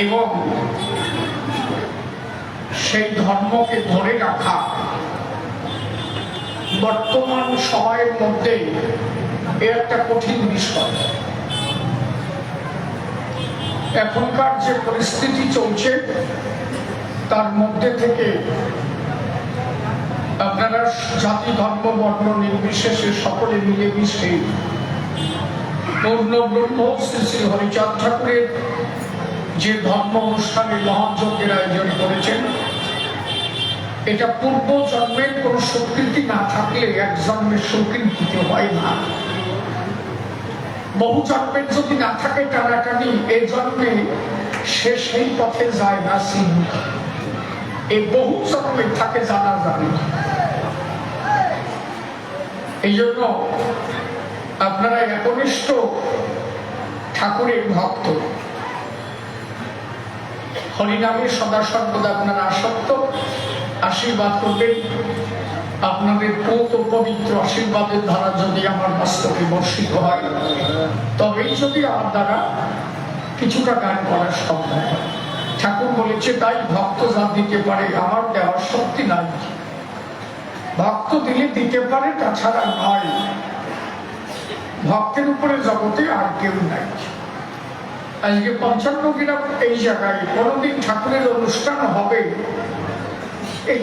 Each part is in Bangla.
এবং সেই ধর্মকে ধরে রাখা বর্তমান সময়ের মধ্যে এর একটা কঠিন বিষয়। এখনকার যে পরিস্থিতি চলছে তার মধ্যে থেকে আপনারা জাতি ধর্ম বর্ণ নির্বিশেষে সকলে মিলেমিশে পূর্ণ ব্রহ্ম শ্রী শ্রী হরিচাঁদ ঠাকুরের যে ধর্ম অনুষ্ঠানে মহাযজ্ঞের আয়োজন করেছেন, এটা পূর্ব জন্মের কোন স্বীকৃতি না থাকলে এক জন্মের স্বীকৃতি হয় না। বহু জন্মের যদি না থাকে টানাটানি, এই জন্মে সে সেই পথে যায় না। এই বহু জন্মে থাকে জানা জানি। এই জন্য আপনারা একনিষ্ঠ ঠাকুরের ভক্ত, হরিনামে সদা সর্বদা আপনারা আসক্ত, আশীর্বাদ করবেন। আপনাদের পৌত পবিত্র আশীর্বাদের দ্বারা যদি আমার মস্তকে বর্ষিত হয়, তবেই যদি আমার দ্বারা কিছুটা গান করা সম্ভব হয়। ঠাকুর বলেছে, তাই ভক্ত যা দিতে পারে, আমার দেওয়ার শক্তি নাই। ভক্ত দিলে দিতে পারে, তাছাড়া নয়। ভক্তের উপরে জগতে আর কেউ নাই। আজকে 55 গ্রাম এই জায়গায় কোনদিন ঠাকুরের অনুষ্ঠান হবে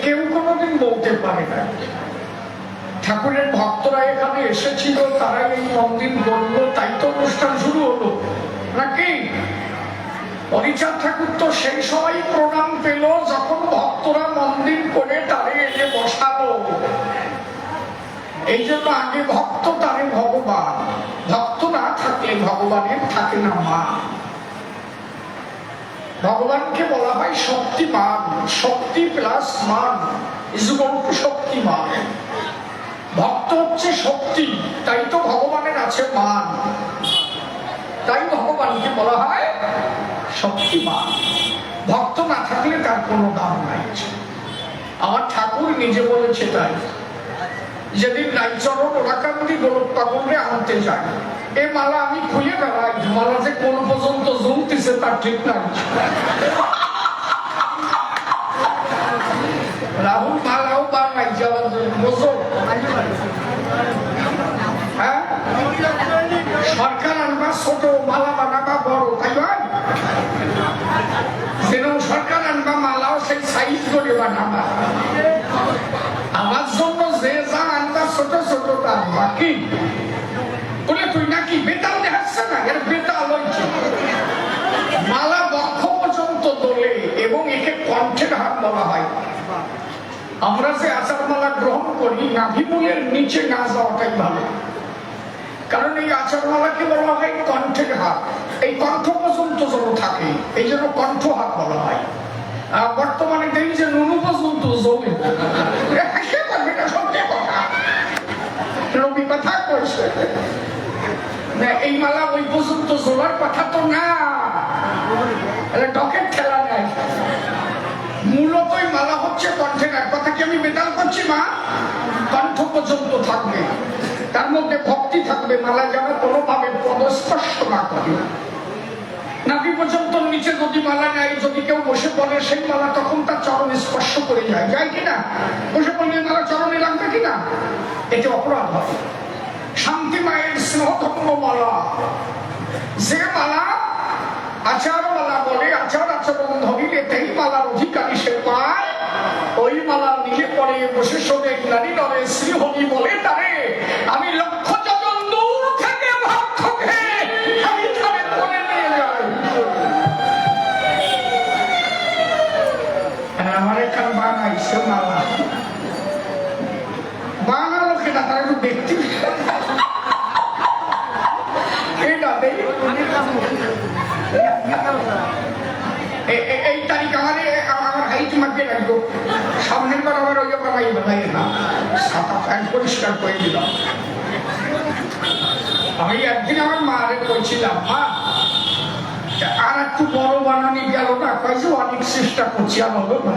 কেউ কোনদিন বলতে পারে না। ঠাকুরের ভক্তরা এখানে এসেছিল, তারা এই মন্দির গড়ল, তাই তো অনুষ্ঠান শুরু হলো নাকি? হরিচাঁদ ঠাকুর তো সেই সময় প্রণাম পেল যখন ভক্তরা মন্দির করে তারে এনে বসালো। এই জন্য আগে ভক্ত, তারে ভগবান। ভক্ত না থাকলে ভগবানের থাকে না মা। ভগবানকে বলা হয় শক্তিমান। শক্তি প্লাস মান ইজ ইকুয়াল টু শক্তিমান। ভক্ত হচ্ছে শক্তি, তাই তো ভগবানের আছে মান। তাই ভগবানকে বলা হয় শক্তিমান। ভক্ত না থাকলে তার কোনো দাম নাই। আমার ঠাকুর নিজে বলেছে তাই। যেদিন রাইচরণ ওরাকান্দি গোলক পাগলরে আনতে যায়, এ মালা আমি খুলে বেড়াই, মালা যে কোন পর্যন্ত জমতেছে তার ঠিক নাই। রাহুল মালাও বানাই যাওয়ার জন্য বোঝো। হ্যাঁ, সরকার আনবা ছোট, মালা বানাবা বড়, তাই নয়? যেন সরকার আনবা মালাও সেই সাইজ করে বানাবা। আমার জন্য যে যা আনবা ছোট ছোট তার বাকি বলে, তুই নাকি বেতাল দেখাচ্ছে না? এর বেতাল হয়েছে। মালা বক্ষ পর্যন্ত দোলে এবং একে কণ্ঠের হাত বলা হয়। আমরা যে আচার মালা গ্রহণ করি, নাভিমূলের নিচে না যাওয়াটাই ভালো, কারণ এই আচার মালাকে বলা হয় কণ্ঠের হাত। এই কণ্ঠ পর্যন্ত যেন থাকে, এই জন্য কণ্ঠ হাত বলা হয়। বর্তমানে দেখি যে নুনু পর্যন্ত জমে। সত্যি কথা, রবি কথা কইছে। এই মালা ওই পর্যন্ত জোলার কথা তো না, ডকের খেলা নেয়। মূলত ওই মালা হচ্ছে কণ্ঠের কথা। কি আমি বেতাল করছি? মা কণ্ঠ পর্যন্ত থাকবে, তার মধ্যে ভক্তি থাকবে। মালা যেন কোনোভাবে পদস্পর্শ না করে। নাভি পর্যন্ত নিচে যদি মালা নেয়, যদি কেউ বসে পড়ে সেই মালা, তখন তার চরণ স্পর্শ করে যায়, যায় কিনা? বসে পড়লে মালা চরণে লাগবে কিনা? এতে অপরাধ হবে। শান্তি মায়ের স্নেহধন্য মালা, যে মালা আচার মালা বলে, আচার আচরণ ধরিলে তেই মালার অধিকারী সে পায়। ওই মালা নিয়ে পড়ে বসে শোনে নারী নরে শ্রী হরি বলে তারে, আমি লক্ষ যোজন দূর থেকে ভক্তকে আমি তারে করে নিয়ে যাই। আমার এখান বানাইছে মালা, বানালো কিনা তারা একটু দেখতে এই তারিখ আমার হাইট মার্কে রাখবো। সামনের বার আবার ওই বানাই না, সাদা প্যান্ট পরিষ্কার করে দিলাম। আমি একদিন আমার মারে বলছিলাম, মা আর একটু বড় বানানি গেল না? কয়েছে অনেক চেষ্টা করছি, আর হলো না।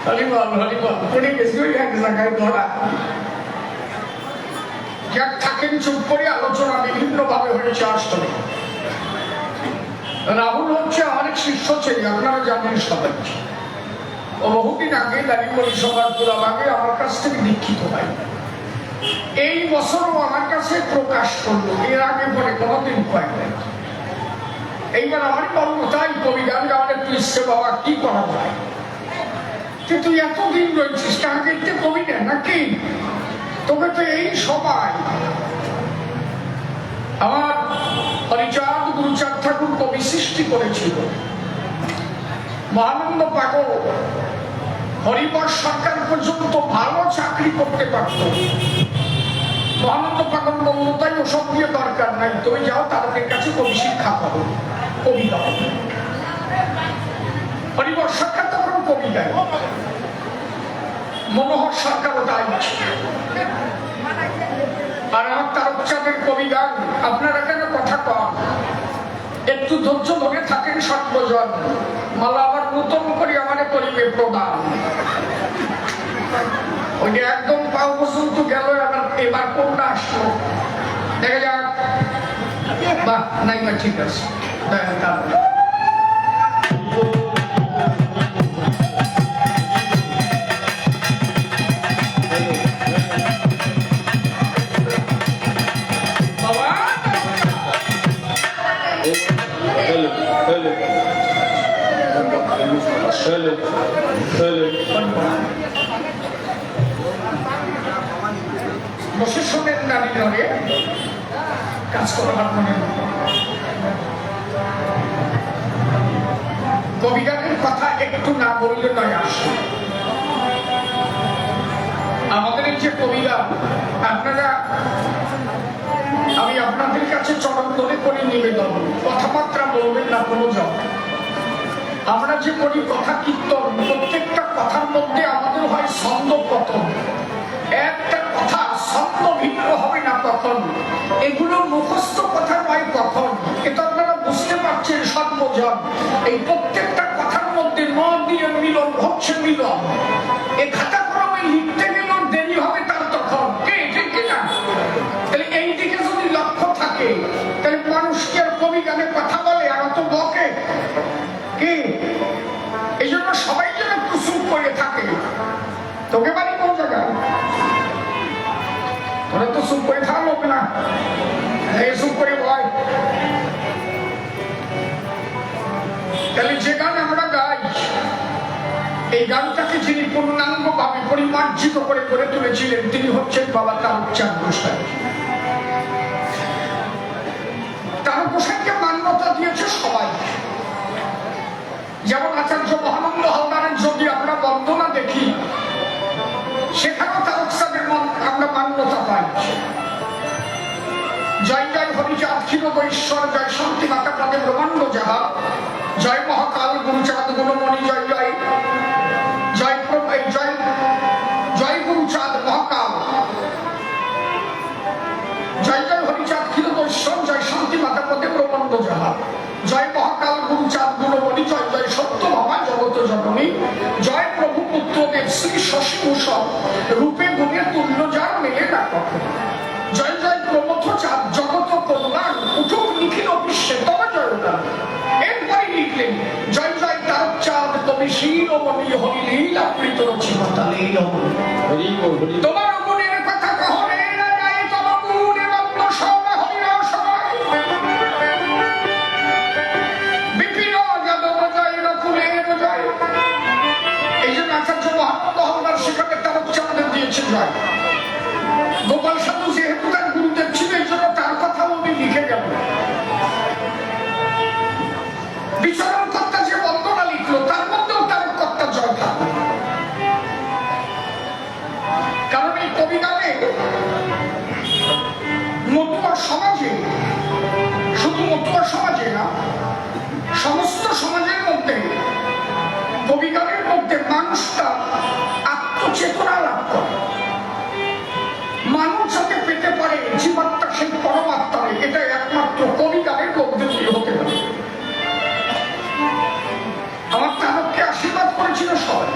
হরিবল হরিবল করে গেছি ওই এক জায়গায় ধরা। যার থাকেন চুপ করে, আলোচনা বিভিন্ন ভাবে হয়েছে। আসলে রাহুল হচ্ছে অনেক শিষ্য ছেলে, আপনারা জানেন সবাই। ও বহুদিন আগে দাঁড়িয়ে সবার পুরাভাগে আমার কাছ থেকে দীক্ষিত হয়। এই বছরও আমার কাছে প্রকাশ করলো, এর আগে পরে কোনোদিন পায় নাই। এইবার আমার বলবো তাই কবি গান গাওয়ার একটু ইচ্ছে, বাবা কি করা যায়? তুই এতদিন রয়েছিস, কাকে কবি না নাকি? তবে তো এই সবাই আমার হরিচাঁদ গুরুচাঁদ ঠাকুর কবি সৃষ্টি করেছিল। মহানন্দ পাগল হরিবর সরকার পর্যন্ত ভালো চাকরি করতে পারত। মহানন্দ পাগল বলল তাই ওসব দিয়ে দরকার নাই, তুমি যাও তাদের কাছে কবি শিক্ষা পাবো, কবিতা হবে। হরিবর সরকার তখন কবি গায়, মনোহর সরকারও তাই। আর আমার তারকচাঁদের কবি গান, আপনারা কেন কথা কন? একটু ধৈর্য ধরে থাকেন সর্বজন, মালা আবার নতুন করে আমারে করিবে প্রদান। ওই যে একদম পাও পর্যন্ত গেল, আবার এবার কোনটা আসলো দেখা যাক। বাহ, নাই বা ঠিক আছে। প্রশাসনের নারী রঙে কাজ করা মনে কবিগানের কথা একটু না বললে নয়। আসে আমাদের এই যে কবিগান, আপনারা, আমি আপনাদের কাছে চরণ ধরে করে নিবেদন, কথাবার্তা বলবেন না কোনো জব। আমরা যে করি কথা কীর্তন, প্রত্যেকটা কথার মধ্যে আমাদের হয় ছন্দ পতন। একটা কথা ছন্দ ভিন্ন হবে না কখন, এগুলো মুখস্থ কথা নয় কখন। এটা আপনারা বুঝতে পারছেন সর্বজন। এই প্রত্যেকটা কথার মধ্যে ন দিয়ে মিলন হচ্ছে মিলন। এ খাতা কলমে লিখতে গেলেও দেরি হবে তার তখন, কে ঠিক কিনা? তাহলে এই দিকে যদি লক্ষ্য থাকে, তাহলে মানুষ কি আর কবি গানে কথা বলে আর অত বকে কি? এই জন্য সবাই যেন একটু চুপ করে থাকে। তোকে বাড়ি কোন জায়গায়? তোরা তো চুপ করে থাকা লোক না, চুপ করে ভয়। তাহলে যে গান আমরা গাই, এই গানটাকে যিনি পূর্ণাঙ্গ ভাবে পরিমার্জিত করে গড়ে তুলেছিলেন, তিনি হচ্ছেন বাবা তারকচাঁদ গোসাই। তারক গোসাইকে মান্যতা দিয়েছে সবাই। যেমন আচার্য মহানন্দ হালদারের যদি আমরা বন্দনা দেখি, সেখানেও তারকচাঁদের আমরা মান্যতা পাই। জয় জয় হরিচাঁদ ক্ষীরোদঈশ্বর, জয় শান্তি মাতা পদে ব্রহ্মাণ্ড যাহা, জয় মহাকাল গুরুচাঁদ গুণমণি, জয় জয় জয় জয় জয় গুরুচাঁদ মহাকাল, জয় জয় হরিচাঁদ ক্ষীরোদঈশ্বর, জয় শান্তি মাতা পদে ব্রহ্মাণ্ড যাহা, জয় মহাকাল গুরুচাঁদ গুণমণি, জয় জয় সত্য ভামা জগত জননী, জয় প্রভু পুত্রদেব শ্রী শশীভূষণ, রূপে গুণে তুল্য যার মেলে না কখন, জয় জয় প্রমথ চাঁদ জগত কল্যাণ, উঠুক নিখিল বিশ্বে তবে জয়গান। এরপরে লিখলেন জয় জয় তারকচাঁদ কবি শিরোমণি, হরিলীলা প্রীত রচিতা লীলমণি। তোমার গুণের কথা কহরে না যায়, তব গুণে বন্ধ সবা হরির সবাই, বিপিন যাদব জয় রকুলের জয়। এই জন্য আচার্য মহানন্দ হালদার সেখানে তারকচাঁদের দিয়েছে জয়। গোপাল সাধু যেহেতু তার গুরুদেব ছিল, এই জন্য তার কথাও উনি লিখে গেল। বিচরণ কর্তা যে বন্দনা লিখলো, তার মধ্যেও তার কর্তা জয় থাকবে। কারণ এই কবি গানে মতুয়া সমাজে, শুধু মতুয়া সমাজে না, সমস্ত সমাজের মধ্যে কবি গানের মধ্যে মানুষটা আত্মচেতনা লাভ করে। মানুষ যাতে পেতে পারে জীবাত্মা সেই পরমাত্মারে, এটা একমাত্র কবি গানের মধ্যে দিয়ে হতে পারে। আমার তারককে আশীর্বাদ করেছিল সবাই।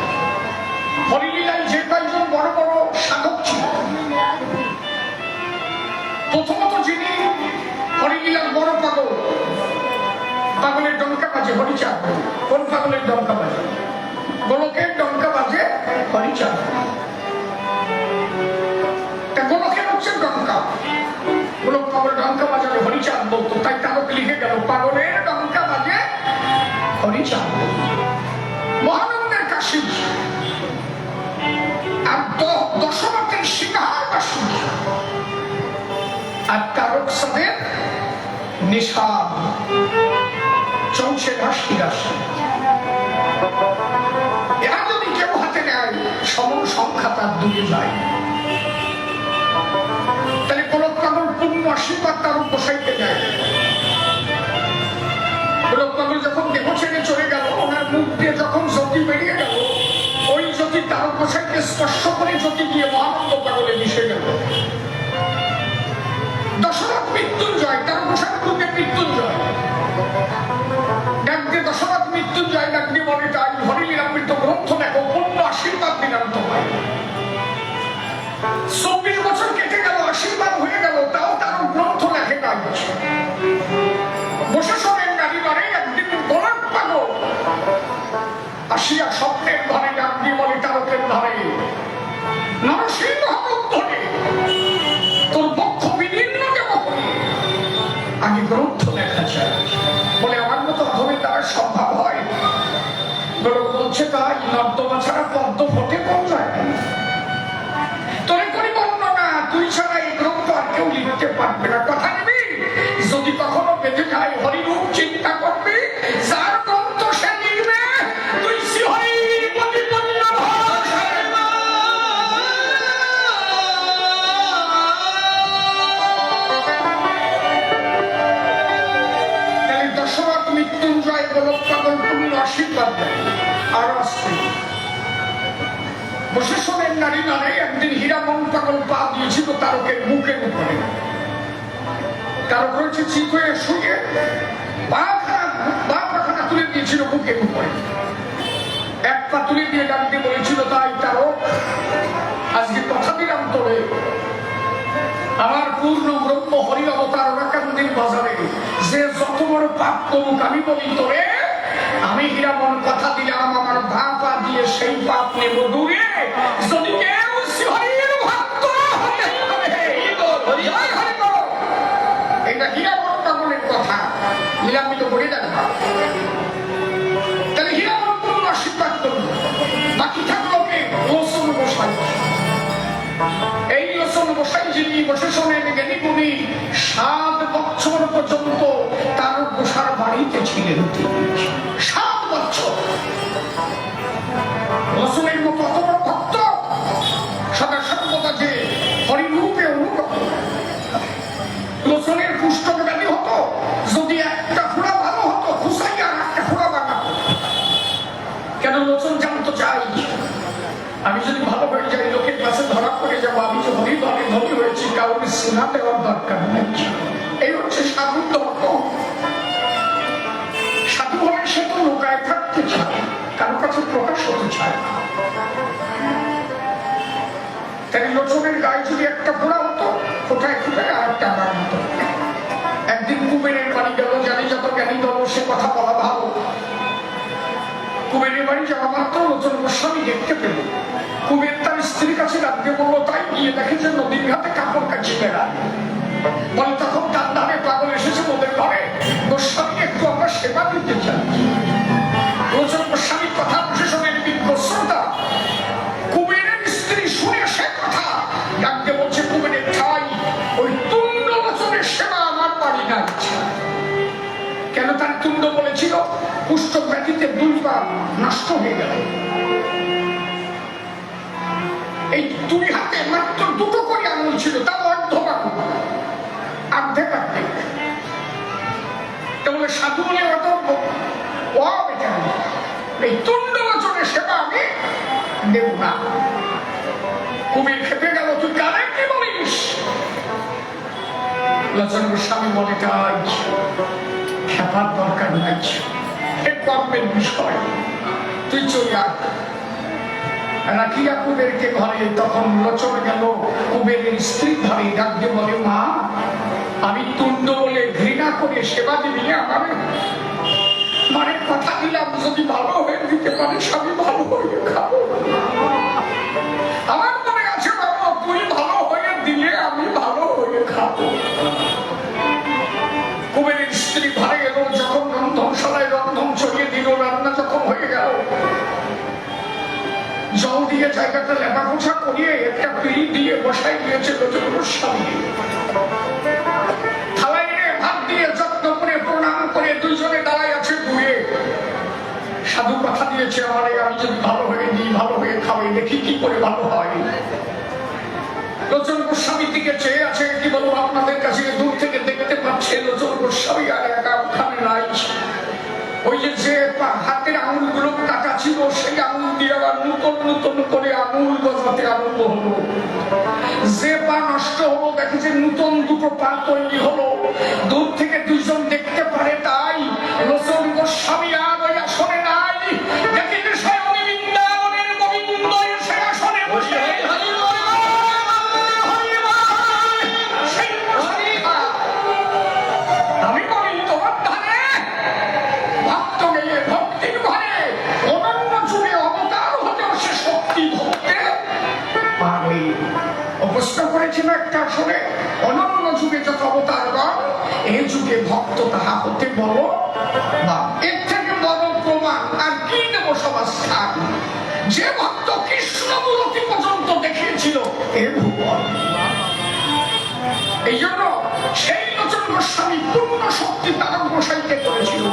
হরিলীলায় যে কয়েকজন বড় বড় সাধক ছিল, যিনি হরিলীলার বড় পাগল, পাগলের ডঙ্কা বাজে হরিচাঁদ। কোন পাগলের ডঙ্কা বাজে? গোলকের ডঙ্কা বাজে হরিচাঁদ। গোলকের হচ্ছে ডঙ্কা, গোলক পাগল ডঙ্কা বাজালে হরিচাঁদ বলতো, তাই তারক লিখে গেল পাগলের ডঙ্কা বাজে হরিচাঁদ। মহানন্দের কাশী আর দশরথের সিংহার কাশী আর তারক সাদের নিশাদ চৌষে রাশি রাশি। এরা যদি কেউ হাতে নেয় সমন সংখ্যা তার দূরে যায়। তাহলে গোলক পাগল পূর্ণ আশীর্বাদ তারক বসাইতে যায়। গোলক পাগল যখন দেহ ছেড়ে চলে গেল, ওনার মুখ দিয়ে যখন জ্যোতি বেরিয়ে গেল, ওই জ্যোতি তারক বসাইকে স্পর্শ করে জ্যোতি দিয়ে মহানন্দ পাগলে মিশে গেল। দশরথ মৃত্যুঞ্জয়, তারক বসার রূপে মৃত্যুঞ্জয়। ডাক দিয়ে দশরথ মৃত্যুঞ্জয় ডাক দিয়ে বলে, তাই হরিলীলামৃত গ্রন্থ দেখো, পূর্ণ আশীর্বাদ দিলাম তোমায়। 24 বছর কেটে গেল, আশীর্বাদ হয়ে গেল, তাও তার গ্রন্থ লেখে নাই। বসে শোনেন নারী বারে একদিন গোলক পাগল আসিয়া স্বপ্নের ঘরে ডাক দিয়ে বলে তারকের ধারে, নরসিংহ ধরে তোর বক্ষ বিদীর্ণ দেব আগে গ্রন্থ লেখা চাই। বলে আমার মতো অধমের দ্বারা সম্ভব হয়? গোলক বলছে, তাই নর্দমা ছাড়া পদ্ম ফোটে কোন যায়? তোরে করি বর্ণনা, তুই ছাড়া এই গ্রন্থ আর কেউ লিখতে পারবে না। কথা নিবি? যদি কখনো বেঁধে যায় হরিরূপ চিন্তা করবি, যার গ্রন্থ সে লিখবে, তুই শ্রীহরির প্রতিপন্ন তাহলে দশরথ মৃত্যুঞ্জয় গোলক পাগল পূর্ণ আশীর্বাদ দেয়। আর আসছে বসে শোনেন নারী মানে একদিন হীরামন পাগল পা দিয়েছিল তারকের মুখের উপরে। তারক রয়েছে চিত হয়ে শুয়ে পা পাখানা তুলে দিয়েছিল মুখের উপরে। এক পা তুলে দিয়ে ডাক দিয়ে বলেছিল, তাই তারক আজকে কথা দিলাম তোরে, আমার পূর্ণ ব্রহ্ম হরি অবতার রাকান্দির বাজারে যে যত বড় পাপ করুক, আমি বলি তোরে, আমি হীরামন কথা দিলাম আমার ভা পা দিয়ে সেই পাপ নেব দূরে। যদি কেউ শ্রীহরির ভক্ত হতে পারে, এটা হীরামন পাগলের কথা, লীলামিত করে দেখবা। তাহলে হীরামন পূর্ণ আশীর্বাদ করল। বাকি থাকলো কে? লোচন গোসাই। এই লোচন গোসাই যিনি বসে শোনেন জ্ঞানী গুণী 7 বছর পর্যন্ত তার গোসার বাড়িতে ছিলেন। 7 বছর রসুলের মতো অত বড় ভক্ত, সদা সর্বদা যে হরিরূপে অনুগত। লোচনের পুষ্টক ব্যাধি হতো, যদি একটা ফোড়া ভালো হতো খুশাই আর একটা ফোড়া বানাতো। কেন? লোচন জানতো চাই আমি যদি ভালো হয়ে যাই, লোকের কাছে ধরা পড়ে যাবো, আমি যে হরিভাবে ধনী হয়েছি, কাউকে শোনা দেওয়ার দরকার নেই। এই হচ্ছে সাধুর ধর্ম। সাধু হলে সে তো লোকায় থাকতে চায়, কারো কাছে প্রকাশ হতে চায় না। তাই লোচনের গায়ে যদি একটা ফোড়া হতো, ফোটায় ফোটায় আর একটা বানাতো। একদিন কুবেরের বাড়ি গেল, জানি যত জ্ঞানী দল সে কথা বলা ভালো। কুবেরের বাড়ি যাওয়া মাত্র লোচন গোস্বামী দেখতে পেল। কুবের তার স্ত্রীর কাছে ডাকতে বললো, তাই গিয়ে দেখে যে নদীর ঘাটে কাপড় কাচি বেড়ায়। বলে তখন তার ধারে পাগল এসেছে ওদের ঘরে, গোস্বামী একটু আমরা সেবা দিতে চাই। লোচন গোস্বামীর কথা বসে শোনেন বিজ্ঞশ্রোতা। কুবেরের স্ত্রী শুনে সে কথা ডাকতে বলছে, কুবেরের ঠাই ওই তুণ্ড লোচনের সেবা আমার বাড়ি নাই। কেন? তার তুণ্ড বলেছিল পুষ্টক ব্যাধিতে 2 পা নষ্ট হয়ে গেল। এই 2 হাতে মাত্র 2টো করে আঙুল ছিল, তার অর্ধবাক অর্ধেক অর্ধেক। তাহলে সাধু বলে অত এই তুণ্ড লোচনের সেবা আমি দেব না। কুবের খেপে গেল, তুই কারে কি বলিস? লোচন গোস্বামী বলে, তাই খেপার দরকার নাই, কর্মের বিষয়, তুই চলে আয়। রাখিয়া কুবেরকে ঘরে। তখন লোচন গেল কুবেরের স্ত্রী ঘরে, ডাকতে বলে, মা আমি তুণ্ড বলে ঘৃণা করে সেবা দিবি আমার মানে কথা দিলাম, যদি ভালো হয়ে দিতে পারিস আমি ভালো হয়ে খাবো। আমার মনে আছে বাবা, তুই ভালো হয়ে দিলে আমি ভালো হয়ে খাবো। কুবেরের স্ত্রী ঘরে এলো, যখন রন্ধনশালায় রন্ধন চড়িয়ে দিল, রান্না যখন হয়ে গেল, জল দিয়ে জায়গাটা লেপা পোছা করিয়ে একটা পিড়ি দিয়ে বসাই দিয়েছে গোস্বামী। থালায় এনে ভাত দিয়ে যত্ন করে প্রণাম করে দুইজনে দাঁড়ায় আছে দূরে। সাধু কথা দিয়েছে আমারে, আমি যদি ভালো হয়ে দিই, ভালো হয়ে খাওয়াই, দেখি কি করে ভালো হয়। লোচন গোস্বামীর দিকে চেয়ে আছে, কি বলবো আপনাদের কাছে, দূর থেকে দেখতে পাচ্ছে লোচন গোস্বামী আর একা ওখানে নাই। ওই যে হাতের আঙুল গুলো কাটা ছিল, সেই আঙুল দিয়ে আবার নতুন নতুন করে আঙুল গজাতে আরম্ভ হলো। যে পা নষ্ট হলো, দেখেছে নতুন দুটো পা তৈরি হলো। দূর থেকে দুইজন দেখতে পারে, তাই লোচন গোস্বামী আর ওই আসনে নাই। দেখে সে বৃন্দাবনের গোবিন্দ এসে আসনে বসে একটা আসলে অনন্য যুগে যত অবতারগণ, এই যুগে ভক্ত তাহা হতে বলো বা এর থেকে বড় প্রমাণ আর কি দেব সমাস্থান। যে ভক্ত কৃষ্ণ মূর্তি পর্যন্ত দেখিয়েছিল এ ভুবন। এই জন্য সেই লোচন গোস্বামী পূর্ণ শক্তি তারক গোসাইকে করেছিল।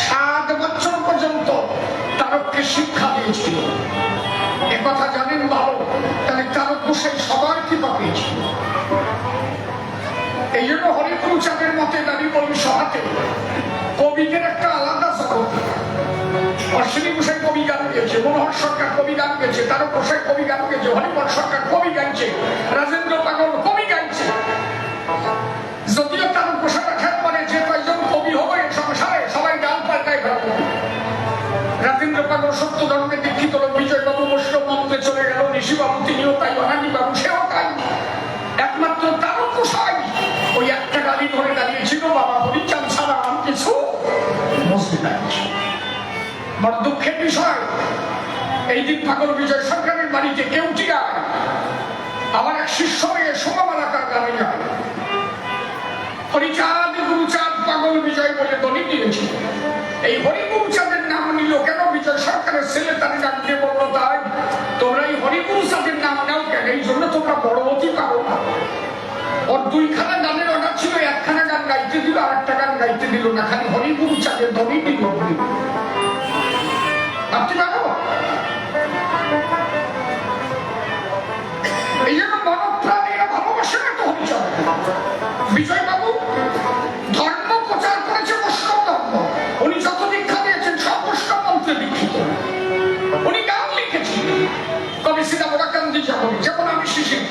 7 বছর পর্যন্ত তারককে শিক্ষা দিয়েছিল। একথা জানেন ভালো, তাহলে তারক গোসাই সবার কৃপা পেয়েছিল। এই জন্য হরিপুর চাঁদের মতে দাবি বলি সহাতে কবিদের একটা আলাদা জগৎ। অশ্বিনী গোসাই কবি গান গেয়েছে, মনোহর সরকার কবি গান গেছে, তারক গোসাই কবি গান গেছে, হরিপদ সরকার কবি গাইছে, রাজেন্দ্র পাগল কবি গাইছে। যদিও তারক গোসাইরা খেয়াল করে যে কয়জন কবি হবে সংসারে সবাই গান পাল্টায় ফেলবে। রাজেন্দ্র পাগল সত্য ধর্মে দীক্ষিত লোক, বিজয় বাবু বৈষ্ণব মন্ত্রে চলে গেল, ঋষি বাবু তিনিও তাই, অনানী বাবু সেও তাই। একমাত্র তারক গোসাই ওই একটা গালি ধরে দাঁড়িয়েছিল, বাবা হরিচাঁদ ছাড়া আমি কিছু বুঝতে পারছি। বড় দুঃখের বিষয়, এই দিন পাগল বিজয় সরকারের বাড়িতে কেউটিয়ায় আমার এক শিষ্য মেয়ে শোভামালাকার গানে যায়। হরিচাঁদ গুরুচাঁদ পাগল বিজয় বলে দলি দিয়েছিল। এই হরিগুরুচাঁদের নাম নিল কেন? বিজয় সরকারের ছেলে তার ডাকতে বলল, তাই তোমরা এই হরিগুরুচাঁদের নাম নাও কেন? এই জন্য তোমরা বড়বতী পারো না। ওর 2খানা গানের অর্ডার ছিল, 1খানা গান গাইতে দিল, আর একটা গান গাইতে দিল না, খালি হরিগুরুচাঁদের দলি দিল। ভাবতে পারো? এই জন্য মনপ্রাণীরা ভালোবাসে না তো হরিচাঁদ। বিজয় বাবু ধর্ম প্রচার করেছে, বৈষ্ণব ধর্ম। উনি যত দীক্ষা দিয়েছেন সব বৈষ্ণব মন্ত্রে দীক্ষিত। উনি গান লিখেছেন, কবি সীতাবরা কান্দি যেমন আমি শিশির,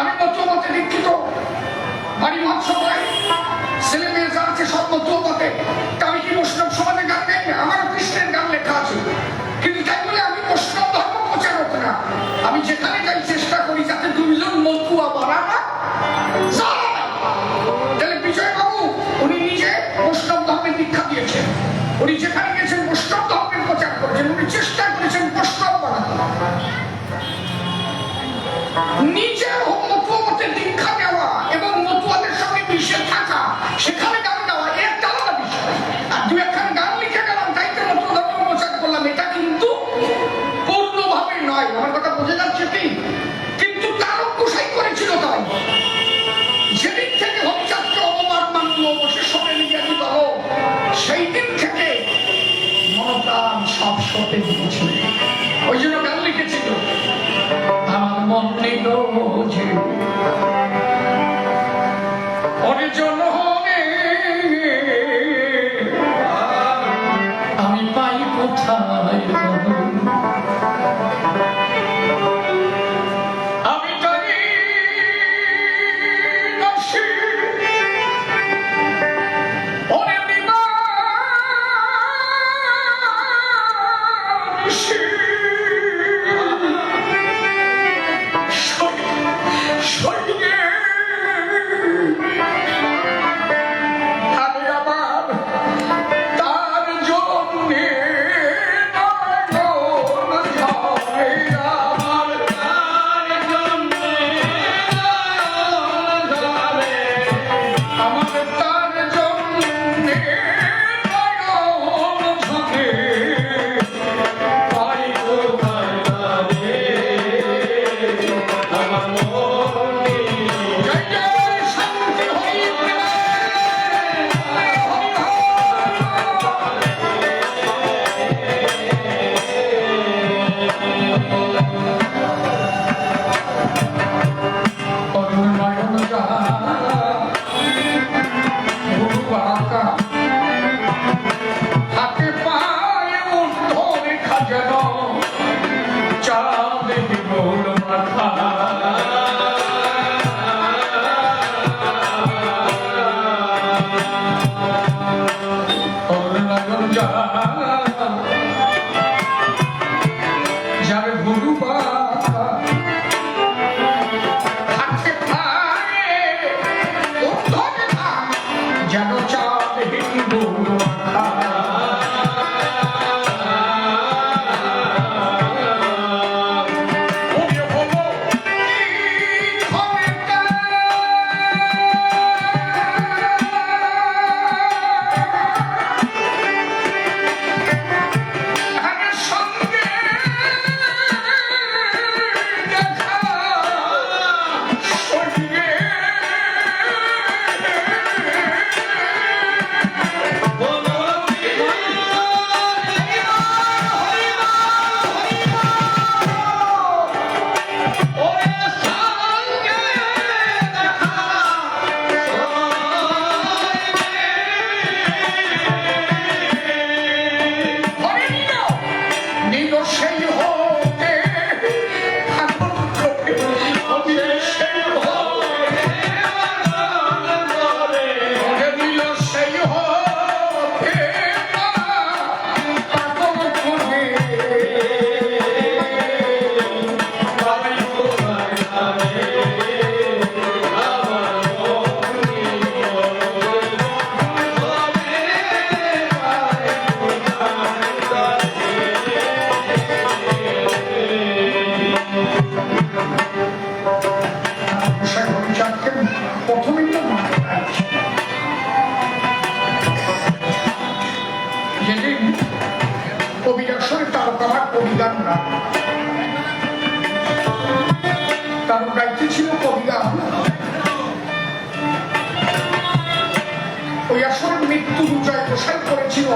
আমি মতুমতে দীক্ষিত। বাড়ি মহাসভায় ছেলে মেয়ে যা আছে সব মতুমতে। আমি কি বৈষ্ণব সমাজে গান গাই না? আমার কৃষ্ণের গান লেখা আছে, কিন্তু তাই বলে আমি বৈষ্ণব ধর্ম প্রচারক না। আমি যেখানে যাই চেষ্টা করি যাতে 2জন মতুয়া বাড়া না। তাহলে বিজয় বাবু উনি নিজে বৈষ্ণব ধর্মের দীক্ষা দিয়েছেন, উনি যেখানে গেছেন বৈষ্ণব ধর্মের প্রচার করেছেন, উনি চেষ্টা করেছেন বৈষ্ণব বানাতে। নিজে মতুয়াদের দীক্ষা নেওয়া এবং মতুয়াদের সঙ্গে মিশে থাকা, সেখানে গান গাওয়া একটা আলাদা বিষয়। আর 2-1খানা গান লিখে গেলাম তাইতে মতুয়া ধর্ম প্রচার করলাম, এটা কিন্তু পূর্ণভাবে নয়। আমার কথা বুঝে যাচ্ছে কি? কিন্তু তারক গোসাই করেছিল তাই। যেদিন থেকে হরিচাঁদকে অপমান মানলো, বসে সরে নিয়ে দিল, সেই দিন থেকে মনপ্রাণ সব সতে দিয়েছিল। ওই জন্য গান লিখেছিল, আমার মন নিল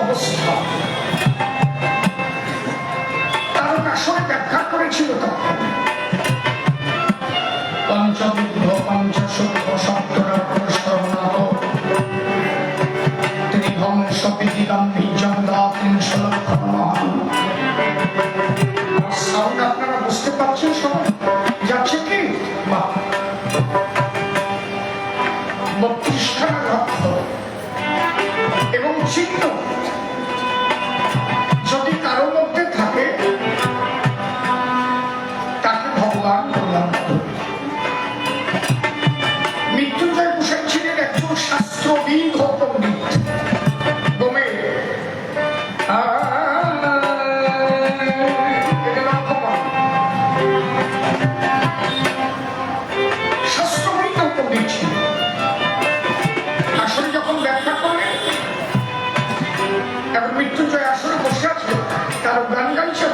অবস্থা তারক আসলে ব্যাখ্যা করেছিল তখন পঞ্চবিধ পঞ্চসুখ সপ্তরত্নস্বর্ণাত ত্রিভংশপিতি গাম্ভীর্যং দাত্রিংশ লক্ষণ মহান। সাউন্ড আপনারা বুঝতে পারছেন সবাই? যাচ্ছে কি? 32খানা রক্ত এবং চিহ্ন যদি কারো মধ্যে থাকে তাকে ভগবান কল্যাণ করবে। মৃত্যুঞ্জয় গোসাই ছিলেন একজন শাস্ত্রবিদ পণ্ডিত। মৃত্যুঞ্জয় আসলে বসে আছে, তার গান গাইছে,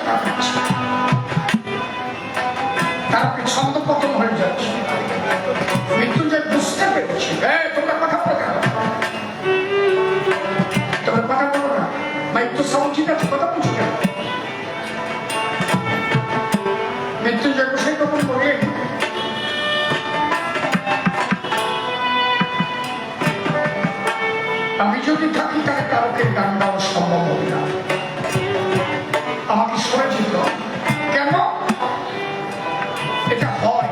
তার ছন্দ পতন হয়ে যাচ্ছে। মৃত্যুঞ্জয় বুঝতে পেরেছে তোমরা কথা বলো কেন, তোমরা কথা বলো না, মাইক তো সাউন্ড ঠিক আছে, কথা বলছো কেন? মৃত্যুঞ্জয় গোসাই তখন বললেন আমি যদি থাকি তাহলে কারকের গান গাওয়া সম্ভব হবে না, আমাকে সরে যেত। কেন? এটা হয়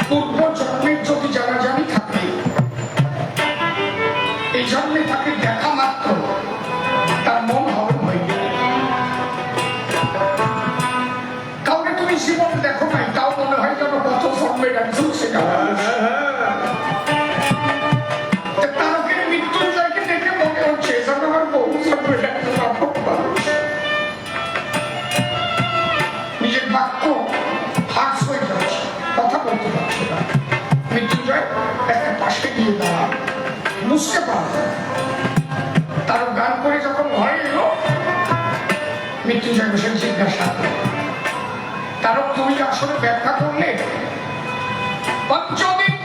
পূর্ব জন্মের যদি জানাজানি থাকে, এই জন্মে তাকে দেখা মাত্র তার মন হরণ হয়ে যায়। কাউকে তুমি জীবন দেখো নাই, তাও মনে হয় যেন কত জন্মের একজন সেটা নিজের বাক্য ফাঁস হয়ে যাচ্ছে, কথা বলতে পারছে না। মৃত্যুঞ্জয় একটা পাশে গিয়ে দাঁড়া, বুঝতে পারবে। তার গান করে যখন ঘরে এলো, মৃত্যুঞ্জয় বসে জিজ্ঞাসা করে তারক তুমি আসলে ব্যাখ্যা করলে পঞ্চবিধ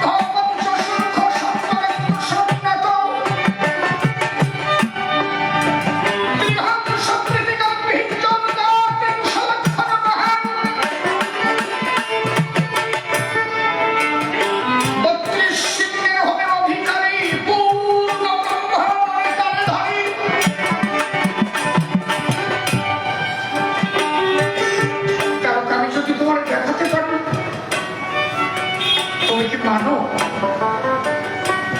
মানো,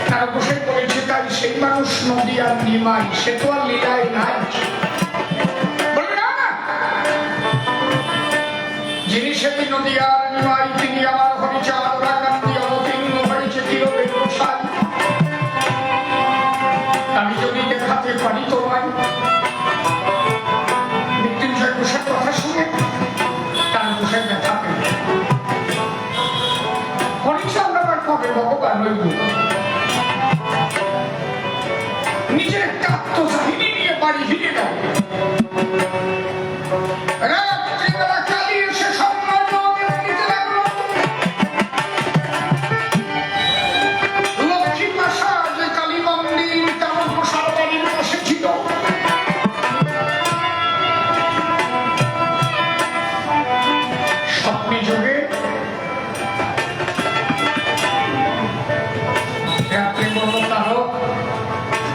তারা বসে বলেছে তাই সেই মানুষ নদী আর নিমাই, সে তো আর লীলায় নাই। যিনি সেটি নদী আর নিমাই, তিনি আমার হরিচাঁদ রাগান্তি অবতীর্ণ হয়েছে চিরবেদ গোসাই। আমি যদি দেখাতে পারি তোমায়। মৃত্যুঞ্জয় গোসাই কথা শুনে তার গোসাই দেখা পেল। ভগবান নিজের একটা আত্মজাহিনী নিয়ে বাড়ি ফিরে গেল। রাত্রিবেলা কালী এসে লক্ষ্মী পাশা যে কালী মন্দির তেমন প্রসাদ বাড়ির পাশে ছিল। স্বপ্নে যোগে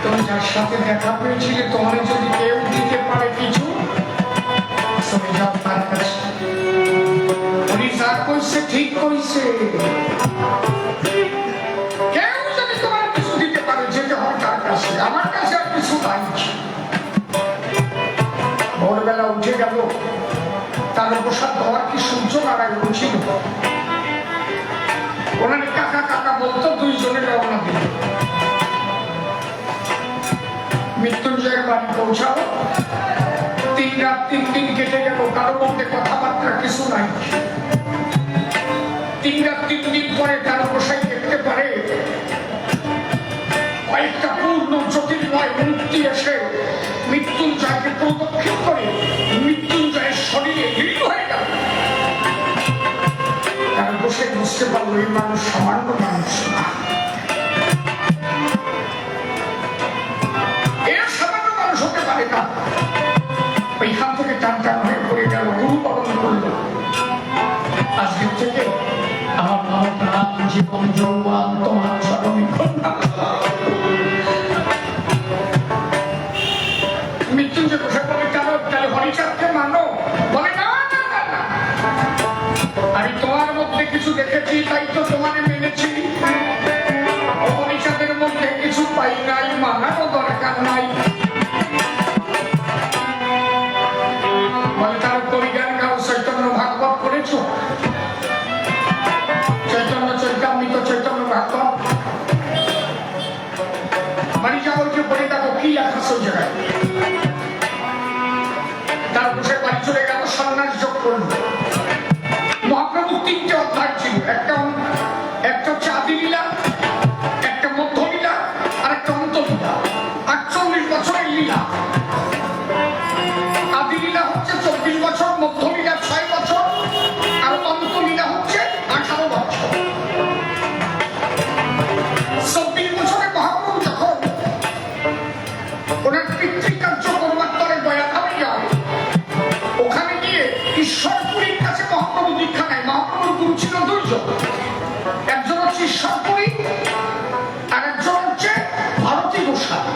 তুমি যার সাথে দেখা পেয়েছিলে, তোমার যদি কেউ দিতে পারে কিছু, তুমি যাও তার কাছে। উনি যা কইছে ঠিক কইছে, কেউ যদি তোমার কিছু দিতে পারে যেতে হয় তার কাছে, আমার কাছে আর কিছু নাই। ভোরবেলা উঠে গেল, তার প্রসাদ দেওয়ার কি সূর্য নারায়ণ ছিল। ওনার কাকা কাকা বলতো, দুইজনে রওনা দিল। মৃত্যুঞ্জয়ের বাড়ি পৌঁছাও, 3 রাত 3 দিন কেটে গেল, কারো মধ্যে কথাবার্তা কিছু নাই। 3 রাত 3 দিন পরে কারো গোসাই দেখতে পারে কয়েকটা পূর্ণ জ্যোতির্ময় মূর্তি এসে মৃত্যুঞ্জয়কে প্রদক্ষিণ করে মৃত্যুঞ্জয়ের শরীরে বিলীন হয়ে গেল। কারো গোসাই বুঝতে পারলো এই মানুষ সামান্য মানুষ না। জীবন যৌবন তোমার চরণে মৃত্যুঞ্জয় বসে বলে কেন তাহলে হরিচাঁদকে মানো বলে না আমি তোমার মধ্যে কিছু দেখেছি তাই তো তোমাকে মেনেছি হরিচাঁদের মধ্যে কিছু পাই নাই মানারও দরকার নাই বলে তার পরিজ্ঞান গাও চৈতন্য ভাগবত করেছ চৈতন্য চৈতামৃত চৈতন্য ভাগবত মানিকা বলছে পড়ে দেখো কি লেখা সব জায়গায় তার বসে বাড়ি চলে গেল সন্ন্যাস যোগ করলো মহাপ্রভু তিনটে অধ্যায় ছিল একটা হচ্ছে আদিলীলা একটা মধ্যলীলা আর একটা অন্তলীলা 48 বছরের লীলা আদিলীলা হচ্ছে 24 বছর মধ্যলীলা 6 বছর আর অন্তলীলা হচ্ছে 18 বছর 24 বছরে মহাপ্রভু যখন ওনার পিতৃকার্য করবার তরে দয়াধামে যায় ওখানে গিয়ে ঈশ্বরপুরীর কাছে মহাপ্রভু দীক্ষা নেয় মহাপ্রভুর গুরু ছিল দুইজন একজন হচ্ছে ঈশ্বরপুরী আর একজন হচ্ছে ভারতী গোস্বামী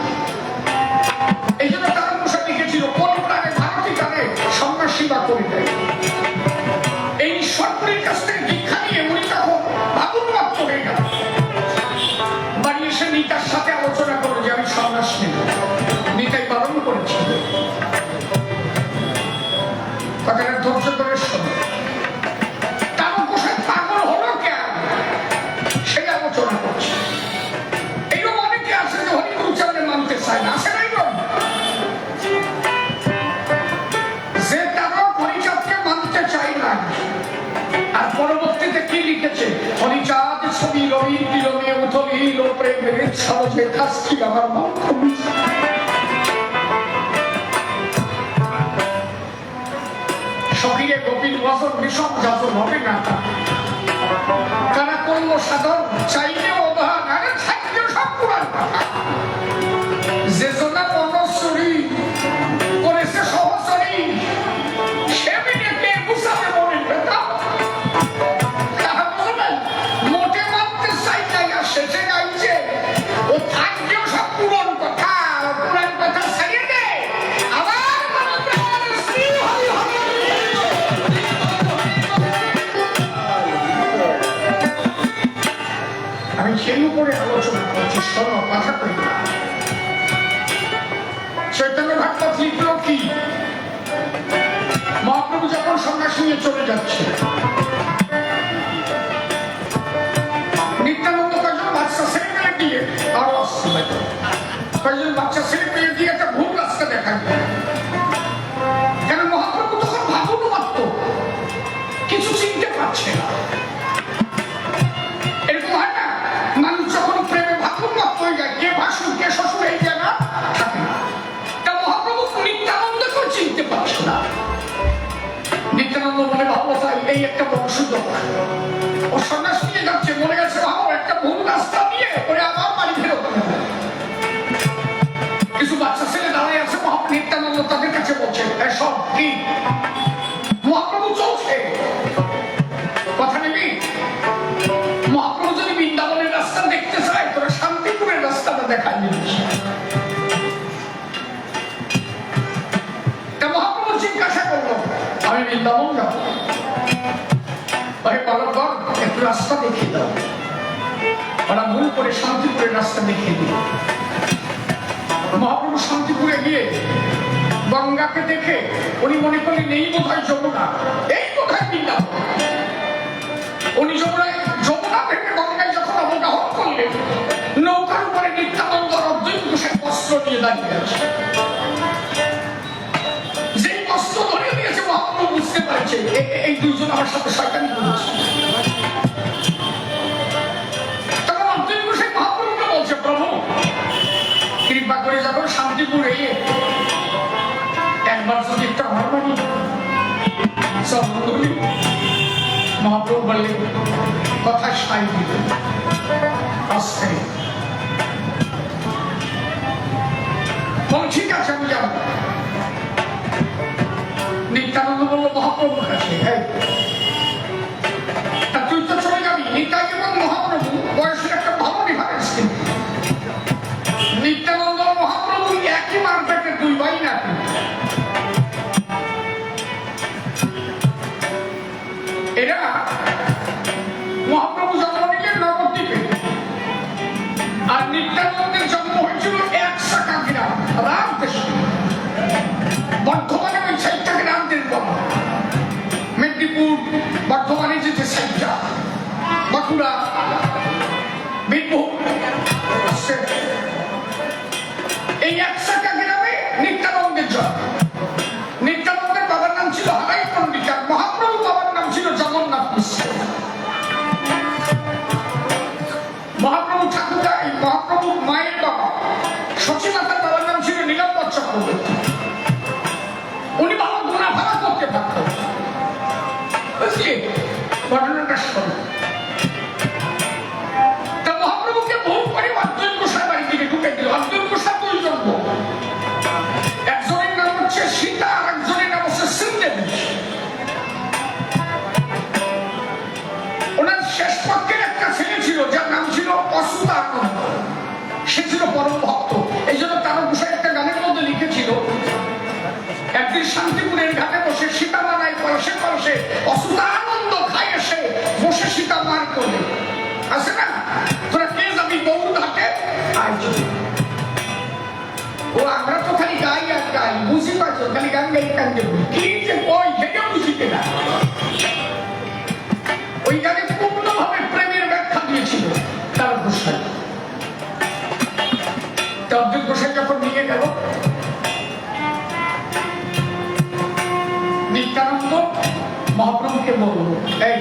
এই জন্য তারা গোস্বামী লিখেছিল কোন প্রাণে ভারতী কানে সন্ন্যাসীবা করিতে এই ঈশ্বরপুরীর কাছ থেকে দীক্ষা নিয়ে উনি তখন ভাবুনমত্ত হয়ে গেল বাড়ি এসে নিতার সাথে আলোচনা করলো যে আমি সন্ন্যাস নেব নিতাই বারণ করেছিল কথাটা ধৈর্য ধরে শোনো তার গোসাই পাগল হলো কেন সেই আলোচনা করছে এইরকম অনেকে আছে যে হরিগুরু চরণে মানতে চায় না আছে না যে তারা হরিচাঁদকে মানতে চায় না আর পরবর্তীতে কি লিখেছে হরিচাঁদ ছবি রবি কিরমে উথলিল প্রেমের সহজে কাজটি আমার মন সকিরে গোপীর বছর বিষম যাচন হবে না কারা করলো সাধন চাইলে অবহান আরে থাকলে সব পুরান কথা যে জনা মনস্বরী করেছে সহচরী সে মেয়েকে বুঝাবে মনের ব্যথা মোটে মানতে চাই নাই আর শেষে গাইছে ও থাকলেও সব পুরন কথা পুরান কথা ছাড়িয়ে দে আবার আমি সেই উপরে আলোচনা করছি শোনো কথা কই না চৈতন্য ভাগবত লিখলো কি মহাপ্রভু যখন সন্ন্যাস নিয়ে চলে যাচ্ছে নিত্যানন্দ কয়েকজন বাচ্চা ছেলে পেলে দিয়ে আরো আসছে কয়েকজন বাচ্চা ছেলে পেলে দিয়ে একটা ভুল রাস্তা দেখায় কেন মহাপ্রভু তখন ভাবুন মাত্র কিছু চিনতে পারছে না এরকম হয় না মানুষ যখন প্রেমে ভাবুন মাত্র হয়ে যায় কে ভাসুর কে শ্বশুর এই যায় না থাকে না তা মহাপ্রভু নিত্যানন্দকেও চিনতে পারছে না নিত্যানন্দ মনে ভাবলো তাই এই একটা বড় সুযোগ ও সন্ন্যাস নিয়ে যাচ্ছে মনে গেছে ভাবো একটা ভুল রাস্তা নিয়ে ওরে আবার বাড়ি ফেরত কিছু বাচ্চা ছেলে দাঁড়ায় আছে মহাপ্রভু নিত্যানন্দ তাদের কাছে বলছে সব কি মহাপ্রভু চলছে কথা নেবি মহাপ্রভু যদি বৃন্দাবনের রাস্তা দেখতে চায় তোরা শান্তিপুরের রাস্তাটা দেখায় দিচ্ছি মহাপ্রভু জিজ্ঞাসা করলো আমি বৃন্দাবন যাবো একটু রাস্তা দেখিয়ে দাও ওরা ভুল করে শান্তিপুরের রাস্তা দেখিয়ে দিল মহাপ্রভু শান্তিপুরে গিয়ে গঙ্গাকে দেখে উনি মনে করলেন এই বোধহয় যমুনা এই বোধহয় বৃন্দাবন উনি যমুনা ভেবে গঙ্গায় যখন অবগাহন করলেন নৌকার উপরে নিত্যানন্দ অর্জুন ঘোষের বস্ত্র নিয়ে দাঁড়িয়ে আছে যেই বস্ত্র ধরে দিয়েছে মহাপ্রভু বুঝতে পারছে এই দুইজন আমার সাথে শয়তানি করেছে তখন অর্জুন ঘোষের মহাপ্রভুকে বলছে প্রভু কৃপা করে যখন শান্তিপুরে একবার যদি একটা আমার বাড়ি মহাপ্রভু বললেন কথা সাই দিলেন আসতে ঠিক আছে আমি যাবো নিত্যানন্দ বললো মহাপ্রভুর কাছে তুই তো চলে যাবি নিতাই এবং মহাপ্রভু আর নিত্যানন্দের জন্ম হয়েছিল 1 গ্রাম রাম দেশে। বর্ধমানে ওই সাইডটাকে রামদের বলা, মেদিনীপুর বর্ধমানে যে সাইডটা, বাঁকুড়া, বীরভূম, এই 1 গ্রামে নিত্যানন্দের জন্ম। নিত্যানন্দের বাবার নাম ছিল হারাই পণ্ডিত, আর মহাপ্রভু বাবার নাম ছিল জগন্নাথ মিশ্র। মহাপ্রভু ঠাকুর, এই মহাপ্রভু মায়ের বাবা সচিমাতার বাবার নাম ছিল নীলাম্বর চক্রবর্তী। উনি ভালো গোনা ভাড়া করতে পারতেন, বুঝলি ঘটনাটা শোন। তা মহাপ্রভুকে বহু করে অর্জুন গোসাই বাড়ি থেকে ঢুকে দিল। অর্জুন গোসাই 2 জন, একজনের নাম হচ্ছে সীতা আর একজনের নাম হচ্ছে শ্রীদেবী। ওনার শেষ পক্ষের একটা ছেলে ছিল যার নাম ছিল অসুতানন্দ। সে ছিল পরম ভক্ত। এই জন্য তার গোসাই একটা গানের মধ্যে লিখেছিল, একদিন শান্তিপুরের ঘাটে বসে সীতা মানায় কলসে কলসে অসুতানন্দ খায় এসে বসে সীতা মার করলে। আছে না, তোরা কে যাবি গৌর ঘাটে? ও আমরা তো খালি গাই আর গাই, বুঝি পাইছো, খালি গান গাই কান্দে কি যে ওই সেটা বুঝিতে না। ওই গানে পূর্ণভাবে প্রেমের ব্যাখ্যা দিয়েছিল তার গোসাই। অর্জুন গোসাই যখন নিয়ে গেল, নিত্যানন্দ মহাপ্রভুকে বলল, এই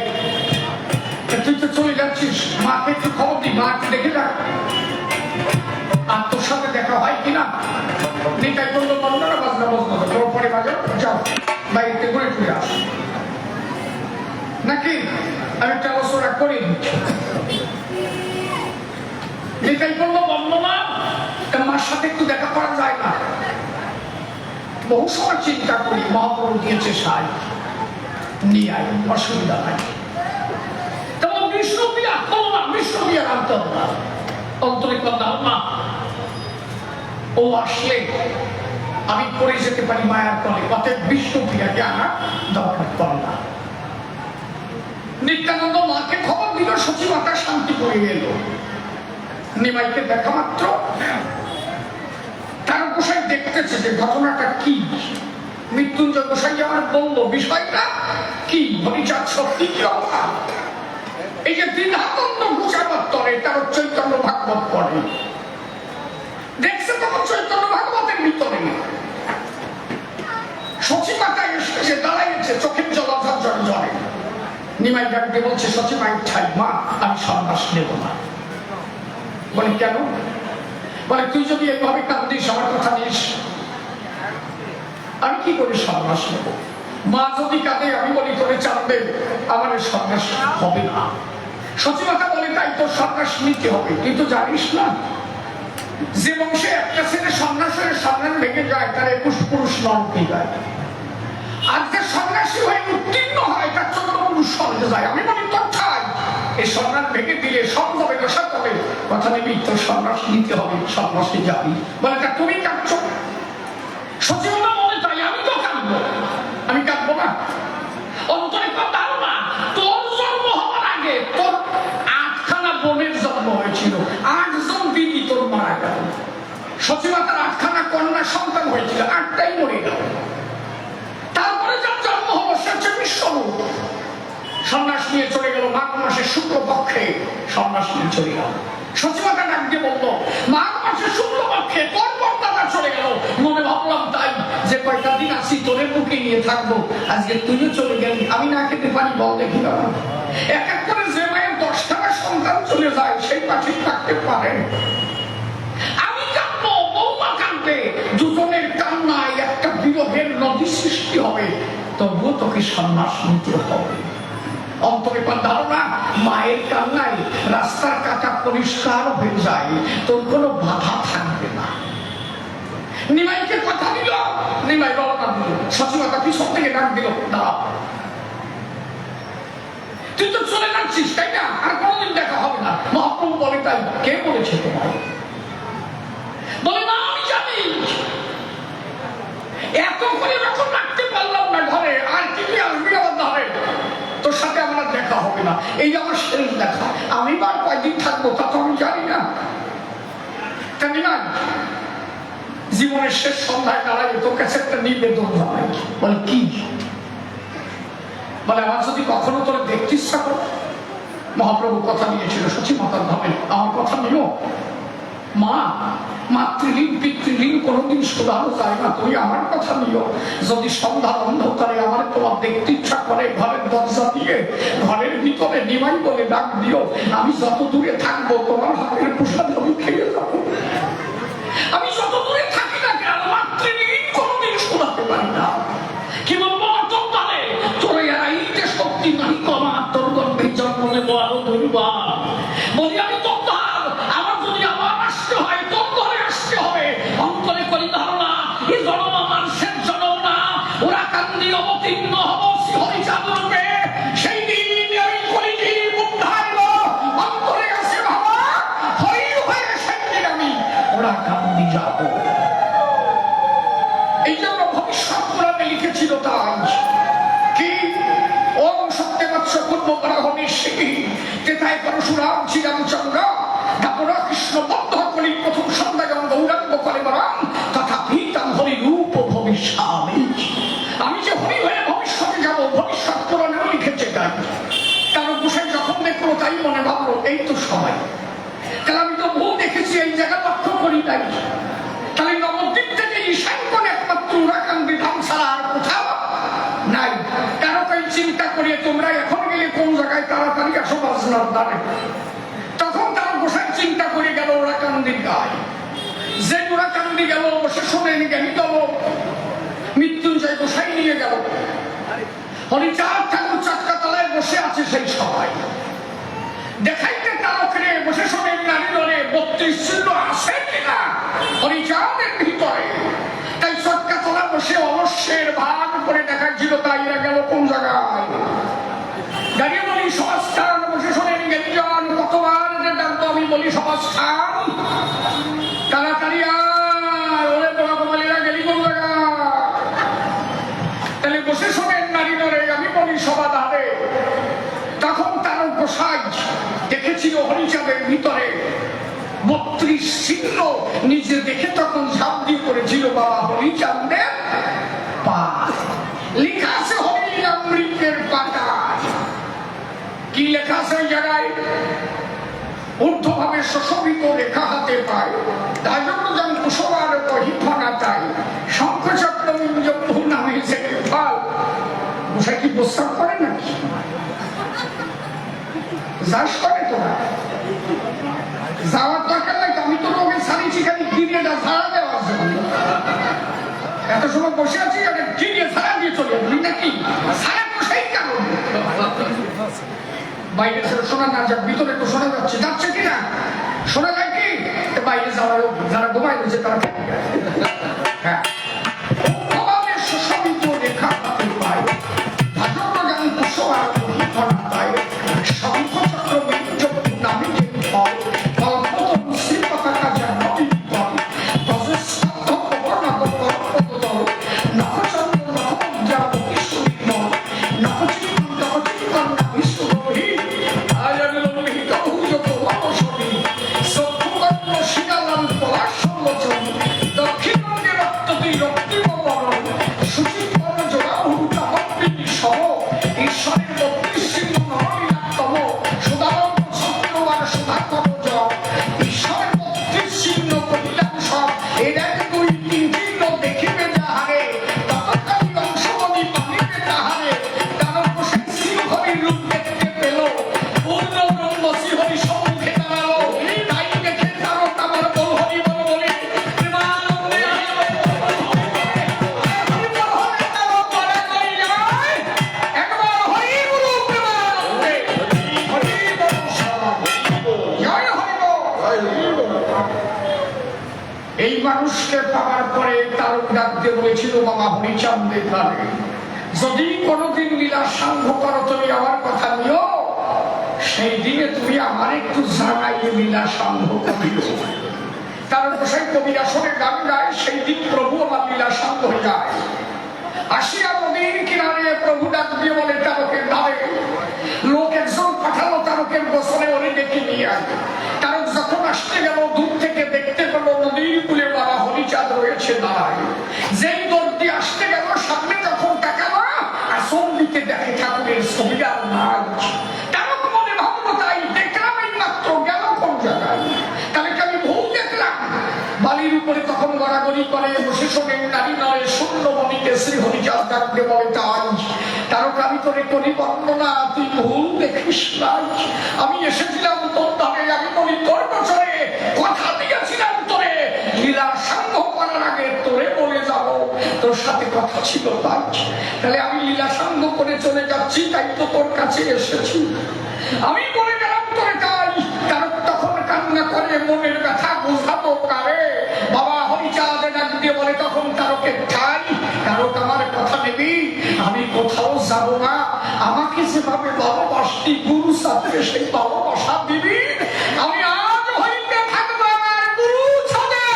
তুই তো চলে যাচ্ছিস, মাকে একটু খবর দি, মা একটু দেখে যা, আর তোর সাথে দেখা হয় কিনা। নিতাই বললো বন্ধনা বাজনা বজনা তোর পরে বাজার যাও, বাড়িতে ঘুরে ঘুরে আস নাকি আমি একটা অবসরা করে দিচ্ছি। নিতাই বললো বন্ধনা, মার সাথে একটু দেখা করা যায় না। বহু সময় চিন্তা করি, মহাপ্রভু দিয়েছে সাই, নিয়ে আয়, অসুবিধা নাই। তখন বিষ্ণু প্রিয়া করলাম, বিষ্ণু প্রিয়া আনতে হবে অন্তরে কথা না, ও আসলে আমি পড়ে যেতে পারি মায়ার তলে, অতএব বিষ্ণু প্রিয়াকে আনা দরকার পড়ে না। নিত্যানন্দ মাকে খবর দিল, সচিমাতা শান্তি করে গেল। নিমাইকে দেখা মাত্র তার গোসাই দেখতেছে যে ঘটনাটা কি। মৃত্যুঞ্জয় গোসাই আমার বলল বিষয়টা কি, হরিচাঁদ সত্যি কি কথা। এই যে দ্বিধাদ্বন্দ্ব ঘুষাবার তরে তার চৈতন্য ভাগবত পড়ে, দেখছে তখন চৈতন্য ভাগবতের ভিতরে সচিমাতা এসে দাঁড়াইছে, চোখের জল ঝরঝর জলে। নিমাই ডাকতে বলছে, সচিমা ইচ্ছাই মা আমি সন্ন্যাস নেব না। বলে কেন? বলে তুই যদি এইভাবে কান্দিস, আমার কথা নিস, আমি কি করে সন্ন্যাস নেব? মা যদি কাঁদে, আমি বলি তোরে চাঁদবে, আমার সন্ন্যাস হবে না। সচিমাতা বলে তাই তোর সন্ন্যাস নিতে হবে। তুই তো জানিস না যে বংশে একটা ছেলে সন্ন্যাসের সন্ন্যাস ভেঙে যায় তার 21 পুরুষ নরকে যায়, আর যে সন্ন্যাসী হয়ে উত্তীর্ণ হয় তার 14 পুরুষ স্বর্গে যায়। আমি বলি তোর ঠাই এই সন্ন্যাস ভেঙে দিলে সব হবে, দশা হবে, কথা নেবি, তোর সন্ন্যাস নিতে হবে, সন্ন্যাসে যাবি। বলে তা তুমি কাঁদছ? সচিমাতা বলে তাই আমি তো কাঁদবো। আমি কাঁদবো না? অন্তরে কথা না, তোর জন্ম হওয়ার আগে তোর 8খানা বোনের জন্ম হয়েছিল, 8 জন দিদি তোর মারা গেল। সচিমাতার 8খানা কন্যা সন্তান হয়েছিল, 8টাই মরে গেল। তারপরে যার জন্ম হলো সে হচ্ছে বিশ্বরূপ। সন্ন্যাস নিয়ে চলে গেল মাঘ মাসের শুক্লপক্ষে, সন্ন্যাস নিয়ে চলে গেল। সচিমাতা ডাক দিয়ে বললো, মাঘ মাসের শুক্লপক্ষে তোর পর্দাটা চলে গেল। মনে ভাবলাম তাই যে কয়টা দিন আসি তোদের মুখে নিয়ে থাকবো, আজকে তুইও চলে গেলি, আমি না খেতে পারি বল দেখি না। এক এক করে যে মায়ের 10খানা সন্তান চলে যায় সেই পাখি থাকতে পারে। আমি কাঁদবো, বৌমা কাঁদবে, দুজনের কান্নায় একটা বিরহের নদী সৃষ্টি হবে, তবুও তোকে সন্ন্যাস নিতে হবে। অন্তরে ধারণা, মায়ের কান্নায় রাস্তার কাটা পরিষ্কার হয়ে যায়, তোর কোনো বাধা থাকবে না। নিমাইকে কথা দিল, নিমাই রওনা দিল। সচিমাতা পিছন থেকে ডাক দিল, দাঁড়া, তুই তো চলে যাচ্ছিস তাই না, আর কোনদিন দেখা হবে না। মহাপ্রভু বলে তাই? কে বলেছে তোমার? বলে না আমি জানি, এত করে যখন রাখতে পারলাম না ঘরে, আর কি কি আসবি আমার ধরে, তোর সাথে আমার দেখা হবে না, এই আমার শেষ দেখা। আমি বার কয়দিন থাকবো তা তো আমি জানি না। ক্যাসেটটা নিলাম, জীবনের শেষ সন্ধ্যায় দাঁড়াই তো ক্যাসেটটা নিবেদন হয়। বলে কি? বলে আমার যদি কখনো তোর দেখতে ইচ্ছা করে, মহাপ্রভু কথা দিয়েছিল সচি মাতার ধামে, আমার কথা নিও মা, মাতৃলীন পিতৃলীন কোনোদিন শোধানো যায় না, তুমি আমার কথা নিও। যদি সন্ধ্যার অন্ধকারে আমার তোমার দেখতে ইচ্ছা করে, ঘরের দরজা দিয়ে ঘরের ভিতরে নিমাই বলে ডাক দিও, আমি যত দূরে থাকবো তোমার হাতের প্রসাদ আমি খেয়ে যাবো। আমি যত দূরে থাকি না কেন, মাতৃলীন কোনোদিন শোধাতে পারি না। কি বলবো তোরে, তোরে এরাইতে শক্তি নাই কমা, তোর গর্ভে জন্ম নেব আরো ধরবা। বলি আমি তো আমার যদি আমার আসতে হয় তোর ঘরে আসতে হবে। অন্তরে করি ধারণা এই জন্ম মানুষের জন্ম না, ওরা কান্দি অবতীর্ণ হব শ্রী চাঁদরূপে। সেই দিন ওই কলিটির উদ্ধার অন্তরে আছে ভাবা, হই হয়ে সেই দিন আমি ওরা কান্দি যাব। এই জন্য ভবিষ্যৎ পুরাণে লিখেছিল তাই কি, ওম সত্যবৎস পূর্ব বরাহনি শিখি তেথায় পরশুরাম শ্রীরামচন্দ্র ধাপরা কৃষ্ণ বদ্ধ কলি প্রথম সন্ধ্যা যেমন গৌরাঙ্গ করে বরাম তথা ভীতাম হরি রূপ ভবিষ্যামি। আমি যে হরি হয়ে ভবিষ্যতে যাব, ভবিষ্যৎ পুরাণেও লিখেছে তাই। তার গোসাই যখন দেখলো তাই মনে ভাবলো এই তো সময়। তাহলে আমি তো বহু দেখেছি, এই জায়গা লক্ষ্য করি তাই। তাহলে নবদ্বীপ থেকে ঈশানকোণ একমাত্র উরাকান্দি ধাম ছাড়া আর কোথাও নাই। কারো তাই চিন্তা করিয়ে তোমরা এখন গেলে কোন জায়গায় তাড়াতাড়ি আসো বাজনার দ্বারে। তখন তারা গোসাই চিন্তা করে গেল উরাকান্দির গায়ে। যে উরাকান্দি গেল বসে শোনেন জ্ঞানী দল মৃত্যুঞ্জয় গোসাই নিয়ে গেল। হরিচাঁদ ঠাকুর চাটকা তলায় বসে আছে সেই সবাই দেখাইতে তারকরে বসে শোনেন নারী দলে 32 চিহ্ন আছে কিনা হরিচাঁদের ভিতরে। তাই চটকা তলা বসে অবশ্যের ভাগ করে দেখাচ্ছিল তাই এরা গেল কোন জায়গায়। দাঁড়িয়ে বলি সমাজস্থান, বসে শোনেন জ্ঞানীজন কতবার যে ডাকতো আমি বলি সমাজস্থান, তাড়াতাড়ি ওরে বলাবলীরা গেলি কোন জায়গা। তাহলে বসে শোনেন নারী দলে আমি বলি সমাধানে। তখন তার গোসাই দেখেছিল হরিচাঁদের ভিতরে 32 চিহ্ন, নিজে দেখে তখন ঝাঁপ দিয়ে করেছিল বাবা হরিচাঁদের পা। লেখা আছে হরি অমৃতের পাতায়। কি লেখা আছে ওই জায়গায়? ঊর্ধ্বভাবে সুশোভিত রেখা হাতে পায়, রাজন্যজন কুশলার হিফনা চাই, শঙ্খচক্র জম্বু নামে যে ফল। গোসাই কি প্রস্তাব করে নাকি? যাস করে তোরা যাওয়ার দরকার নাই। আমি তো লোকের ছাড়িয়েছি খালি গিরিয়েটা ছাড়া দেওয়া আছে। এত সময় বসে আছি গিরিয়ে ছাড়া দিয়ে চলে যাবি নাকি? ছাড়া তো সেই কারণ বাইরে শোনা না যাক, ভিতরে তো শোনা যাচ্ছে, যাচ্ছে কিনা শোনা যায় কি? বাইরে যাওয়ার যারা ঘুমাই রয়েছে তারা হ্যাঁ সুশোভিত রেখা হাতে পায়, ভাজন্য গান কুশলার হিফনা পায়, শঙ্খচক্র নামে যে ফল, এই মানুষকে পাওয়ার পরে তার ডাকতে বলেছিল বাবা হরিচাঁদের দ্বারে, যদি কোনোদিন লীলা সাঙ্গ করো তুমি আমার কথা নিও, সেই দিনে তুমি আমার একটু জানাইয়ে লীলা সাঙ্গ করিও। তার গোসাই কবির আসরে গান গায়, সেই দিন প্রভু আমার লীলা সাঙ্গ হয়ে যায়। আসিয়া নদীর কিনারে প্রভু ডাক দিয়ে বলে তারকের দ্বারে। লোক একজন পাঠালো তারকের গোসলে ওরে ডেকে নিয়ে আয়। তারক যখন আসতে গেল দূর থেকে দেখতে পেল তৈরি করে বসে শোনেন নারী নয় শূন্য মনিকে শ্রী হরিচাঁদ ডাকতে বলে তাই তারক আমি তোরে করি বর্ণনা তুই ভুল দেখিস নাই আমি এসেছিলাম তোর ধারে আমি বলি তোর বছরে কথা দিয়েছিলাম তোরে লীলা সাঙ্গ করার আগে তোরে বলে যাব তোর সাথে কথা ছিল তাই তাহলে আমি লীলা সাঙ্গ করে চলে যাচ্ছি তাই তো তোর কাছে এসেছি আমি বলে গেলাম তোরে তাই তারক তখন কান্না করে মনের ব্যথা বোঝাবো কারে বাবা হরিচাঁদ ডাক দিয়ে বলে তখন তারকে ঠাই তারক আমার কথা নেবি আমি কোথাও যাব না আমাকে যেভাবে ভালোবাসতি গুরু সাথে সেই ভালোবাসা দিবি আমি আজ হইতে থাকবো আমার গুরু ছাদে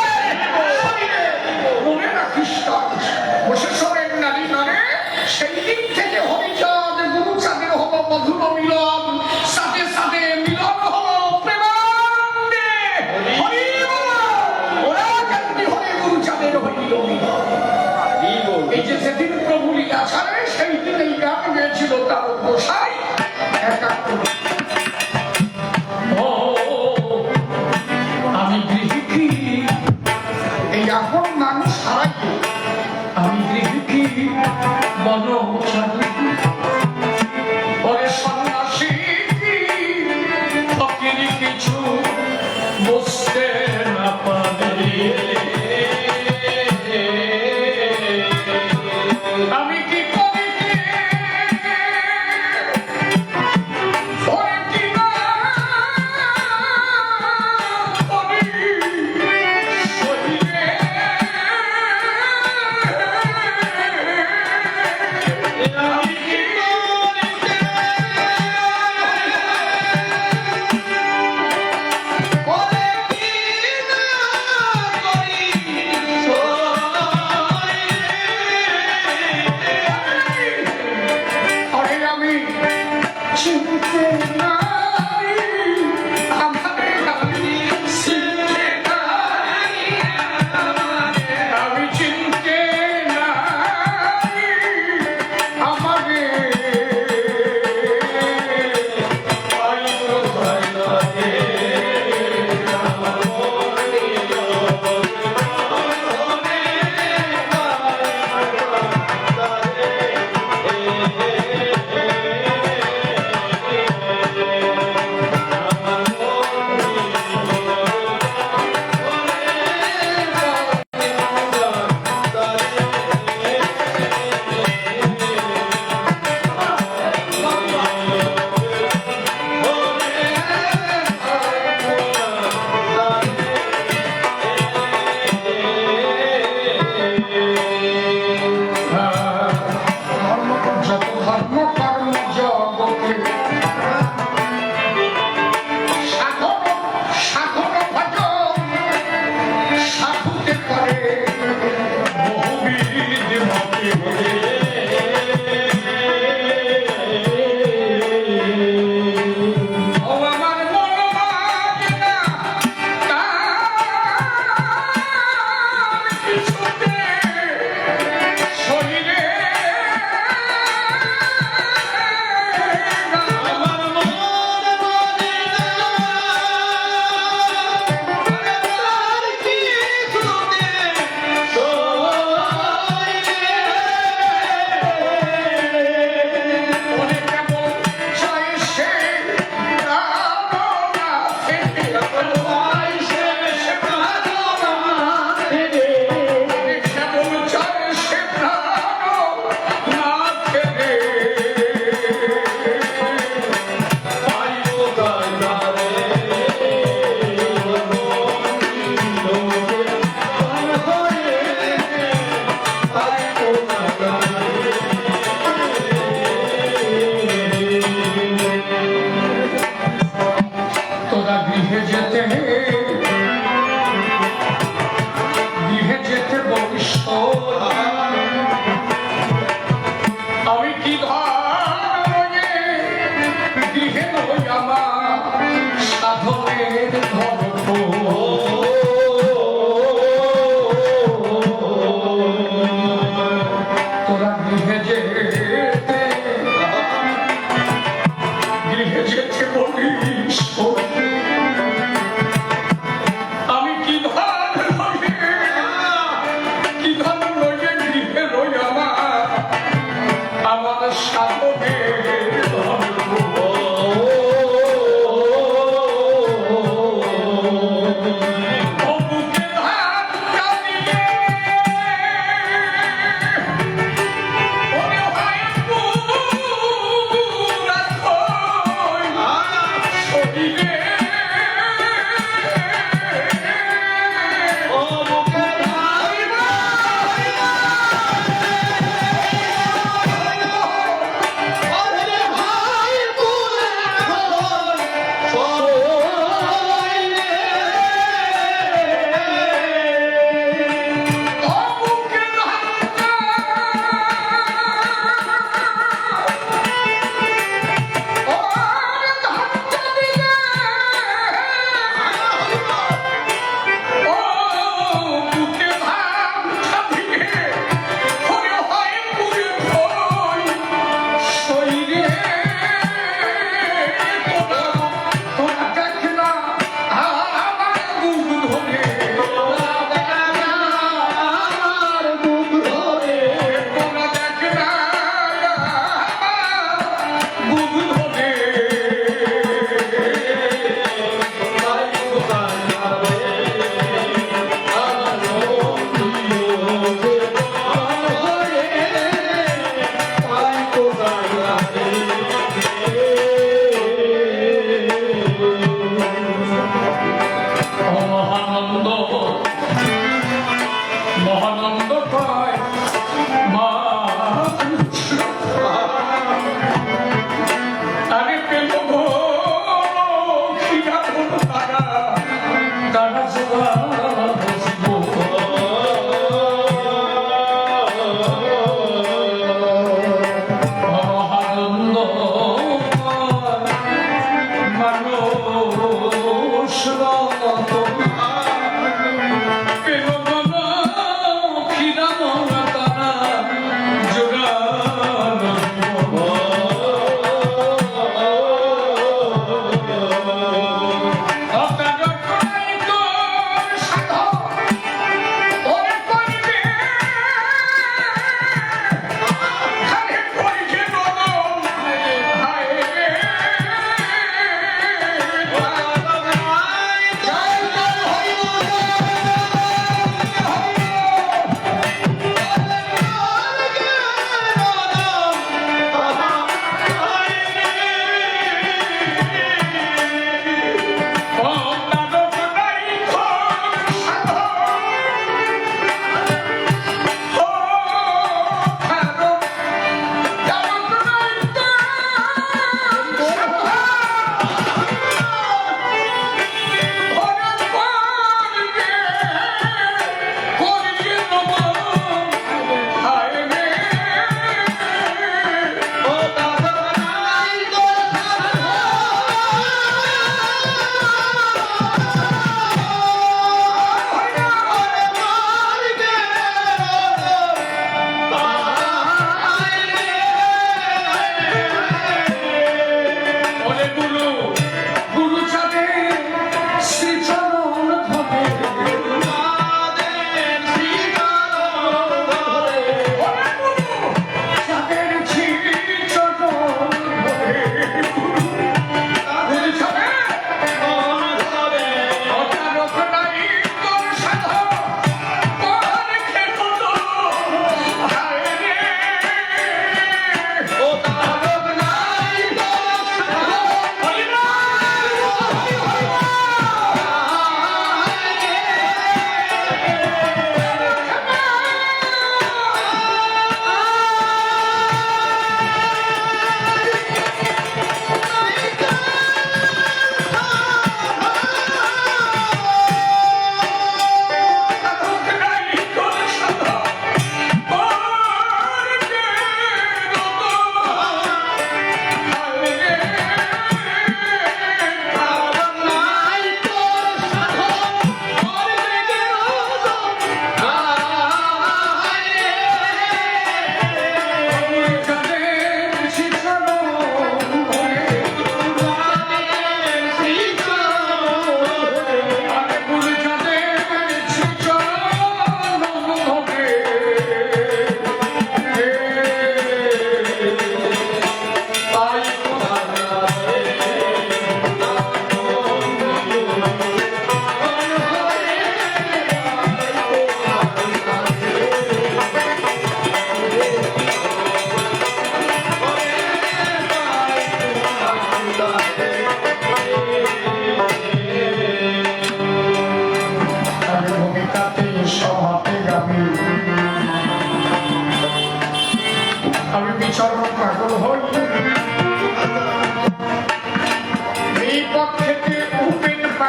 মনে রাখিস বসে শোনেন নারী নারে সেই দিন থেকে হরিচাঁদ গুরু চাঁদের হলো মধুর মিলন সাথে সাথে মিলন হলো প্রেমানন্দে হরি ওরা কান্দি হরে গুরু চাঁদের হইল মিলন এই যে সেদিন প্রভু লীলা ছাড়ে সেই দিন এই গান গেয়েছিল তারক গোসাই আমি গৃহী এই এখন মানুষ হারাই আমি গৃহী মন পরে সন্ন্যাসী ফকির কিছু বসতে না পারে আমি কি করি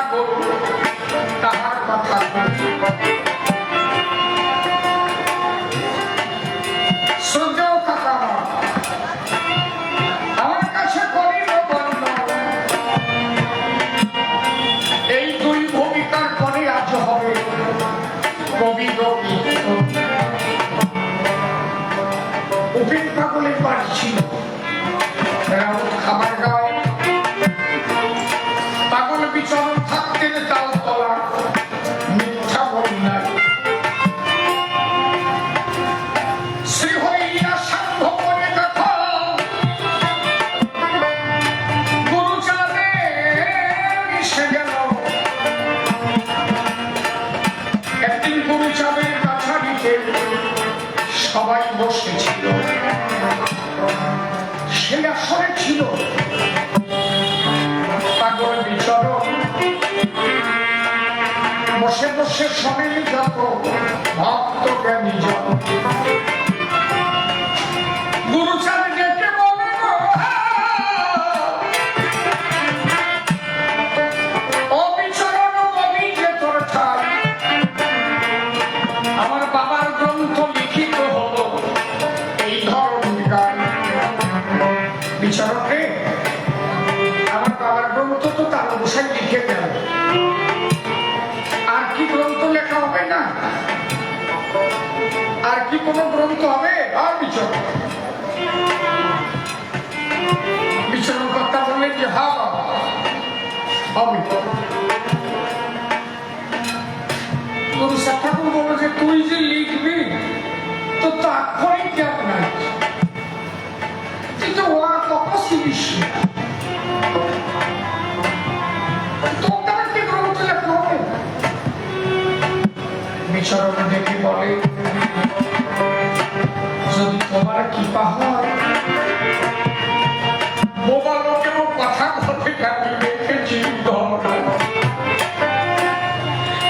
পাগল তাহার কথা শ্রদ্ধেয় কাকা আমার কাছে করিল বর্ণন এই দুই ভূমিকার পরে আজ হবে কবি উপেন পাগলের বাড়ি ছিল খাবার গায়ে পাগল বিচরণ থাকতেন তালতলা মিথ্যা বলি নাই শ্রীহরিয়া সাম্ভ করে দেখো গুরুচাঁদে মিশে গেল একদিন গুরুচাঁদের কাছারিতে সবাই বসেছিল সে আসরে ছিল পাগল বিচরণ বসে বসে শোনেন যত ভক্ত জ্ঞানী জন গুরুচাঁদ ডেকে বলে ও বিচরণ বলি যে তোর ঠাই আমার বাবার গ্রন্থ লিখিত হলো এই ধরনের গান বিচরণ রে আমার বাবার গ্রন্থ তো তার অবসায় লিখে গেল আর কি গ্রন্থ লেখা হবে না আর কি কোনো গ্রন্থ হবে আর বিচরণ বিচরণ কর্তা বললেন যে হ্যাঁ হবে গুরু ঠাকুর বলল যে তুই যে লিখবি তো তাৎক্ষণিক জ্ঞান নাই কিন্তু ওর কত সিবিস বিচরণ দেখে বলে যদি তোমার কৃপা হয় বোবা লোকেও কথা বলতে আমি দেখেছি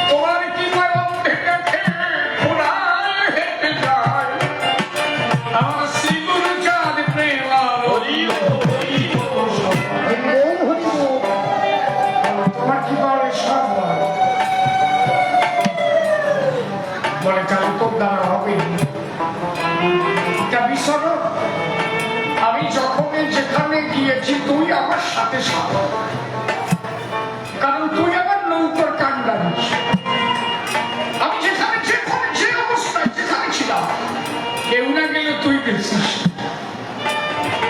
তোমার কৃপায় অন্ধে দেখে ঘোড়ায় হেঁটে যায় আমার শ্রী গুরুচাঁদ প্রেমা তোমার কৃপা সব বলে তাহলে তোর দ্বারা হবে আমি যখন যেখানে গিয়েছি তুই আমার সাথে সাথে কারণ তুই আমার নৌকর কান্ডারি আমি যেখানে যে অবস্থায় যেখানে ছিলাম কেউ না গেলে তুই গেছিস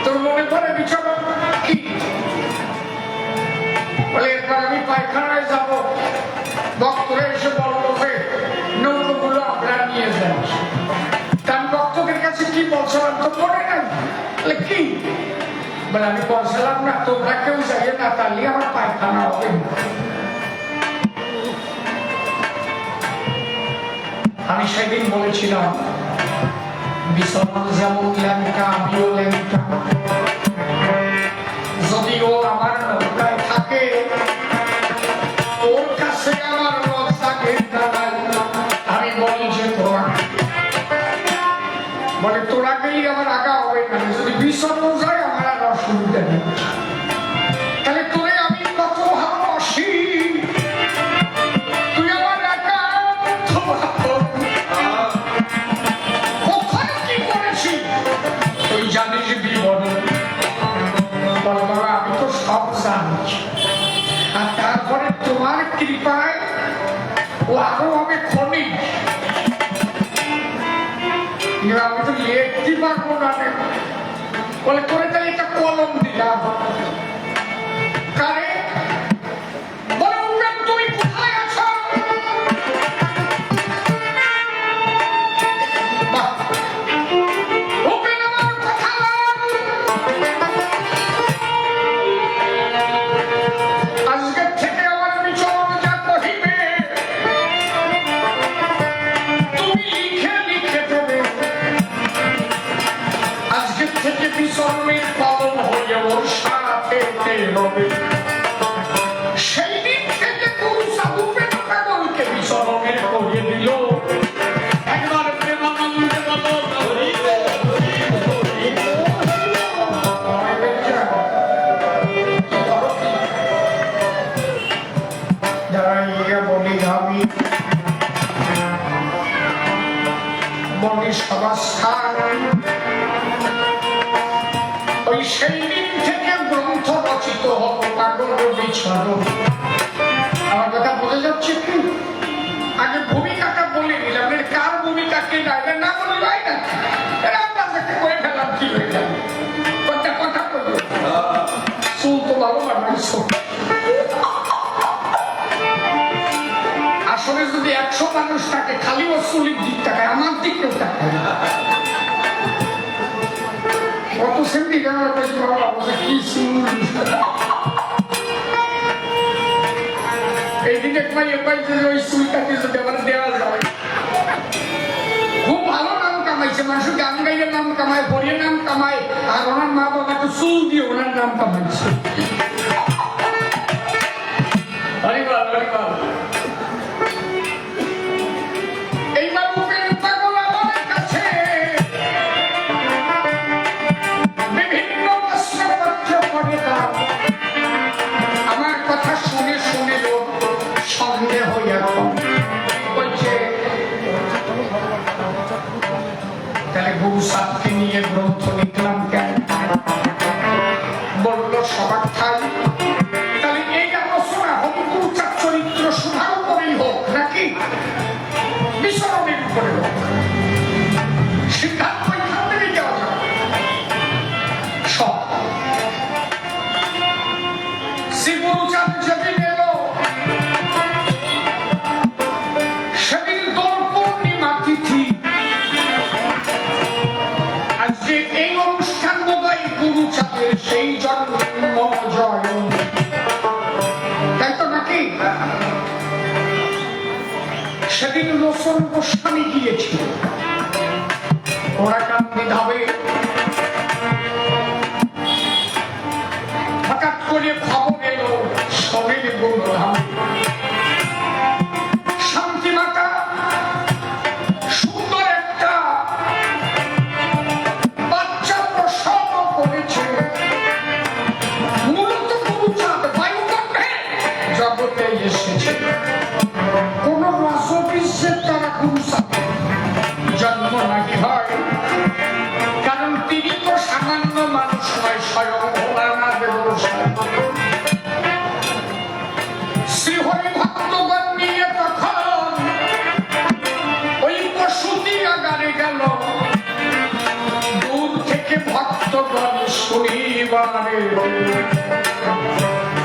তোর মনে পড়ে বিচরণ কি বলে এরপর আমি পায়খানায় যাবো ভক্তরা এসে বললো নৌকোগুলো আপনারা নিয়ে যান তার ভক্তদের কাছে কি বলছিলাম তো মনে নাই কি বলে আমি বলছিলাম না তোমরা কেউ যাইয়ে না তাহলে আমার পায়খানা হবে আমি সেদিন বলেছিলাম বিচরণ যেমন ল্যাংটা আমিও ল্যাংটা যদি ও আমার নৌকায় থাকে ওর কাছে আমার লজ্জাকে আমি বলি যে তোরা বলে তোরা গেলে আমার আগা হবে না যদি বিচরণ যায় আমার আর অসুবিধা নেই তাহলে তোরে আমি কত ভালোবাসি তুই আমার একা কোথায় কি করেছি তুই জানিস বিবরণ আমি তো সব জানি আর তারপরে তোমার কৃপায় ও আরো হবে খনিক আমি তো লিখতে পারবো না বলে করে তাহলে একটা কলম দিলাম কারে বলে তুমি কোথায় আছো আজকের থেকে আমার বিচরণ যা কহিবে তুমি লিখে লিখে দেবে আজকের থেকে বিচরণের পালন হয়ে ওর সাথে হবে সেই দিন থেকে গুরু সাধু প্রেমকে বিচরণের করিয়ে দিল একবার প্রেমানন্দে বলো দাঁড়াইয়া বলি আমি বলি সভাস্থান ওই সেই দিন থেকে গ্রন্থ রচিত হল পাগল বিচরণ। আমার কথা বোঝা যাচ্ছে কি? আগে ভূমিকাটা বলে নিলাম, কার ভূমিকা কে গাইবে না বলি ভাই না এরা আপনাকে করে ফেলাম কি হয়ে যাবে কথা কথা বলবো চুল তো ভালো বানাইছো। আসলে যদি 100 মানুষ থাকে খালি ও চুলির দিক তাকায় আমার দিক কেউ তাকায় না। কত সেমনি গানের কাছে ভালো অবস্থা কি চুল এইদিন এক মাই পাইছে ওই চুলটাকে যদি আমার দেওয়া যায় খুব ভালো নাম কামাইছে। মানুষ গান গাইলে নাম কামায়, পড়িয়ে নাম কামায়, আর ওনার মা বাবা তো চুল দিয়ে ওনার নাম কামাইছে। এইবার উপেন পাগল আমার কাছে বিভিন্ন প্রশ্নপত্র করে দাও। আমার কথা শুনে শুনে লোক সন্দেহ হইয়া বলছে তাহলে গুরু সাহেবকে নিয়ে গ্রন্থ লিখলাম কেন? বলল সবার ঠাই তাহলে এই আলোচনা হরিপুরচার চরিত্র সুধার উপরেই হোক নাকি বিচরণের উপরে হোক? সিদ্ধান্ত এখান থেকে দেওয়া যাবে সব। শ্রী গুরুচাঁদ যেদিন এলো সেদিন দোল পূর্ণিমা তিথি। আজকে এই অনুষ্ঠান বোধহয় গুরুচাঁদের সেই জন্ম জয়, তাই তো নাকি? সেদিন লোচন গোস্বামী গিয়েছিল ওরাকান্দি ধাবে। হঠাৎ করে খবর এলো শরীর গুরুধাম শান্তি মাতা সুন্দর একটা বাচ্চা প্রসব করেছে। মূলত গুরুচাঁদ বায়ুকণ্ঠে জগতে এসেছে। কোন রসবিশ্বের তারা গুরুচাঁদ জন্ম নাকি হয়, কারণ তিনি তো সামান্য মানুষ নয়, স্বয়ং ভোলানাথের গোসাই। শ্রীহরি ভক্তগণ নিয়ে তখন ওই প্রসূতি আগারে গেল। দূর থেকে ভক্তগণ শুনিবারে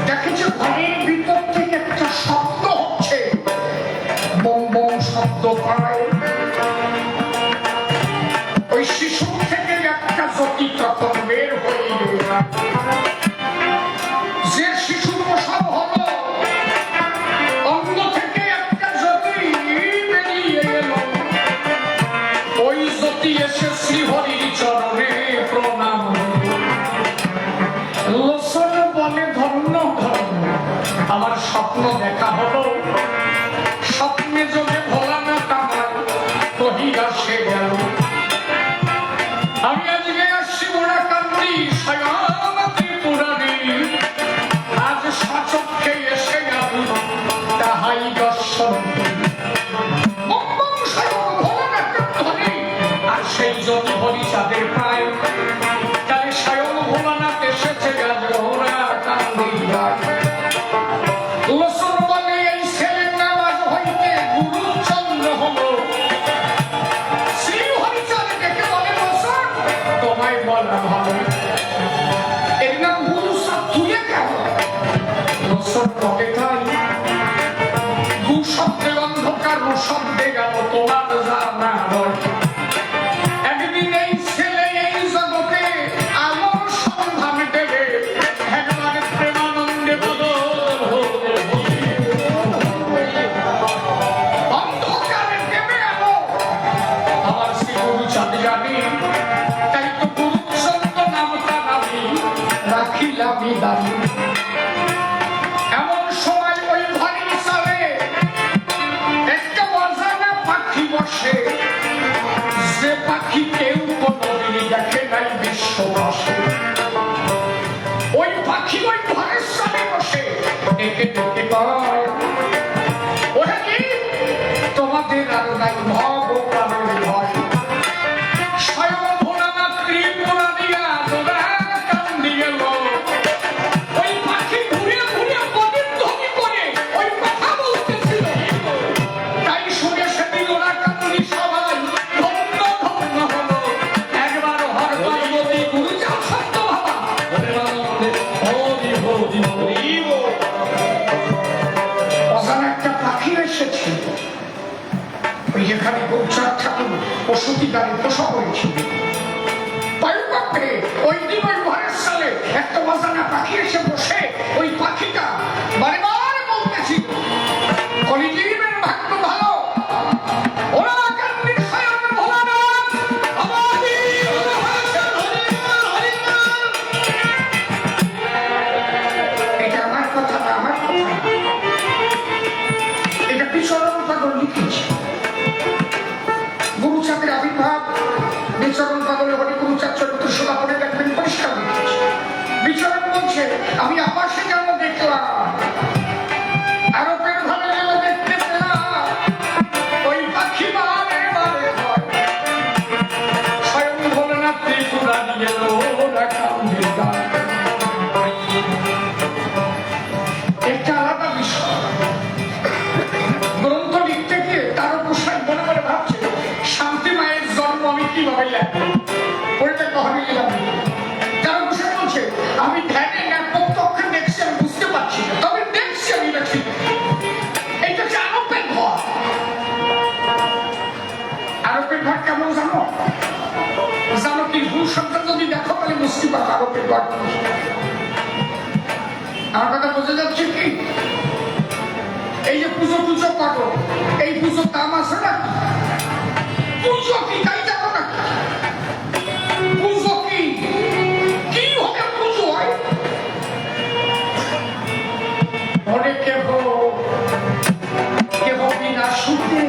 দেখেছে ঘরের ভিতর থেকে একটা শব্দ হচ্ছে, বম বম শব্দ পায়। ওই শিশু থেকে একটা জ্যোতি তখন বের হয়ে গেল। যে শিশুর প্রসব হলো অঙ্গ থেকে একটা জ্যোতি বেরিয়ে গেল। ওই জ্যোতি এসে শ্রীহরির চরণে প্রণাম। লোচন বলে ধন্য ধন্য আমার স্বপ্ন দেখা হলো। স্বপ্নে যোগে ভোলানাথ আমার কহিয়া সে গেল। আমি আজকে আসছি ওরাকান্দি স্বয়ং পুরাণী। আজ সচক্ষে এসে গেল তাহাই দর্শন আর সেই জন্য হরিচাঁদের প্রায়। তাহলে স্বয়ং ভোলানাথ এসেছে গেল ওরাকান্দি। লোচন বলে এই ছেলের নাম আজ হইতে গুরুচন্দ্র হলো। শ্রী হরিচাঁদ ডেকে বলে লোচন তোমায় বলা ভালো, এর নাম গুরুচাঁদ তুলে কেন? লোচন বলে তাই গু শব্দে অন্ধকার শব্দে গেল তোমার জানা নয়। একদিন এই ছেলে এই জগতে আলোর সন্ধান দেবে, একবার প্রেমানন্দে বদল অন্ধকারে দেবে আলো। আমার শ্রী গুরুচাঁদ জানি, তাই তো গুরুচন্দ্র নামটা আমি রাখিলাম দামি। এমন সময় ওই ঘরের চালে একটা অজানা পাখি বসে। পাখি এসেছে ওই যেখানে গৌচার ঠাকুর প্রসূতি দ্বারে প্রসব হয়েছিল ওই দিন ওই ঘরের সালে একটা অজানা পাখি এসে বসে ওই পাখিটা বারে বারে বলতেছিল কলিজীবের ভাগ্য ভালো ওরা কান্দির স্বয়ং ভোলানাথ এটা আমার কথা না, আমার কথা এটা বিচরণ পাগল লিখেছে। গুরুচাঁদের আবির্ভাব বিচরণ পাগলের হরি গুরুচাঁদ চরিত্র শোনা পড়ে দেখবেন পরিষ্কার লিখেছে। বিচরণ বলছে আমি আকাশে যেন দেখলাম আরবের ভাবে যেন দেখতে পেলাম ওই পাখি বারে বারে স্বয়ং ভোলানাথ ত্রিপুরা নিয়ে একটা আলাদা বিষয়। গ্রন্থ লিখতে গিয়ে তার পোশাক মনে মনে ভাবছে শান্তি মায়ের জন্ম আমি কিভাবে লাগবো ওইটা কখনই লিখলাম। তার পোশাক বলছে আমি ধ্যানে না প্রত্যক্ষ দেখছি আমি বুঝতে পারছি না, তবে দেখছি আমি এটা ঠিক। এটা হচ্ছে আরবের ঘর। আরবের ঘর কেমন জানো? জানো কি? ভুল শব্দ যদি দেখো তাহলে বুঝতে পারো আরবের ঘর। আমার কথা বোঝা যাচ্ছে কি? এই যে পুজো পুজো করো, এই পুজোর দাম আছে না? পুজো কি তাই জানো না? পুজো কি কি হলে পুজো হয়? অনেক কেহ কেহ বিনা সুখে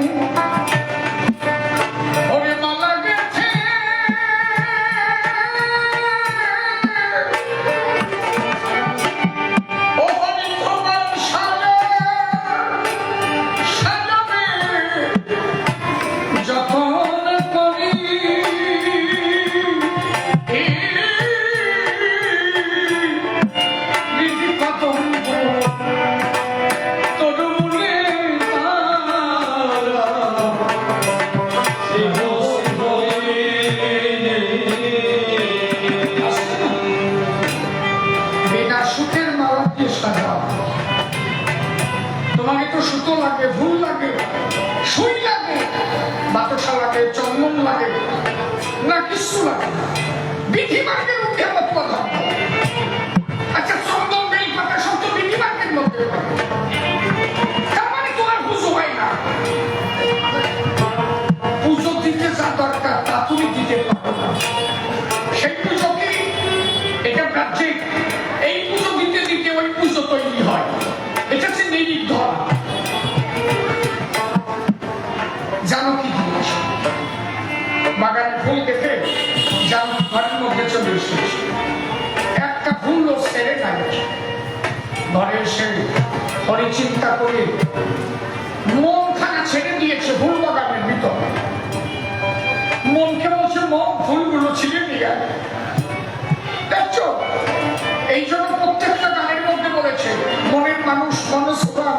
ওরে মালা গেছে ও হরি তোমার সাজাবে যখন করি বিধি পতঙ্গ তরুণে বিনা সুখের মালা দিয়ে সাজাও। তোমাকে তো সুতো লাগে, ফুল লাগে, সুই লাগে, বাতাসা লাগে, চন্দন লাগে, না কিছু লাগে? বিধি মার্গের মধ্যে আমার কথা। আচ্ছা চন্দন বেল পাতা সব তো বিধি মার্গের মধ্যে, তার মানে তোমার পুজো হয় না। পুজো দিতে যা দরকার তা তুমি দিতে পারো না। সেই পুজো কি? এটা বাহ্যিক। এই পুজো দিতে দিতে ওই পুজো তৈরি হয়। এটা হচ্ছে নৈতিক ধর্ম। জানো কি জিনিস? বাগানে ফুল দেখে জানো ঘরের মধ্যে চলে এসেছে, একটা ফুল ও সেরে খায়। ঘরে এসে হরি চিন্তা করে মন খানা ছেড়ে দিয়েছে ফুল বাগানের ভিতর। মনকে বলছে মন ফুলগুলো ছিঁড়ে নিয়ে দেখছো। এই জন্য প্রত্যেকটা গানের মধ্যে বলেছে মনের মানুষ মনসরা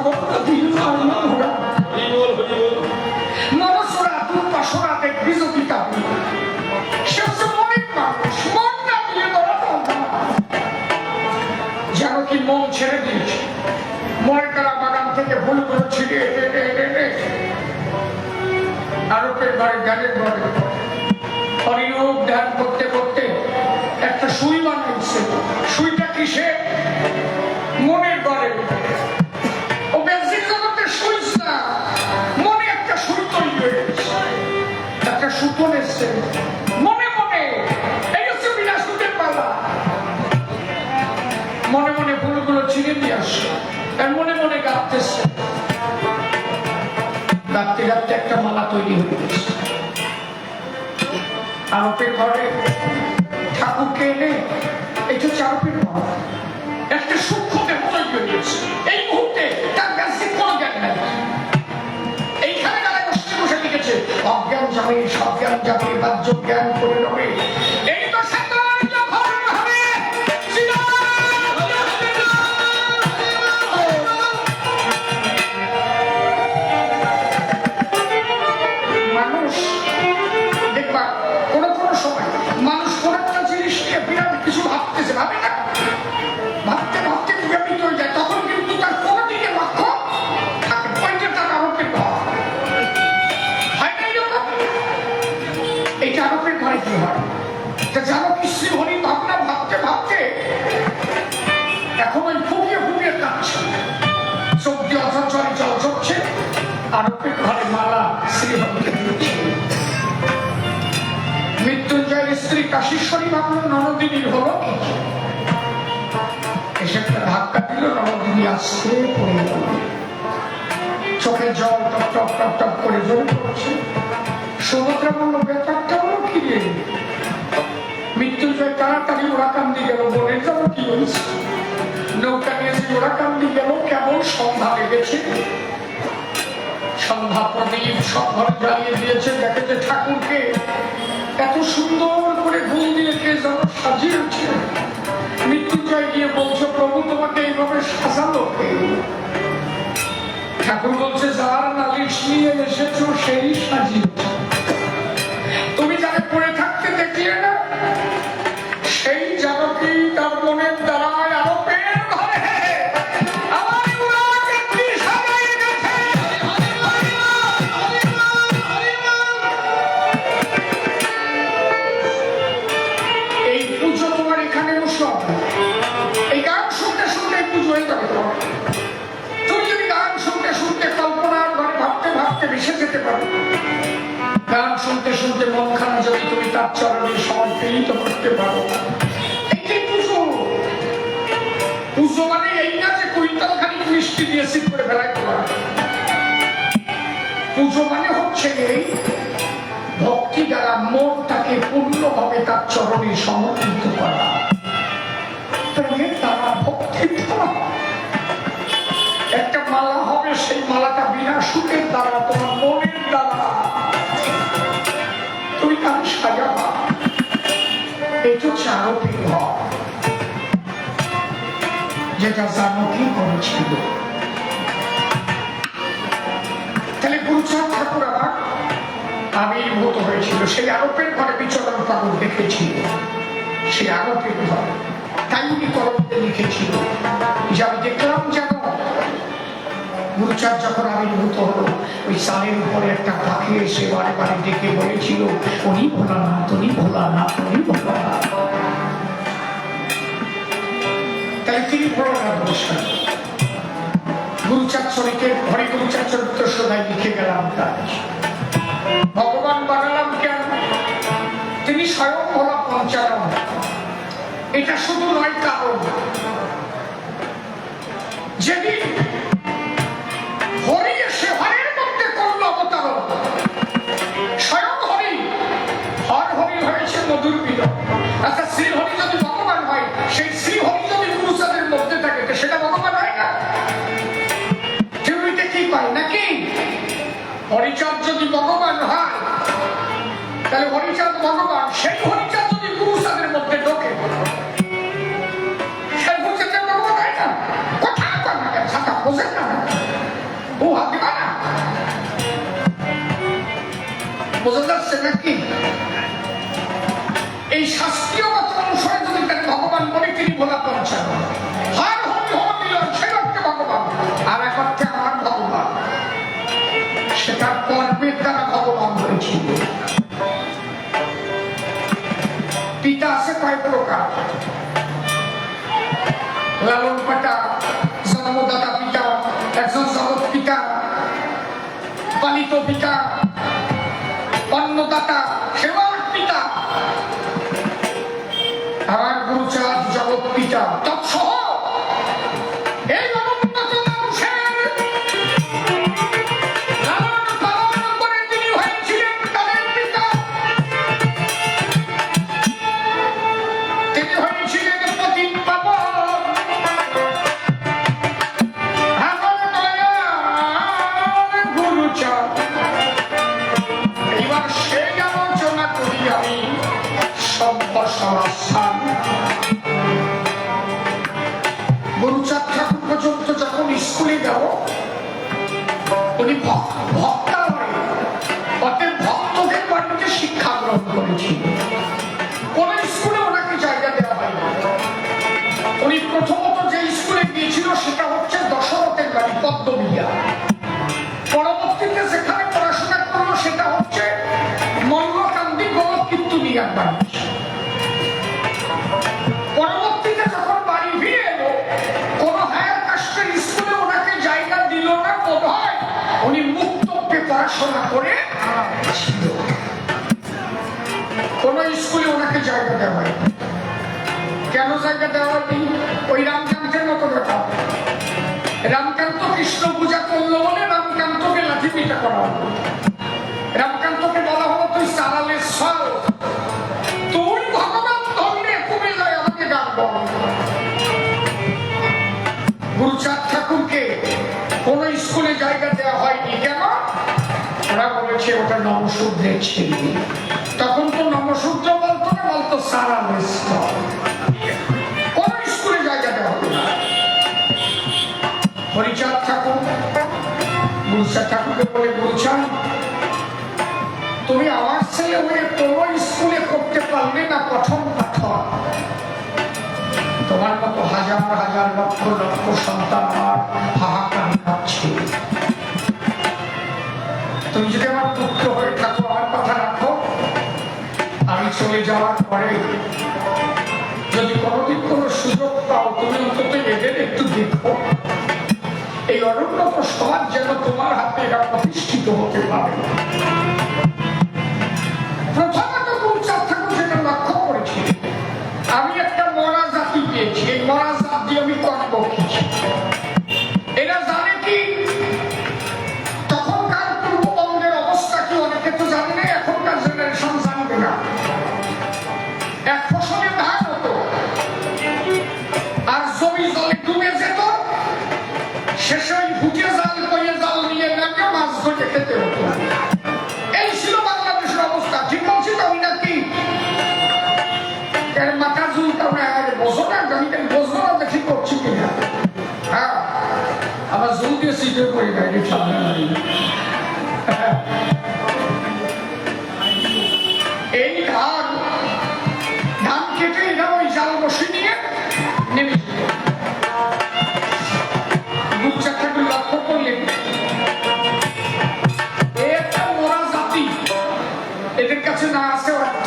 মনসরা তুর পাশরা দেখবি যদি কাবি। সে হচ্ছে মনের মানুষ, মনটা দিয়ে ধরা যেন কি মন ছেড়ে দিয়েছে। মনের কারা বাগান থেকে ফুলগুলো ছিঁড়ে আরবের ঘরে ধ্যানের ঘরে হরিরূপ ধ্যান করতে করতে একটা সুই বানাইছে। সুইটা কিসে? মনের ঘরে। ও বেজিক জগতের সুই না, মনে একটা সুই তৈরি হয়ে গেছে, একটা সুতোন এসছে মনে মনে। এই হচ্ছে বিনা সুতের পালা। মনে মনে ফুলগুলো ছিঁড়ে দিয়ে আসছে, আর মনে মনে গাঁথতেছে। গাঁথতে গাঁথতে একটা মালা তৈরি হয়ে গেছে। আরবের ঘরে ঠাকুরকে এনে এটা চারপের ঘর একটা সূক্ষ্ম দেহ তৈরি হয়ে গেছে। এই মুহূর্তে তার ব্যাসিক কোনো জ্ঞান নাই। এইখানে গালায় বসে বসে লিখেছে অজ্ঞান যাবে, সজ্ঞান যাবে, বাহ্য জ্ঞান করে নেবে। এই তো মানুষ দেখবা কোনো কোনো সময় মানুষ কোন একটা জিনিস নিয়ে বিরাট কিছু ভাবতেছে, ভাবে না? ভাবতে ভাবতে বিরামিত হয়ে যায়, তখন কিন্তু তার কোনো দিকে লক্ষ্য থাকে। ভাবলো ননদিনীর হলো কি, এসে একটা ধাক্কা দিল, ননদিনী আসতে পড়ে গেল, চোখে জল টপ টপ টপ টপ করে জল পড়ছে। সুভদ্রা বললো, ব্যাপারটা হলো কি রে? মৃত্যুঞ্জয় তাড়াতাড়ি ওরাকান্দি গেল, বলে যাবো কি বলছে, নৌকা নিয়ে যে ওরাকান্দি গেল, কেমন সন্ধ্যা লেগেছে, সন্ধ্যা প্রদীপ সব ঘরে জ্বালিয়ে দিয়েছে, দেখে যে ঠাকুরকে এত সুন্দর করে ফুল দিয়ে কে যেন সাজিয়েছে। মৃত্যুঞ্জয় গিয়ে বলছে, প্রভু তোমাকে এইভাবে সাজালো কে? ঠাকুর বলছে, যার নালিশ নিয়ে এসেছো সেই সাজিয়েছে, তুমি যাকে পড়ে থাকতে দেখলে না, সেই জানকী তার মনের দ্বারায় আরো পেট ধরে এই পুজো তোমার এখানে বসো, এই গান শুনতে শুনতে পুজো হয়ে যাবে। তুমি যদি গান শুনতে শুনতে কল্পনার ঘরে ভাবতে ভাবতে ভেসে যেতে পারো, গান শুনতে শুনতে মনখানা যদি তুমি তার চরণে সমর্পিত করতে পারো, এইটাই পুজো। পুজো মানে এই না যে কুইন্টাল খানিক মিষ্টি দিয়ে সিট করে বেড়াই করা। পুজো মানে হচ্ছে এই ভক্তি দ্বারা মনটাকে পূর্ণভাবে তার চরণে সমর্পিত করা, প্রেমের দ্বারা ভক্তির দ্বারা। একটা মালা হবে, সেই মালাটা বিনা সুখের দ্বারা, তোমার মনের দ্বারা তুমি তাকে সাজাবা। এই তো চারটি ভাব যেটা জানকী করেছিল। তাহলে গুরুচাঁদ ঠাকুর আমার আবির্ভূত হয়েছিল, সেই আরোপের ঘরে বিচরণ পাগল দেখেছিল, সেই আরোপের ঘরে। তাই উনি কলমে লিখেছিল যে আমি দেখলাম যেন গুরুচাঁদ যখন আবির্ভূত হলো, ওই সালের উপরে একটা পাখি এসে বারে বারে ডেকে বলেছিল, উনি ভোলানাথ, উনি ভোলানাথ, উনি ভোলানাথ। তাহলে তিনি ভোলানাথ বসেন। গুরুচাঁদ চরিত্রের ঘরে গুরুচাঁদ চরিত্র সদাই লিখে গেলাম কাজ। ভগবান বানালাম কেন? তিনি স্বয়ং ভোলা পঞ্চানন। এটা শুধু নয়, কারণ যেদিন হরি এসে হরের মধ্যে করল অবতারণ, স্বয়ং হরি, হর হরি হয়েছে মধুর মিলন। আচ্ছা, শ্রী হরি যদি ভগবান হয়, সেই শ্রী হরি যদি গুরুচাঁদের মধ্যে থাকে, সেটা ভগবান হয় না? থিওরিতে কি পায় নাকি? হরিচাঁদ যদি ভগবান হয়, তাহলে হরিচাঁদ ভগবান, সেই হরিচাঁদ যদি গুরুচাঁদের মধ্যে ঢোকে, সেই গুরুচাঁদের ভগবান হয় না? কথা কয় না, ছাতা বোঝেন না, ও হাতে বানা বোঝা যাচ্ছে নাকি? এই শাস্ত্রীয় কথা অনুসারে যদি তাকে ভগবান বলে, তিনি ভোলা পঞ্চানন। হর হরি হর মিলন, সেই অর্থে ভগবান। আর এক অর্থে আমার ভগবান, সেটা কর্মের দ্বারা ভগবান হয়েছিল। পিতা আছে কয় প্রকার? লালন পাটা, জন্মদাতা পিতা, একজন জগৎ পিতা, পালিত পিতা, অন্নদাতা, সেবার পিতা। আমার গুরুচাঁদ জগৎ পিতা, তৎসহ এই অনুন্নত মানুষের লালন পালন করে তিনি হয়েছিলেন তাদের পিতা। তিনি হয়েছিলেন পতিত পাবন, আমার দয়াল গুরুচাঁদ। এবার সেই আলোচনা করি আমি সভ্য সমাজস্থান। গুরুচাঁদ ঠাকুর পর্যন্ত যখন স্কুলে গেল, উনি ভক্তালয়ে, অর্থাৎ ভক্তদের বাড়িতে শিক্ষা গ্রহণ করেছিল। কোন স্কুলে ওনাকে জায়গা দেওয়া হয়নি। উনি প্রথমত যে স্কুলে গিয়েছিল সেটা হচ্ছে দশরথের বাড়ি, পদ্মবিহার। পরবর্তীতে যেখানে পড়াশোনা করলো সেটা হচ্ছে মল্লকান্দি গোলক কীর্তনিয়ার বাড়ি। পরবর্তীতে যখন বাড়ি ফিরে এলো, কোন হায়ার কাস্টের স্কুলে ওনাকে জায়গা দিল না, বোধ হয় উনি মুক্তব্যে পড়াশোনা করে ছিল। কোন স্কুলে ওনাকে জায়গা দেওয়া হয়। কেন জায়গা দেওয়া হয়নি? ওই রামকান্তের মতো ব্যাপার। রামকান্ত কৃষ্ণ পূজা করলো বলে রামকান্তকে লাঠি পিটা করা হলো। রামকান্তকে বলা হলো তুই সারালে সল, তুই ভগবান ধরলে কমে যায় আমাকে গান বল। গুরুচাঁদ ঠাকুরকে কোন স্কুলে জায়গা দেওয়া হয়নি। কেন? ওরা বলেছে ওটা নমশূদ্রের ছেলে। তখন তো নমশূদ্র বলতো না, বলতো সারালে সল। কোন স্কুলে জায়গা দেওয়া হতো না। হরিচাঁদ ঠাকুর গুরুচাঁদ ঠাকুরকে বলে, গুরুচাঁদ তুমি আমার ছেলে হয়ে কোন স্কুলে করতে পারলে না প্রথম পাঠক। তোমার মতো হাজার হাজার লক্ষ লক্ষ সন্তান আমার হাহাকার খাচ্ছে। তুমি যদি আমার পুত্র হয়ে থাকো, আমার কথা রাখো। আমি চলে যাওয়ার পরে যদি কোনোদিন কোনো সুযোগ পাও, তুমি অন্তত এদের একটু দেখো। এই অনুন্নত সমাজ যেন তোমার হাতে এরা প্রতিষ্ঠিত হতে পারে। প্রথমত গুরুচাঁদ ঠাকুর যেটা লক্ষ্য করেছি, আমি একটা মরা জাতি পেয়েছি। এই মরা জাত দিয়ে আমি কর্ম খেয়েছি। এরা জানে কি তখনকার পূর্ববঙ্গের অবস্থা কি? অনেকে তো জানে না, এখনকার জেনারেশন জানবে না। এক ফসলে ধান হতো, আর জমি জলে ডুবে যেত। শেষে ওই ভুটে জাল কইয়ে জাল নিয়ে নাকে মাছ ধরে খেতে হতো। এই ছিল বাংলাদেশের অবস্থা। ঠিক বলছি তো আমি নাকি? এর মাথা ঝুলতাম না, বোঝো না? আমি বোঝো না দেখি করছি কিনা। হ্যাঁ, আবার ঝুল দিয়ে সিটে পড়ে গাড়ি সামনে। এই ধান কেটে এরা ওই জাল বসে নিয়ে নেমে যেত। গুরুচাঁদ ঠাকুর লক্ষ্য করলেন একটা মোরা জাতি, এদের কাছে না আছে অর্থ,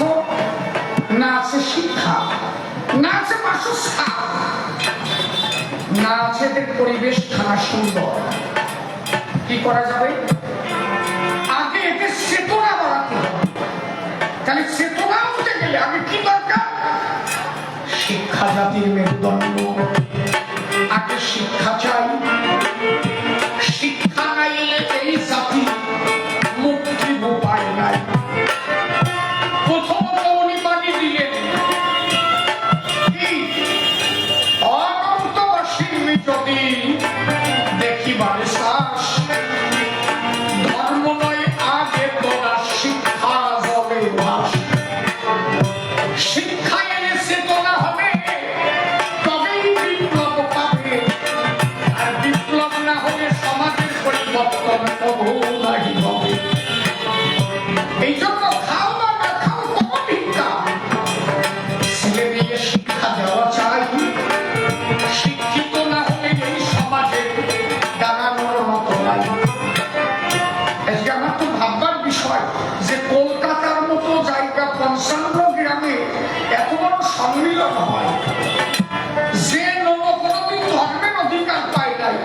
না আছে শিক্ষা, না আছে বাসস্থান, না আছে এদের পরিবেশ খানা সুন্দর। কি করা যাবে? আগে এদের চেতনা বাড়াতে হবে। তাহলে চেতনা হতে গেলে আগে কি দরকার? শিক্ষা জাতির মেরুদণ্ড। আগে শিক্ষা চাই। শিক্ষা নাইলে এই জাতি মুক্তি উপায় নাই। প্রথমত উনি বাণী দিলেন অনন্তবাসীর যদি দেখিবার শ্বাস, ধর্ম নয় আগে তোরা শিক্ষা জলে ভাস। শিক্ষা এনে চেতনা হবে, তবেই বিপ্লব পাবে। আর বিপ্লব না হলে সমাজের পরিবর্তন কবু নাই হবে। এই জন্য খাও বা না খাও কম ভিক্ষা, ছেলে মেয়ে শিক্ষা দেওয়া চাই। শিক্ষিত না হলে এই সমাজে দাঁড়ানোর মতো নাই। আজকে আমার তো ভাববার বিষয় যে কলকাতার মতো জায়গা ৫৫ গ্রামে এত বড় সম্মিলন হয়। যে লোক কোনোদিন ধর্মের অধিকার পায় নাই,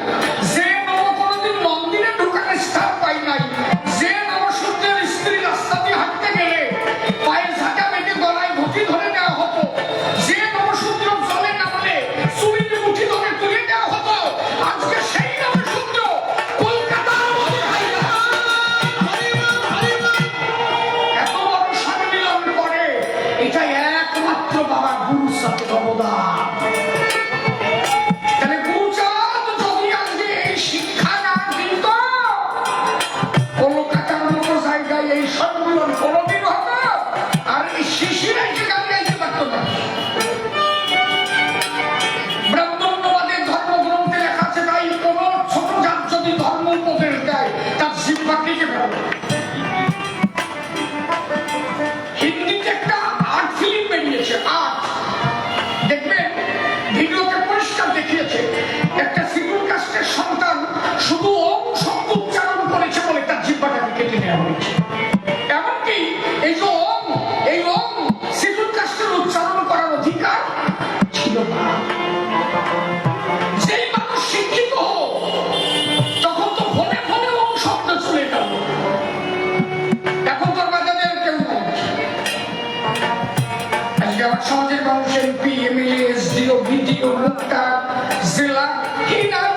যে লোক কোনোদিন মন্দিরে ঢুকার স্থান পায় নাই, যে নবসূত্রের স্ত্রী রাস্তা দিয়ে হাঁটতে গেলে পায়ে ঝাঁকা বেঁধে গলায় ভুটি ধরে দেওয়া হতো, যে নবসূত্র জলে নামলে চুরিতে মুঠি ধরে তুলে দেওয়া হতো, আজকে সেই নবসূত্র কলকাতার এত বড় সম্মিলন করে। এটা একমাত্র বাবা গুরুচাঁদ অবদান। তাহলে গুরুচাঁদ যদি আজকে এই শিক্ষা না দিত, কলকাতার মতো জায়গায় এই সম্মিলন কোনদিন হতো? আর এই শিশিরাই যে গান গাইতে পারত না। ব্রাহ্মণ্যবাদের ধর্মগ্রন্থে লেখা আছে, তাই কোন ছোট জাত যদি ধর্ম উপদেশ দেয় তার জিহ্বাকে বেরোবে। হিন্দিতে একটা আর্ট ফিল্ম বেরিয়েছে, আর্ট, দেখবেন ভিডিওতে পরিষ্কার দেখিয়েছে। একটা শিডিউল কাস্টের সন্তান শুধু ওম শব্দ উচ্চারণ করেছে বলে তার জিহ্বাটাকে কেটে নেওয়া হয়েছে। এমনকি এই যে ওম, এই ওম শিডিউল কাস্টের উচ্চারণ করার অধিকার ছিল না। যেই মানুষ শিক্ষিত হোক, তখন তো ফোনে ফোনে ওম শব্দ চলে গেল। এখন তো বাজারে কেউ নাই। আজকে আমার সমাজের মানুষ এমপি, এমএলএ, ভিডিও মুক্তা জেলা কি নাম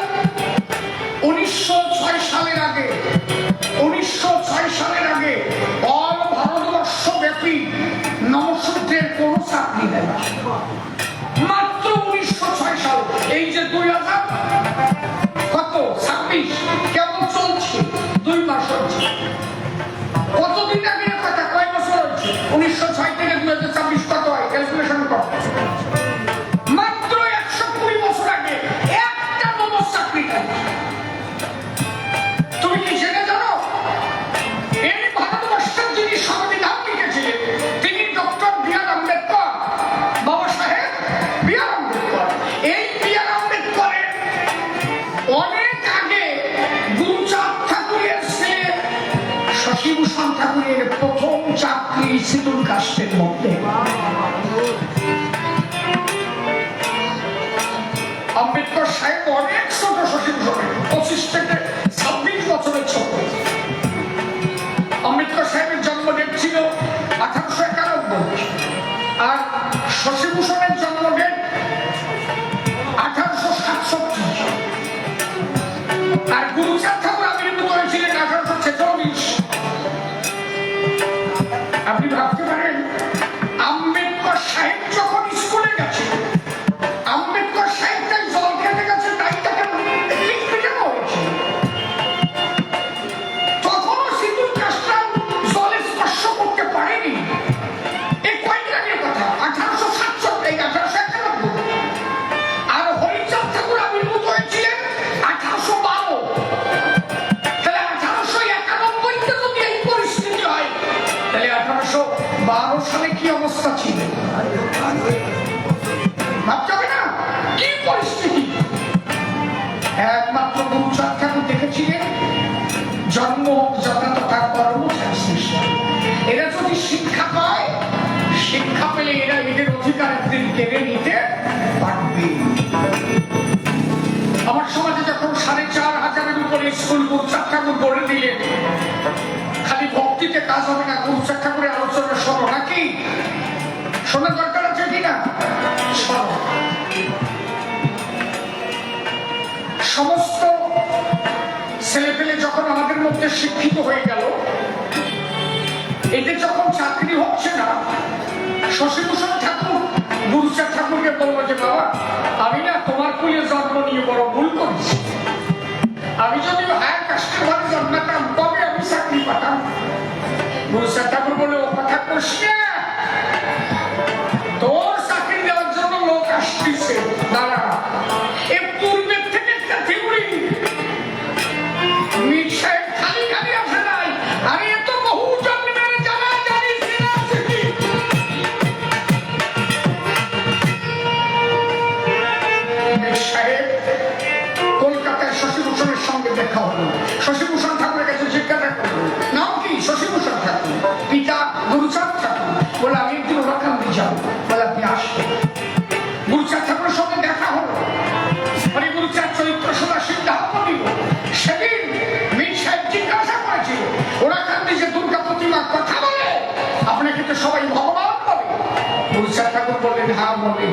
1906 সালের আগে 1906 সালের আগে অল ভারতবর্ষ ব্যাপী নমশূদ্রের কোন চাকরি দেয় মাত্র 1906 সাল। এই যে 2000 কত 26 কেমন চলছে 2 মাস হচ্ছে কতদিন আগে কথা কয় বছর হচ্ছে 1906 থেকে 2026 কত হয় ক্যালকুলেশন কর মাত্র 120 বছর আগে একটা নমস চাকরি দেয় তুমি কি সেটা জানো এই ভারতবর্ষের যিনি সংবিধান লিখেছিলেন তিনি ডক্টর বি.আর. আম্বেদকর বাবা সাহেব বি.আর. আম্বেদকর এই বি.আর. আম্বেদকরের অনেক আগে গুরুচাঁদ ঠাকুরের ছেলে শশীভূষণ ঠাকুরের প্রথম চাকরি শিডিউল কাস্টের মধ্যে আম্বেদকর সাহেব অনেক ছোট শশীভূষণের 25 থেকে 26 বছরের ছোট আম্বেদকর সাহেবের জন্ম ডেট ছিল 1891 আর শশীভূষণের জন্ম ডেট 1867 আর গুরুচাঁদ ঠাকুর আবির্ভূত হয়েছিলেন 1846। আপনি ভাবতে পারেন আম্বেদকর সাহেব যখন স্কুলে গেছে আম্বেদকর সাহেব তাই জল খেতে গেছে তাই তাকে পিটানো হয়েছে তখনও সিঁদুর কাস্টটা জলে স্পর্শ করতে পারেনি এই কয়েকদিন আগের কথা 1867 1891 আর হরিচাঁদ ঠাকুর আবির্ভূত হয়েছিলেন 1812 তাহলে 1891 তে যদি এই পরিস্থিতি হয় তাহলে 1812 সালে কি অবস্থা ছিল ভাবতে হবে না কি পরিস্থিতি একমাত্র গুরুচাঁদ ঠাকুর দেখেছিলেন জন্ম যথা তথা কর্ম সৃষ্টি এরা যদি শিক্ষা পায় শিক্ষা পেলে এরা এদের অধিকার একদিন কেড়ে নিতে পারবে আমার সমাজে যখন 4500-এর উপরে স্কুল গুরুচাঁদ ঠাকুর গড়ে দিলেন খালি ভক্তিতে কাজ হবে না গুরুচাঁদ ঠাকুরের আলোচনা শোনো নাকি শোনার দরকার আছে কিনা শোনো সমস্ত ছেলেপেলে যখন আমাদের মধ্যে শিক্ষিত হয়ে গেল এদের যখন চাকরি হচ্ছে না শশীভূষণ ঠাকুর গুরুচাঁদ ঠাকুরকে বলবো যে বাবা আমি না তোমার কুলে জন্ম নিয়ে বড় ভুল করেছি আমি যদি হায়ার কাস্টের ঘরে জন্মাতাম তবে আমি চাকরি পাতাম গুরুচাঁদ ঠাকুর বলে ও কথা করিস না তোর চাকরি দেওয়ার জন্য লোক আসতেছে দাঁড়া এ পূর্বের থেকে একটা থিওরি মীর সাহেব খালি খালি আসে নাই আমি এত বহু জন্মের জানা জানি মীর সাহেব কলকাতায় শশীভূষণের সঙ্গে দেখা হলো শশীভূষণ ঠাকুরের কাছে জিজ্ঞাসা করলো নাম কি শশীভূষণ ঠাকুর পিতা গুরুচাঁদ ঠাকুর বলে আমি একটু ওরাকান্দি যাবো বলে আপনি আসবেন গুরুচাঁদ ঠাকুরের সঙ্গে দেখা হলো মানে গুরুচাঁদ চরিত্র শোনা সিদ্ধান্ত নিল সেদিন মীর সাহেব জিজ্ঞাসা করেছিল ওরাকান্দি যে দুর্গা প্রতিমা কথা বলে আপনাকে তো সবাই ভগবান বলে গুরুচাঁদ ঠাকুর বললেন হ্যাঁ বলে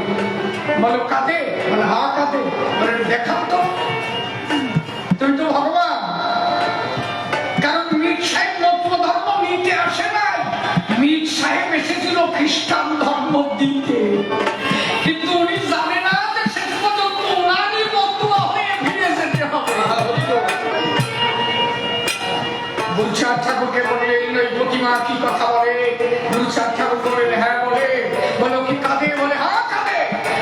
বলো কাঁদে বলে হ্যাঁ কাঁদে বলে দেখান তো তুমি তো ভগবান কারণ মীর সাহেব নতুন ধর্ম নিতে আসে নাই মীর সাহেব এসেছিল খ্রিস্টান ধর্ম দিতে কিন্তু উনি জানে না যে শেষ পর্যন্ত ওনারই বতুয়া হয়ে ফিরে যেতে হবে গুরুচাঁদ ঠাকুরকে বললেন ওই প্রতিমা কি কথা বলে গুরুচাঁদ ঠাকুর বললেন হ্যাঁ বলে বলো কি কাঁদে বলে হ্যাঁ কাঁদে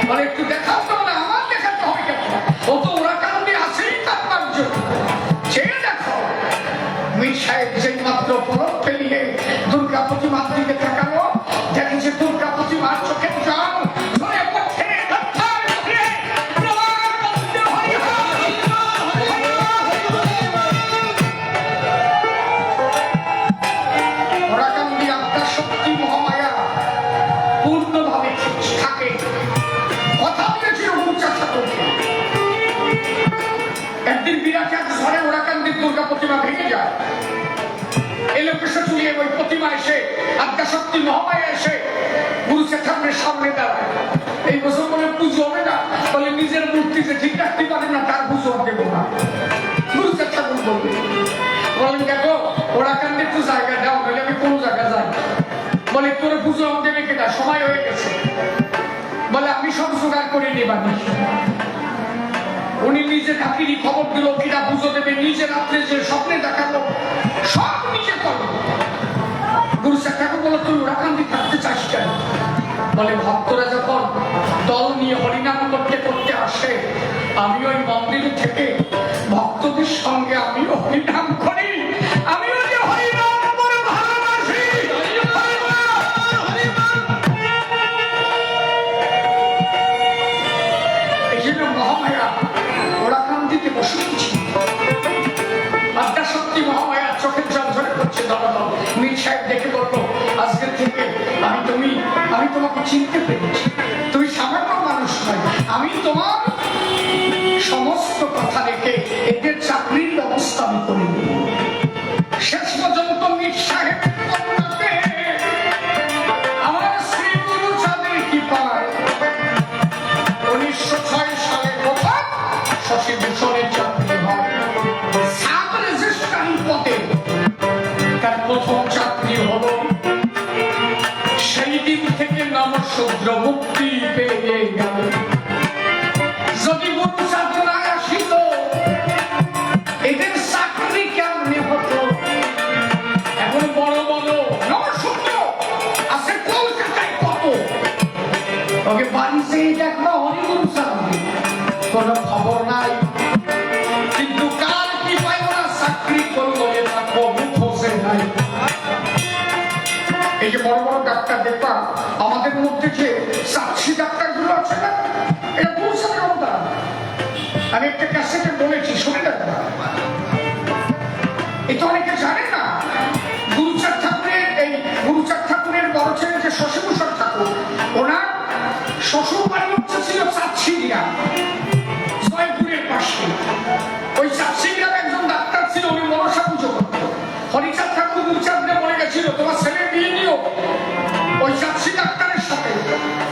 বলে একটু দেখাও তো না আমার দেখাতে হবে কেন ও তো ওরা কারণে আসেই তার জন্য চেয়ে দেখো মীর সাহেব যেই মাত্র পরব ফেলিয়ে দুর্গা প্রতিমার দিকে তাকালো দেখেছে দুর্গা প্রতিমার চোখের জল ধরে পড়ছে ওরাকান্দি আত্মার শক্তি মহামায়া পূর্ণভাবে থাকে কথা বলেছিল গুরুচাঁদ ঠাকুরকে একদিন বিরাট এক ঝড়ে ওরাকান্দির দুর্গা প্রতিমা ভেঙে যায় এলোকেশে চুলিয়ে ওই প্রতিমা এসে আদ্যাশক্তি মহামায়া এসে গুরুচাঁদ ঠাকুরের সামনে দাঁড়ায় এই বছর বলে পুজো হবে না ঠিক রাখতে পারে না তার পুজো দেব না। গুরুচাঁদ ঠাকুর বললেন দেখো ওরা কান্দে একটু জায়গা দাও, বলে আমি কোন জায়গা যাই? বলে তোর পুজো দেবে কেটা, সময় হয়ে গেছে। বলে আমি সব জোগাড় করে নিবানি। উনি নিজে ঠাকুরই খবর দিল কিনা পুজো দেবে, নিজে রাত্রে যে স্বপ্নে দেখালো সব নিজে করলো। গুরুচাঁদ ঠাকুর বলো তুই ওরাকান্দি থাকতে চাস কেন? বলে ভক্তরা যখন দল নিয়ে হরিনাম করতে করতে আসে, আমি ওই মন্দির থেকে ভক্তদের সঙ্গে আমিও হরিনাম করি, আমিও যে হরিনাম করে ভালোবাসি। এই জন্য মহামায়া ওরাকান্দিতে বসে গেছি। আদ্যা সত্যি মহামায়া চোখের জল ঝরে করছে। দলদল মীর সাহেব দেখে বললো আজকের থেকে আমি তোমাকে চিনতে পেরেছি, তুমি সামান্য মানুষ নয়। আমি তোমার সমস্ত কথা রেখে এদের চাকরির ব্যবস্থা আমি করে দেব। শেষ পর্যন্ত মীর সাহেব আমার শ্রী গুরু চাঁদের কৃপায় 1906 সালের প্রথম শশী ভূষণের চাকরি হয়। সাব রেজিস্ট্রার পদে তার প্রথম চাকরি হলো। সেই দিন থেকে নমঃশূদ্র মুক্তি পেয়ে গেল। যদি গুরুচাঁদ না আসিত এদের চাকরি কেমনে হতো? এখন বড় বড় নমঃশূদ্র আছে কলকাতায় কত, ওকে বাড়িতে দেখলো হরিগুরুচাঁদ কোন খবর নাই। কিন্তু কার কি পাই ওরা চাকরি করলো এটা কবু খোঁজে নাই। এই যে বড় বড় ডাক্তার দেখবা আমাদের মধ্যে যে সাক্ষী ডাক্তার গুলো আছে না, এটা গুরুচাঁদের অবদান। আমি একটা ক্যাসেটে বলেছি, শুনে দেখবা। এটা অনেকে জানে না। গুরুচাঁদ ঠাকুরের বড় ছেলে যে শশী ভূষণ ঠাকুর, ওনার শ্বশুর বাড়ি ছিল চাঁদশিরিয়া, জয়পুরের পাশে। ওই চাঁদশিরিয়ার একজন ডাক্তার ছিল, উনি মনসা পুজো করত। হরিচাঁদ ঠাকুর গুরুচাঁদকে বলে গেছিল তোমার ছেলে বিয়ে নিও ওই চাঁদশি ডাক্তারের সাথে,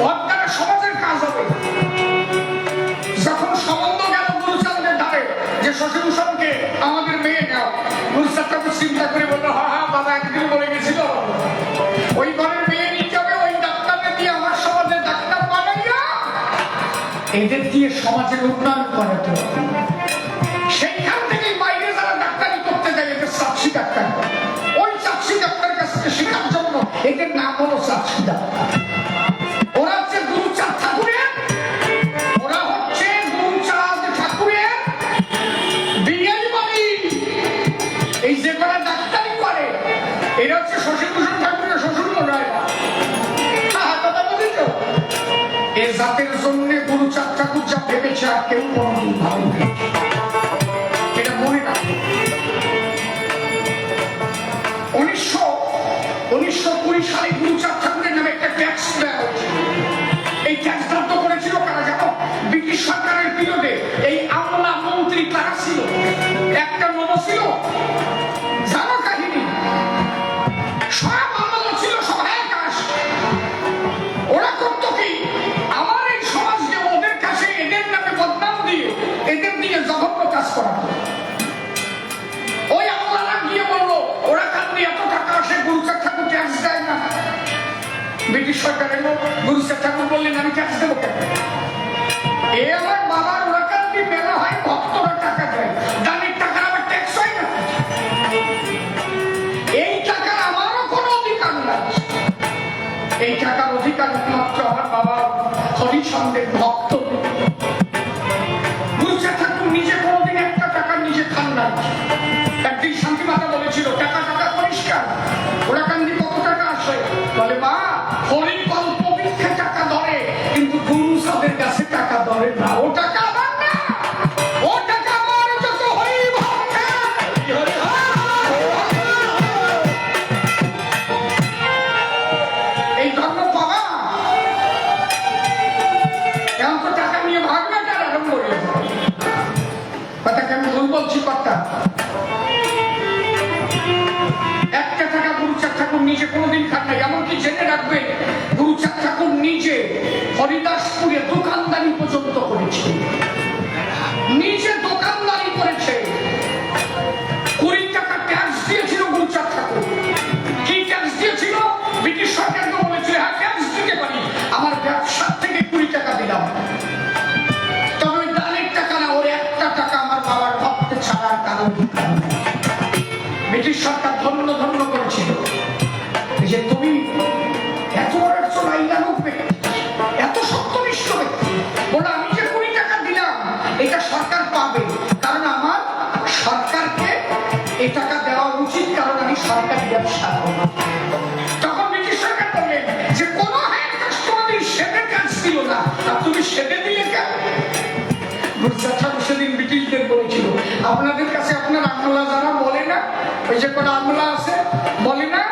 ওর দ্বারা সমাজের কাজ হবে। যখন সম্বন্ধ গেল গুরুচাঁদের ধারে যে শশী ভূষণকে আমাদের মেয়ে নাও, গুরুচাঁদ ঠাকুর চিন্তা করে বললো হ্যাঁ বাবা একদিন বলে গেছিল ওই ঘরের মেয়ে নিতে হবে, ওই ডাক্তারকে দিয়ে আমার সমাজে ডাক্তার বানাইয়া এদের দিয়ে সমাজের উন্নয়ন করাতে হবে। সেইখান থেকে বাইরে যারা ডাক্তারি করতে যায় এদের সাক্ষী ডাক্তার, ওই সাক্ষী ডাক্তারের কাছ থেকে শেখার জন্য এদের নাম হলো সাক্ষী ডাক্তার। ওরা হচ্ছে গুরুচাঁদ ঠাকুরের বিয়ের বাড়ি। এই যে করা ডাক্তারি করে এরা হচ্ছে শশী ভূষণ ঠাকুরের শ্বশুর নয়। কথা বুঝেছ? এ জাতের জন্য গুরুচাঁদ ঠাকুর যা ভেবেছে আর কেউ কোনদিন ভাবেনি। এটা মনে রাখবে। 1920 সালে গুরুচাঁদ ঠাকুরের নামে একটা ট্যাক্স দেওয়া হয়েছে। এই ট্যাক্স রদ্দ করেছিল কারা জানো? ব্রিটিশ সরকারের বিরোধে এই আমলা মন্ত্রী কারা ছিল? একটা নাম ছিল জানো কাহিনী? সব আমলা ছিল, সব একাশ। ওরা করতো কি আমার এই সমাজকে ওদের কাছে এদের নামে বদনাম দিয়ে এদের দিয়ে জঘন্য কাজ করা। ওই আমলারা গিয়ে বললো ওরা কান্দি এত টাকা আসে, গুরুচাঁদ ঠাকুর ট্যাক্স দেয় না। ব্রিটিশ সরকার এলো, গুরুচাঁদ ঠাকুর বললেন আমি ট্যাক্স দেবো কেন? এ আমার বাবার ওরাকান্দি মেলা হয়, ভক্তরা টাকা দেয়, দানের টাকার আবার ট্যাক্স হয় না। এই টাকার আমারও কোনো অধিকার নাই। এই টাকার অধিকার একমাত্র আমার বাবা হরিচন্দ্রের ভক্ত। গুরুচাঁদ ঠাকুর নিজে কোনোদিন একটা টাকা নিজে খান না। একদিন শান্তি মাতা বলেছিল টাকা পরিষ্কার, ওরাকান্দি কত টাকা আসে? বলে মা হরিকল্প বৃক্ষে টাকা ধরে, কিন্তু গুরুচাঁদের কাছে টাকা ধরে না। ও টাকা আমার না, ও টাকা আমার যত হরি ভক্ত। এই ধর্ম পাবা এমন তো টাকা নিয়ে ভাগবে কার আরম্ভ হয়ে যাবে। কথাকে আমি ভুল বলছি কথা? একটা টাকা গুরুচাঁদ ঠাকুর নিজে কোনোদিন খান নাই। এমনকি জেনে রাখবে গুরুচাঁদ ঠাকুর নিজে হরিদাসপুরে দোকানদারি পর্যন্ত করেছিলেন। ব্রিটিশ সরকার ধন্য ধন্য করেছিল যে তুমি এত বড় একজন আইলানুক ব্যক্তি, এত সত্যনিষ্ঠ ব্যক্তি, বলে আমি যে 20 টাকা দিলাম এটা সরকার পাবে, কারণ আমার সরকারকে এ টাকা দেওয়া উচিত, কারণ আমি সরকারি ব্যবসা করব। তখন ব্রিটিশ সরকার বললেন যে কোন হায়ার কাস্ট কোনদিন সেবে ট্যাক্স দিল না, আর তুমি সেবে দিলে কেন? সেদিন ব্রিটিশদের বলেছিল আপনাদের কাছে আপনার আমলা যারা বলে না, ওই যে কোন আমলা আছে বলে না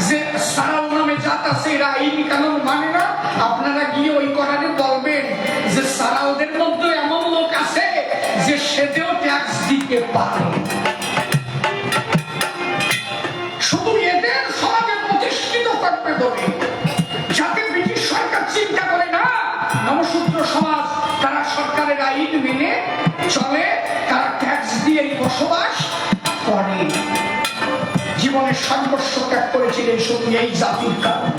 যে সারাল নামে জাত আছে এরা আইন কানুন মানে না, আপনারা গিয়ে ওই কোরআনে বলবেন যে সারালদের মধ্যে এমন লোক আছে যে সেদেও ট্যাক্স দিতে পারে। শুধু এদের সমাজে প্রতিষ্ঠিত করবে বলে, যাতে ব্রিটিশ সরকার চিন্তা করে না নমশূদ্র সমাজ তারা সরকারের আইন মেনে চলে, তারা ট্যাক্স দিয়ে বসবাস করে। জীবনের সর্বস্ব ত্যাগ করেছিলেন শুধু এই জাতির কারণে।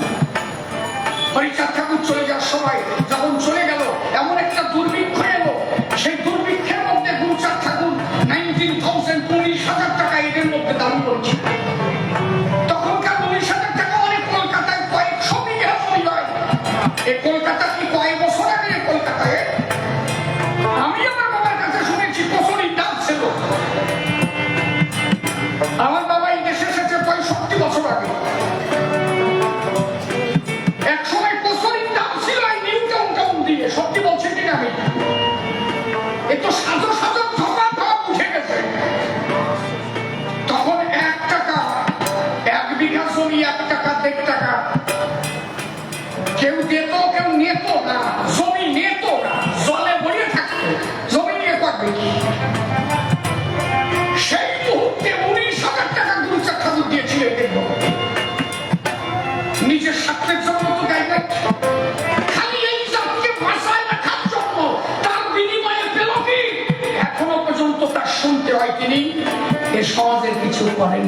হরিচাঁদ ঠাকুর চলে যাওয়ার সময় যখন চলে গেল, এমন একটা দুর্ভিক্ষ এলো, সেই দুর্ভিক্ষের মধ্যে গুরুচাঁদ ঠাকুর 19,000 টাকা এদের মধ্যে দান করেছে। তখনকার 19,000 টাকা অনেক কলকাতায় কয়েকশো বিঘা জমি হয়। এই কলকাতা কি কয়েক বছর আগে কলকাতায় আমি আমার বাবার কাছে শুনেছি কচুরির দাম ছিল। আমার বাবা এই দেশে এসেছে 65 বছর আগে। এক সময় কচুরির দাম ছিল এই নিউ টাউন দিয়ে, সত্যি বলছি কিনা আমি, এ তো সাজো সাজো ধোকা ধোকা উঠে গেছে। তখন 1 টাকা, 1 বিঘা জমি 1 টাকা 1.5 টাকা, কেউ দিত কেউ নিত না, জমি নিত না, জলে বড়িয়ে থাকতো, জমি নিয়ে করবে কি? সেই মুহূর্তে 19,000 টাকা গুরুচাঁদ ঠাকুর দিয়েছিলেন নিজের স্বার্থের জন্য, তো গাই নাই, খালি এই জাতকে ভাষায় রাখার জন্য। তার বিনিময়ে পেল কি? এখনো পর্যন্ত তার শুনতে হয় তিনি এ সমাজের কিছু করেন।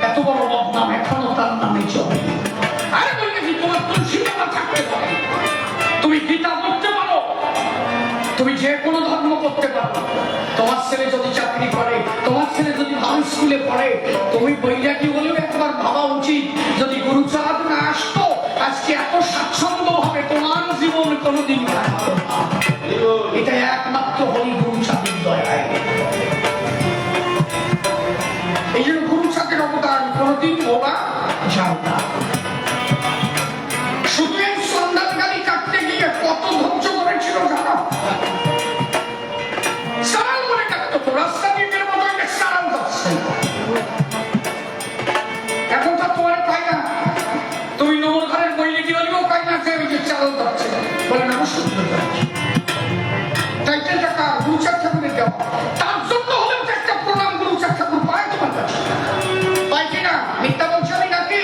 এত বড় বদনাম এখনো তার নামে চলে। আরে বললে কি তোমার তুলসী মালা থাকতে পারে, তুমি গীতা পড়তে পারো, তুমি যে কোনো ধর্ম করতে পারো, তোমার ছেলে যদি চাকরি করে, তোমার ছেলে যদি ভালো স্কুলে পড়ে, তুমি বৈরাগী হলেও একবার ভাবা উচিত যদি গুরুচাঁদ না আসতো আজকে এত স্বাচ্ছন্দ্য হবে তোমার জীবন কোনোদিন থাকতো না। এটা একমাত্র হরি গুরুচাঁদের দয়ায়। এই জন্য গুরুচাঁদের অবদান কোনোদিন ওরা যায় না। শুধু এই সন্ধান গাড়ি কাটতে গিয়ে কত ধৈর্য করেছিল জানো? সারাল বলে কাটতো, রাস্তা দিয়ে মতো সারাল যাচ্ছে। এখন তো তোমার পাই না, তুমি নমর ঘরের বইলে কি হলেও পাই না যে ওই যে চাল যাচ্ছে বলে না শুনতে যাচ্ছে। তাই টাকা গুরুচাঁদ ঠাকুরের দেওয়া, তার জন্য হলেও তো একটা প্রণাম গুরুচাঁদ ঠাকুর পায় তোমার কাছে, পাই কিনা? মিথ্যা বলছি আমি নাকি?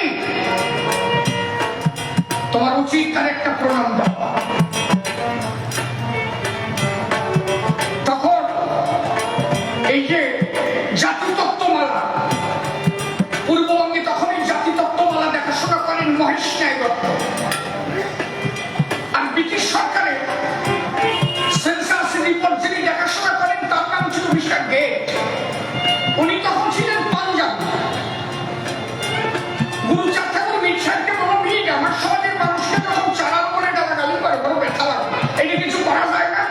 তোমার উচিত তার একটা প্রণাম দেওয়া। তখন এই যে জাতিতত্ত্বমালা, পূর্ববঙ্গে তখন এই জাতিতত্ত্বমালা দেখাশোনা করেন মহেশ ন্যায় দত্ত। আর ব্রিটিশ সরকারের সেন্সাস রিপোর্ট যিনি দেখাশোনা করেন তার নাম ছিল মিস্টার গেট। উনি তখন ছিলেন পাঞ্জাবি। গুরুচাঁদ ঠাকুর মির্জাকে বলো, মিট আমার সমাজের মানুষকে যখন চালান করে গালাগালি করে বড় ব্যথা লাগে, এটা কিছু করা যায় না?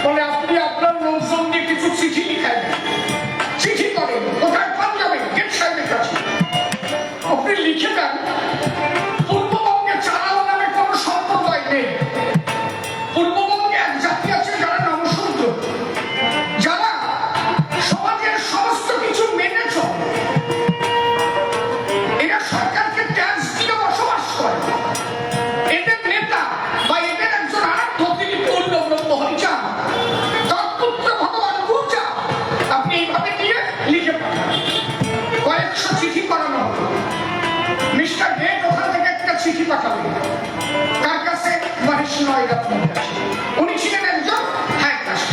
বলে আপনি আপনার লোকজন দিয়ে কিছু চিঠি লিখায়, চিঠি করেন, কোথায়? পাঞ্জাবে গেট সাহেবের কাছে আপনি লিখে দেন পূর্ববঙ্গে চালান নামে কোন সম্প্রদায় নেই। পূর্ববঙ্গে এক জাতি আছে যারা নমশূদ্র, যারা সমাজের সমস্ত কিছু মেনে চলে। এরা সরকারকে ট্যাক্স দিয়ে বসবাস করে। এদের নেতা বা এদের একজন আরাধ্য তিনি পূর্ণ ব্রহ্ম হরিচাঁদ, তৎপুত্র ভগবান গুরুচাঁদ। আপনি এইভাবে দিয়ে লিখে পাঠান, কয়েকশো চিঠি করানো হবে। মিস্টার গেট ওখান থেকে একটা চিঠি পাঠাবেন কার কাছে? মহেশ নয় রত্নের কাছে। উনি ছিলেন একজন হাই কাস্ট।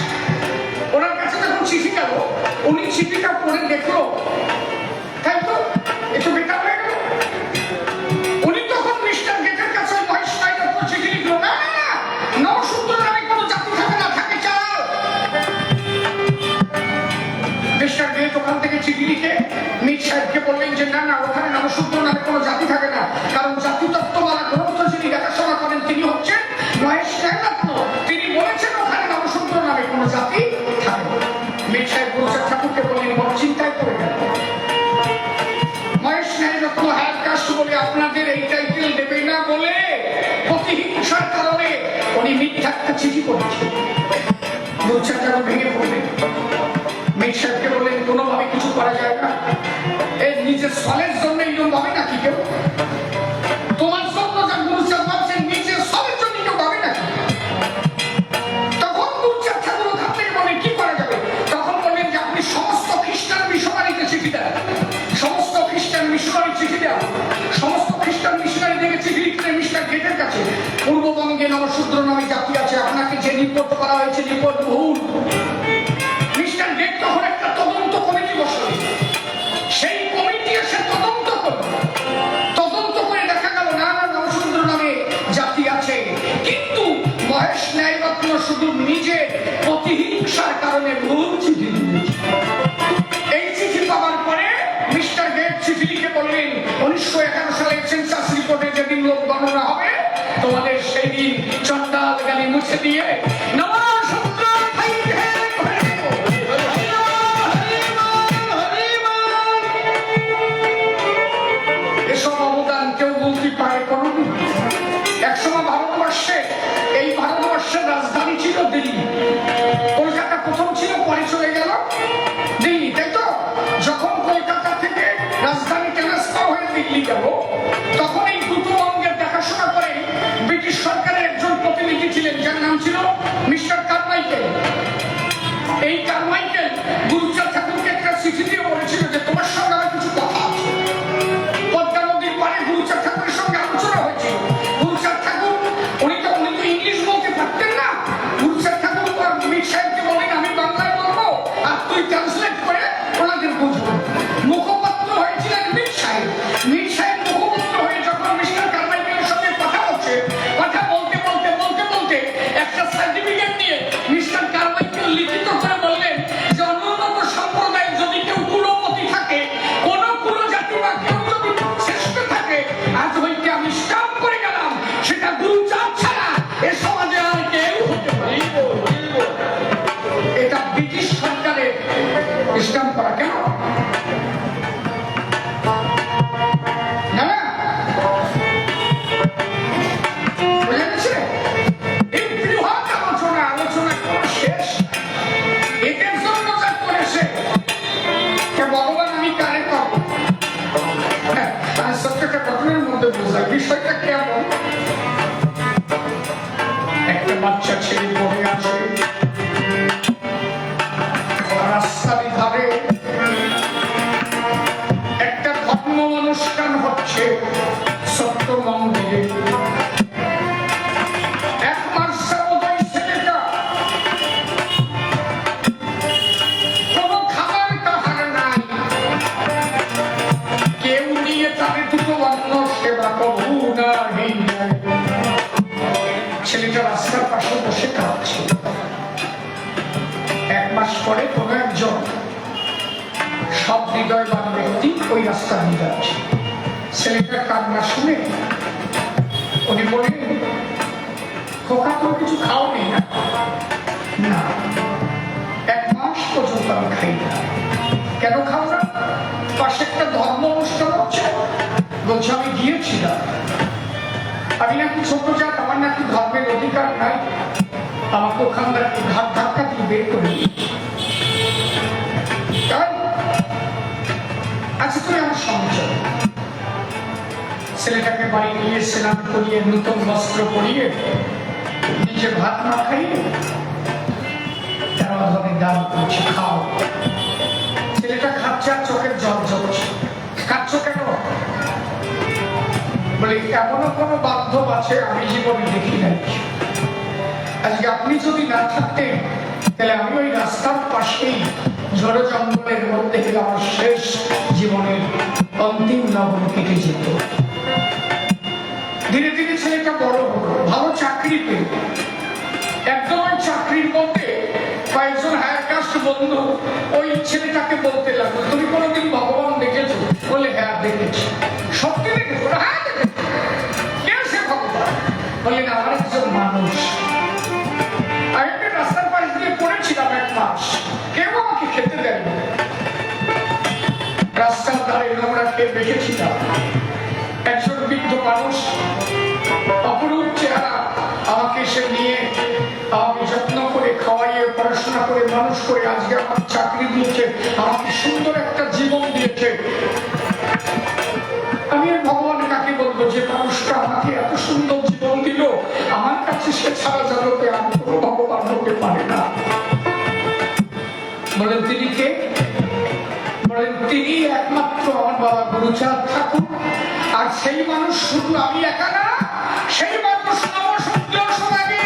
ওনার কাছে যখন চিঠি গেল, উনি চিঠিটা পড়ে দেখলো, তাই তো একটু বেকার হয়ে গেল। উনি তখন মিস্টার গেটের কাছে মহেশ নয় রত্ন চিঠি লিখলো, না না না, নমশূদ্র নামে কোনো জাতি থাকে না, থাকে চাল। মিস্টার গেট ওখান থেকে চিঠি লিখে মীর সাহেবকে বললেন যে না না, ওখানে নমশূদ্র নামে কোনো জাতি থাকে না, কারণ জাতি তত্ত্বমালা গ্রন্থ যিনি দেখাশোনা করেন তিনি হচ্ছেন মহেশ ন্যায়রত্ন। তিনি বলেছেন ওখানে নমশূদ্র নামে কোনো জাতি থাকে না। মীর সাহেব গুরুচাঁদ ঠাকুরকে বললেন, বড় চিন্তায় পড়ে গেল। মহেশ ন্যায়রত্ন হায়ার কাস্ট বলে আপনাদের এই টাইটেল দেবে না বলে প্রতিহিংসার কারণে উনি মিথ্যা একটা চিঠি করেছেন। গুরুচাঁদ ঠাকুর ভেঙে পড়লেন। মীর সাহেবকে বললেন, কোনোভাবে কিছু করা যায় না? এই নিজের ফলের জন্য এইরকম ভাবে নাকি কেউ? তোমার জন্য যা গুরুচাঁদ ভাবছেন, নিজের ফলের জন্য কেউ ভাবে নাকি? তখন গুরুচাঁদ ঠাকুর ওখান থেকে বলেন, কি করা যাবে? তখন বললেন যে আপনি সমস্ত খ্রিস্টান মিশনারিকে চিঠি দেন, সমস্ত খ্রিস্টান মিশনারি চিঠি দেন, সমস্ত খ্রিস্টান মিশনারি থেকে চিঠি লিখতে মিস্টার গেটের কাছে, পূর্ববঙ্গে নমশূদ্র নামে জাতি আছে, আপনাকে যে রিপোর্ট করা হয়েছে রিপোর্ট ভুল। মিস্টার গেট তখন একটা তদন্ত কমিটি বসালেন। সেই কমিটি এসে তদন্ত করল, তদন্ত করে দেখা গেল না না, নমশূদ্র নামে জাতি আছে, কিন্তু মহেশ ন্যায়রত্ন শুধু নিজের প্রতিহিংসার কারণে ভুল চিঠি দিয়েছে। এই চিঠি পাওয়ার পরে মিস্টার গেট চিঠি লিখে বললেন, 1911 সালে সেন্সাস রিপোর্টে যেদিন লোক গণনা হবে, তোমাদের সেই দিন চন্ডাল গালি মুছে দিয়ে নমশূদ্র এসব অবদান কেউ বলতে পারে কোনদিন? একসময় ভারতবর্ষে, এই ভারতবর্ষের রাজধানী ছিল দিল্লি। কলকাতা প্রথম ছিল, পরে চলে গেল দিল্লি, তাই তো? যখন কলকাতা থেকে রাজধানী ট্রান্সফার হয়ে দিল্লি গেল, তখন এই দুটো অঙ্গের দেখাশোনা করে ব্রিটিশ সরকারের একজন প্রতিনিধি ছিলেন, যার নাম ছিল মিস্টার কারমাইকেল। এই কারমাইকেল গুরুচাঁদ ঠাকুরকে একটা চিঠি দিয়ে বলেছিল যে তোমার সঙ্গে আমার কিছু কথা আছে। পদ্মা নদীর পাড়ে গুরুচাঁদ ঠাকুরের সঙ্গে আলোচনা হয়েছিল। গুরুচাঁদ ঠাকুর উনি তো ইংলিশ বলতে পারতেন না। গুরুচাঁদ ঠাকুর মীর সাহেবকে বলেন, আমি বাংলায় বলবো আর তুই ট্রান্সলেট করে ওনাদের বুঝবো। মুখপাত্র হয়েছিলেন মীর সাহেব। মীর সাহেব মুখপাত্র হয়ে যখন মিস্টার কারমাইকেলের সঙ্গে কথা বলছে, কথা বলতে বলতে বলতে বলতে একটা সার্টিফিকেট নিয়ে মিস্টার কারমাইকেল লিখিত করে বললেন যে অনুন্নত সম্প্রদায় যদি কেউ কুলপতি থাকে, কোন কুলজাতি বা কেউ যদি শ্রেষ্ঠ থাকে, আজ হইতে আমি স্টাম্প করে গেলাম, সেটা গুরুচাঁদ ছাড়া এ সমাজে আর কেউ হতে পারে। এটা ব্রিটিশ সরকারের স্টাম্প করা। কেন? না না, বুঝে গেছে? এই বৃহৎ আলোচনা কোনো শেষ নাই। এদের জন্য যা করেছে, ভগবান আমি কারে পাবো? সত্যটা ঘটনার মধ্যে বোঝায় বিষয়টা কেমন। একটা বাচ্চা ছেলে পড়ে আছে রাস্তার ধারে, একটা ধর্ম অনুষ্ঠান হচ্ছে সত্য মন্দিরে। এক মাস যাবতীয় ছেলেটা কোনো খাবার টাহার নাই, কেউ নিয়ে তাদের দুটো অন্ন সেবা কবু নাই। ছেলেটা রাস্তার পাশে বসে কাঁদছে। এক মাস পরে কোন একজন সব হৃদয়বান ব্যক্তি ওই রাস্তা দিয়ে যাচ্ছে। ছেলেটার কান্না শুনে উনি বললেন, খোকা তো কিছু খাও নেই না? না, এক মাস পর্যন্ত আমি খাই না। কেন খাও না? পাশে একটা ধর্ম অনুষ্ঠান হচ্ছে। বলছে আমি গিয়েছিলাম, আমি নাকি ছোট জাত, আমার নাকি ধর্মের অধিকার নাই, আমাকে ওখানকার ঘাট ধাক্কা দিয়ে বের করে দিয়েছে। আচ্ছা তুমি আমার সঙ্গে চলো। ছেলেটাকে বাড়ি নিয়ে স্নান করিয়ে, নতুন বস্ত্র পরিয়ে, নিজে ভাত না খাইয়ে তেরো ধরনের দান করছে, খাও। ছেলেটা খাচ্ছে আর চোখের জল ঝরছে। খাচ্ছ কেন? বলে এমনও কোনো বান্ধব আছে আমি জীবনে দেখি নাই। আজকে আপনি যদি না থাকতেন, তাহলে আমি ওই রাস্তার পাশেই ঝড়ো জঙ্গলের মধ্যে আমার শেষ জীবনের অন্তিম লগ্ন কেটে যেত। ধীরে ধীরে ছেলেটা বড় হলো, ভালো চাকরি পেল। একদম ওই চাকরির মধ্যে কয়েকজন হায়ার কাস্ট ঘনিষ্ঠ বন্ধু ওই ছেলেটাকে বলতে লাগলো, তুমি কোনোদিন ভগবান দেখেছো? বলে হ্যাঁ দেখেছি। সত্যি দেখেছো? হ্যাঁ দেখেছি। কে সে ভগবান? বললেন আমার একজন মানুষ। আমি একটা রাস্তার পাশ দিয়ে পড়েছিলাম 1 মাস, কেউ আমাকে খেতে দেয়নি। রাস্তার ধারে নোংরা খেয়ে বেঁচেছিলাম। একজন বৃদ্ধ মানুষ, অপরূপ চেহারা, আমাকে সে নিয়ে আমাকে যত্ন করে খাওয়াইয়ে পড়াশোনা করে মানুষ করে আজকে আমার চাকরি দিয়েছে, আমাকে সুন্দর একটা জীবন দিয়েছে। আমি ভগবান কাকে বলবো যে মানুষটা আমাকে এত সুন্দর জীবন দিল? আমার কাছে সে ছাড়া জগতে আর কোনো ভগবান হতে পারে না। বলেন তিনি কে? বলেন তিনি একমাত্র আমার বাবা গুরুচাঁদ ঠাকুর। আর সেই মানুষ শুধু আমি একা না, সেই মানুষ নবসূত্র সমাজে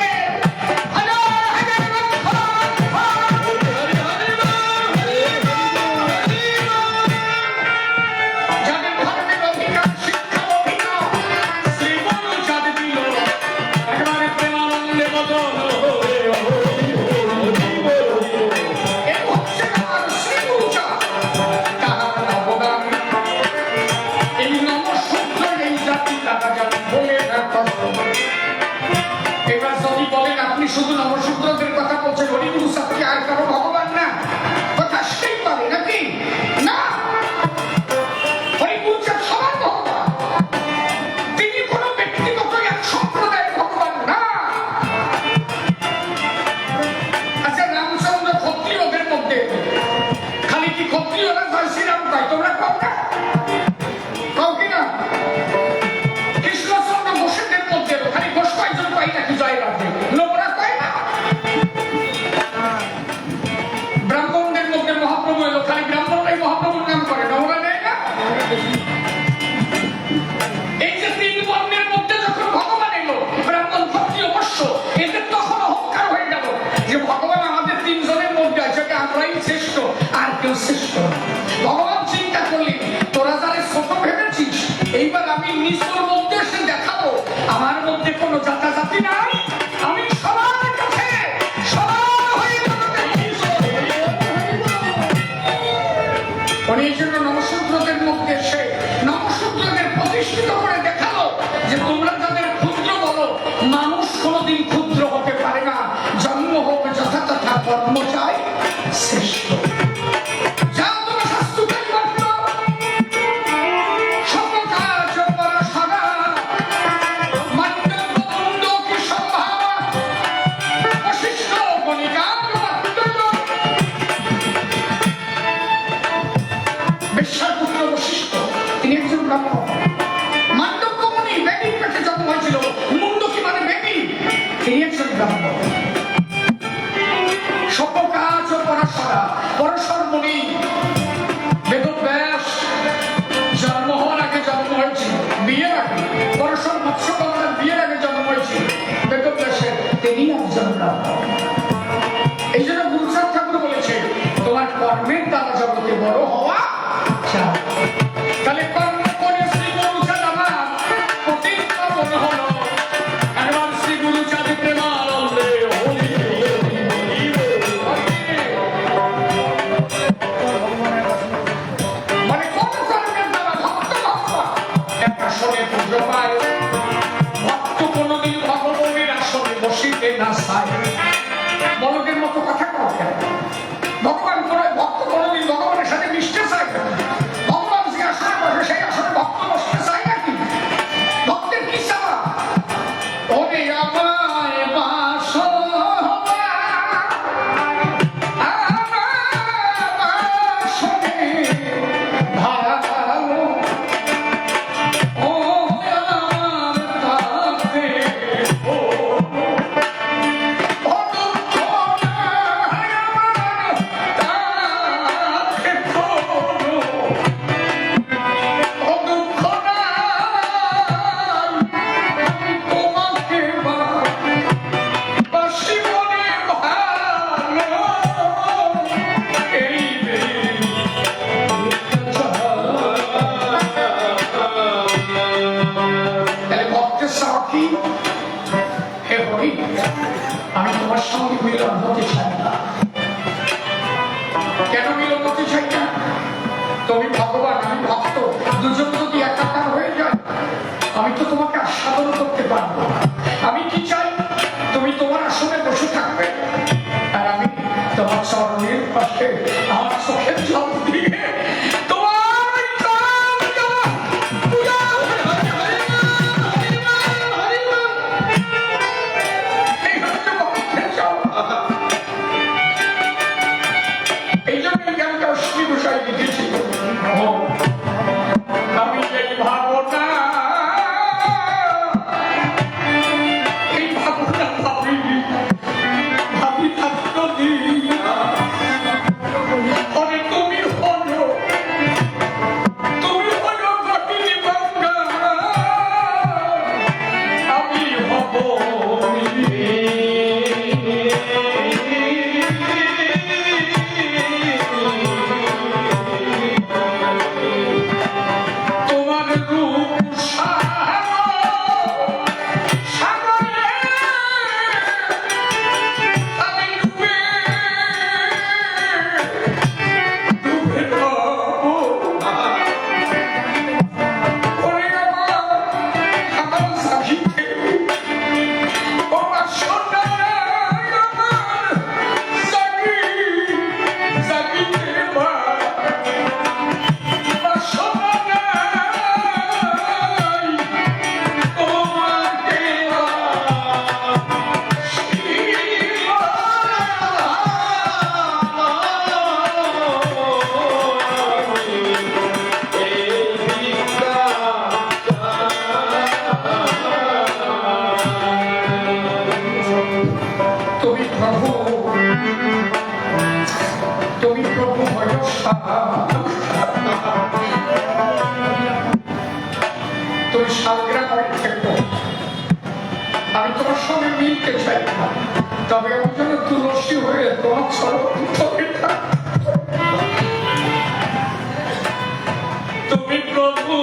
শুধু নবসূত্রদের কথা বলছেন, হরিগুরু সাথে আর কারো ভগবান না? কথা আসতেই পারে নাকি? না, হরিগুরু সবার ভগবান। তিনি কোন ব্যক্তিগত এক সম্প্রদায়ের ভগবান না। আচ্ছা, রামচন্দ্র ক্ষত্রিয়দের মধ্যে খালি কি ক্ষত্রিয়রা জয় শ্রীরাম পায়? তোমরা পাও না? পাও কিনা? কৃষ্ণচন্দ্র ঘোষেদের মধ্যে খালি ঘোষ কয়জন পাই নাকি জয় রাধে? লোকরা পায় না। ব্রাহ্মণদের মধ্যে মহাপ্রভু এলো, খালি ব্রাহ্মণরাই মহাপ্রভুর নাম করে, ওরা নেয় না। এই যে 3 বর্ণের মধ্যে যখন ভগবান এলো, ব্রাহ্মণ ক্ষত্রিয় বৈশ্য, এদের তখন অহংকার হয়ে গেল যে ভগবান আমাদের 3 জনের মধ্যে আছে, আমরাই শ্রেষ্ঠ, আর কেউ শ্রেষ্ঠ না। ভগবান চিন্তা করলেন, তোরা যারা ছোট ভেবেছিস, এইবার আমি নিজের মধ্যে এসে দেখাবো আমার মধ্যে কোনো জাতাজাতি নাই, আমি সবার কাছে সবার হয়ে এই জন্য নবসূত্রদের মধ্যে এসে নবসূত্রদের প্রতিষ্ঠিত করে দেখালো যে তোমরা যাদের ক্ষুদ্র বলো, মানুষ কোনোদিন ক্ষুদ্র হতে পারে না। জন্ম হোক যথাযথা, কর্ম চাই শ্রেষ্ঠ। এই জন্য গুরুচাঁদ ঠাকুর বলেছে, তোমার কর্মের দ্বারা জগতে বড় হওয়া চাই। তাহলে কর্ম করে শ্রী গুরুচাঁদ আমার প্রতিজ্ঞা মনে হলো, একবার শ্রী গুরুচাঁদ প্রেমানন্দে মানে কোন কর্মের দ্বারা ভক্ত ভগবান একটা আসনে পুজো পায়। ভক্ত কোনদিন ভগবানের আসনে বসিতে না চায়। বলদের মতো কথা কও কেন? ভগবান ভক্ত কোনদিন ভগবানের সাথে মিশতে চায় কেন? ভগবান চোখে আমার চোখের জল দিয়ে তোমার চোখ জল পূজা এই হচ্ছে ভক্তের জল। এই জন্য এই গানটা অশ্বিনী ঘোষাল লিখেছিল। আমি এই ভাবনা ভাবি ভাবি থাকতো অনেক তুমি হলো গতিনি গঙ্গা আমি হব তোমার রূপ সাগরে আমি ডুবে ডুবে ওরে আমার সাথীতে আমার সোনা আমার জাগিতে মা আমার সোনা তোমাকে তুমি প্রভু ভরসা তুমি সালগ্রা করে থেকো। আমি তোমার সঙ্গে মিলতে চাই না, তবে আমি যেন তুলসী হয়ে তোমার সর্বক্ষে থাকি। তুমি প্রভু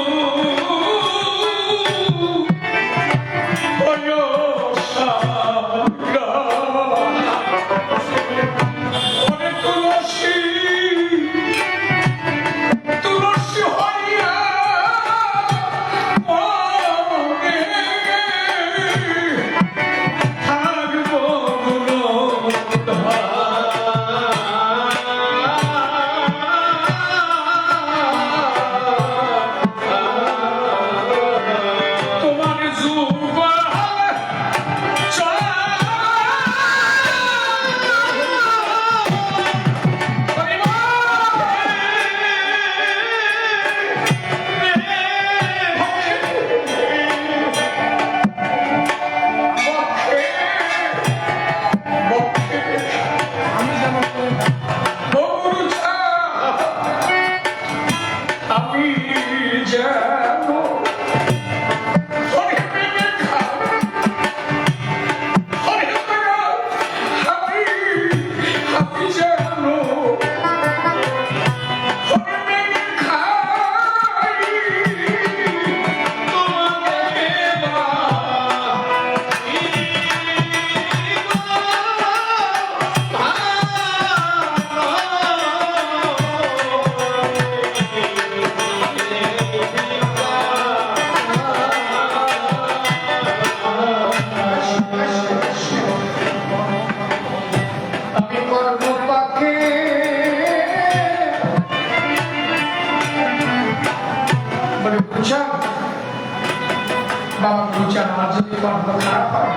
বাবা বুঝা আমার যদি কর্ম খারাপ হয়,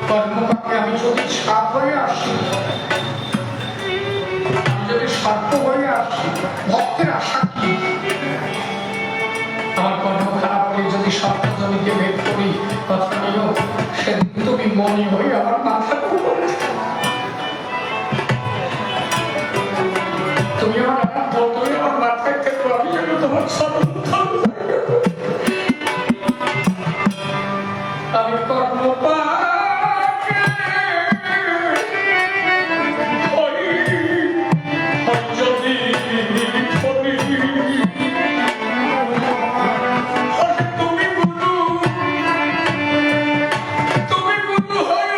কর্মপাকে আমি যদি সাপ হয়ে আসি, আমি যদি সর্প হয়ে আসি, ভক্তের আশা কি? আমার কর্ম খারাপ হয়ে যদি সর্প জমিকে ভেদ করি, কথা নিও সেদিন তুমি মনি হয়ে আমার মাথা তুমি আমার তুমি আমার মাথায় থেকে আমি যেন তোমার স্মরণ আমি কর্ম যদি তুমি গুরু হয়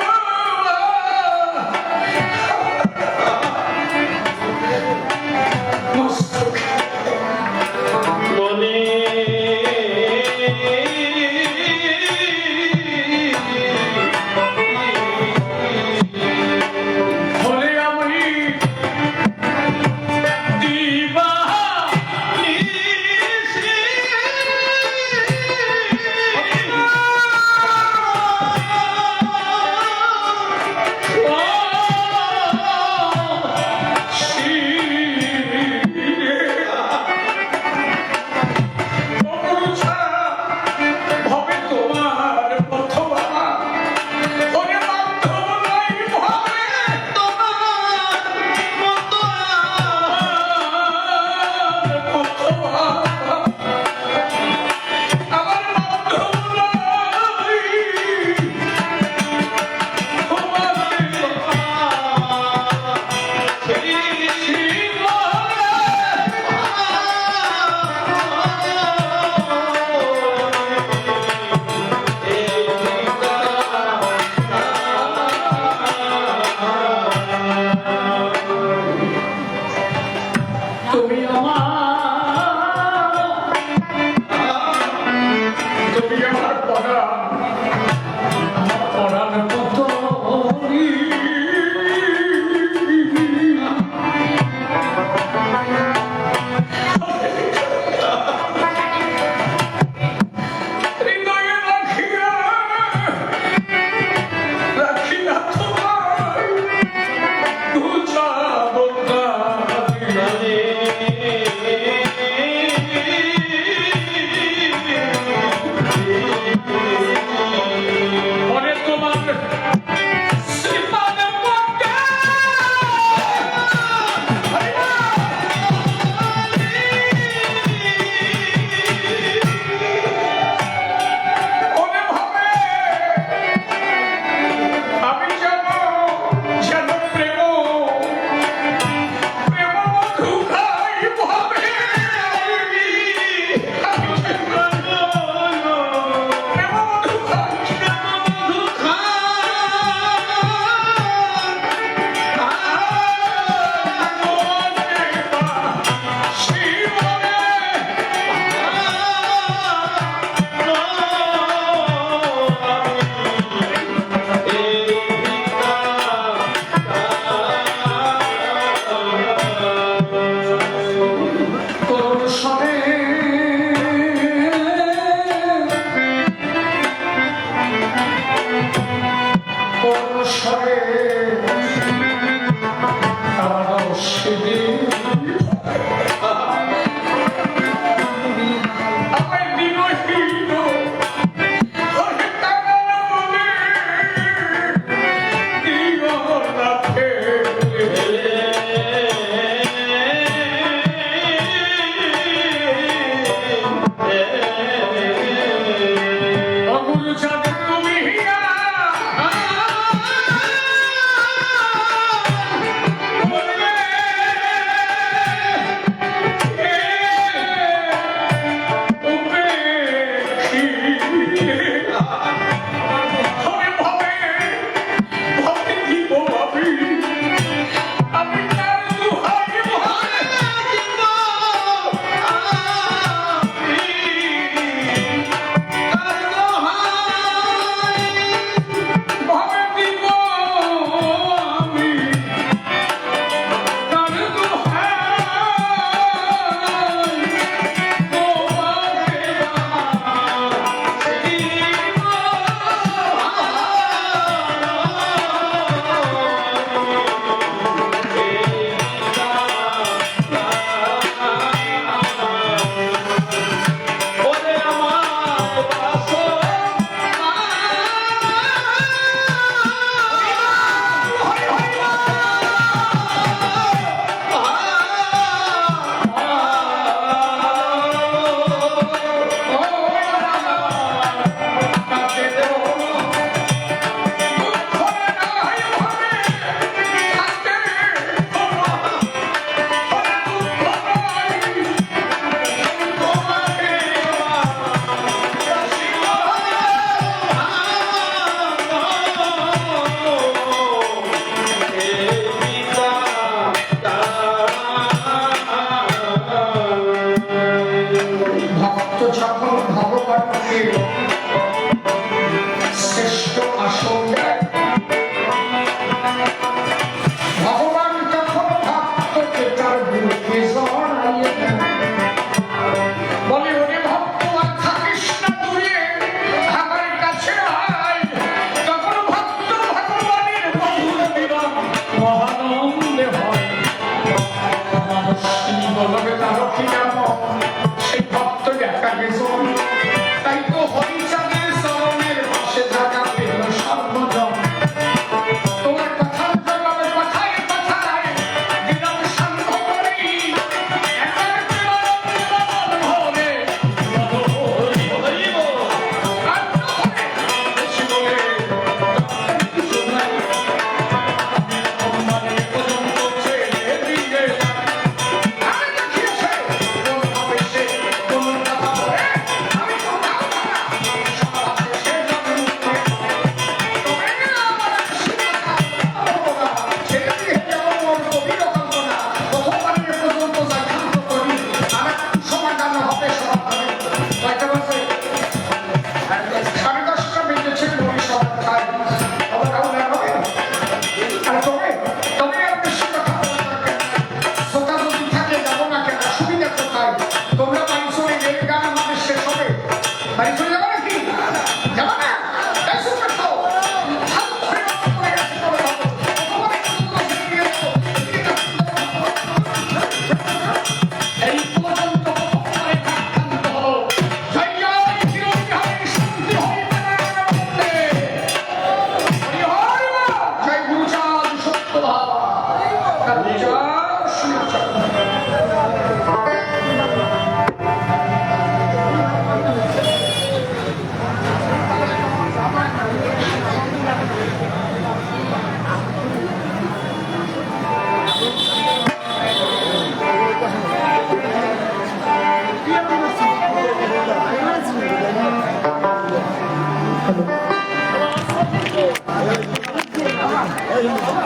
সরে সরে তারাও সেদিন আমার বিনয়হীন শ্রেষ্ঠ আসন ভগবান যখন ভক্তকে তার বুকে জড়াইয়ে বলে ওরে ভক্ত আর থাকিস না দূরে আমার কাছে আয় তখন ভক্ত ভগবানের মধুর মিলন মহানন্দে হয় মানুষ বলবে তার কি নাম সেই ভক্ত দেখা গেছে তাই তো হরিচাঁদের চরণের পাশে থাকা পেল সর্বজন তোমার কথার জবাবে কথায় কথায় দিলাম শান্ত করে Hey,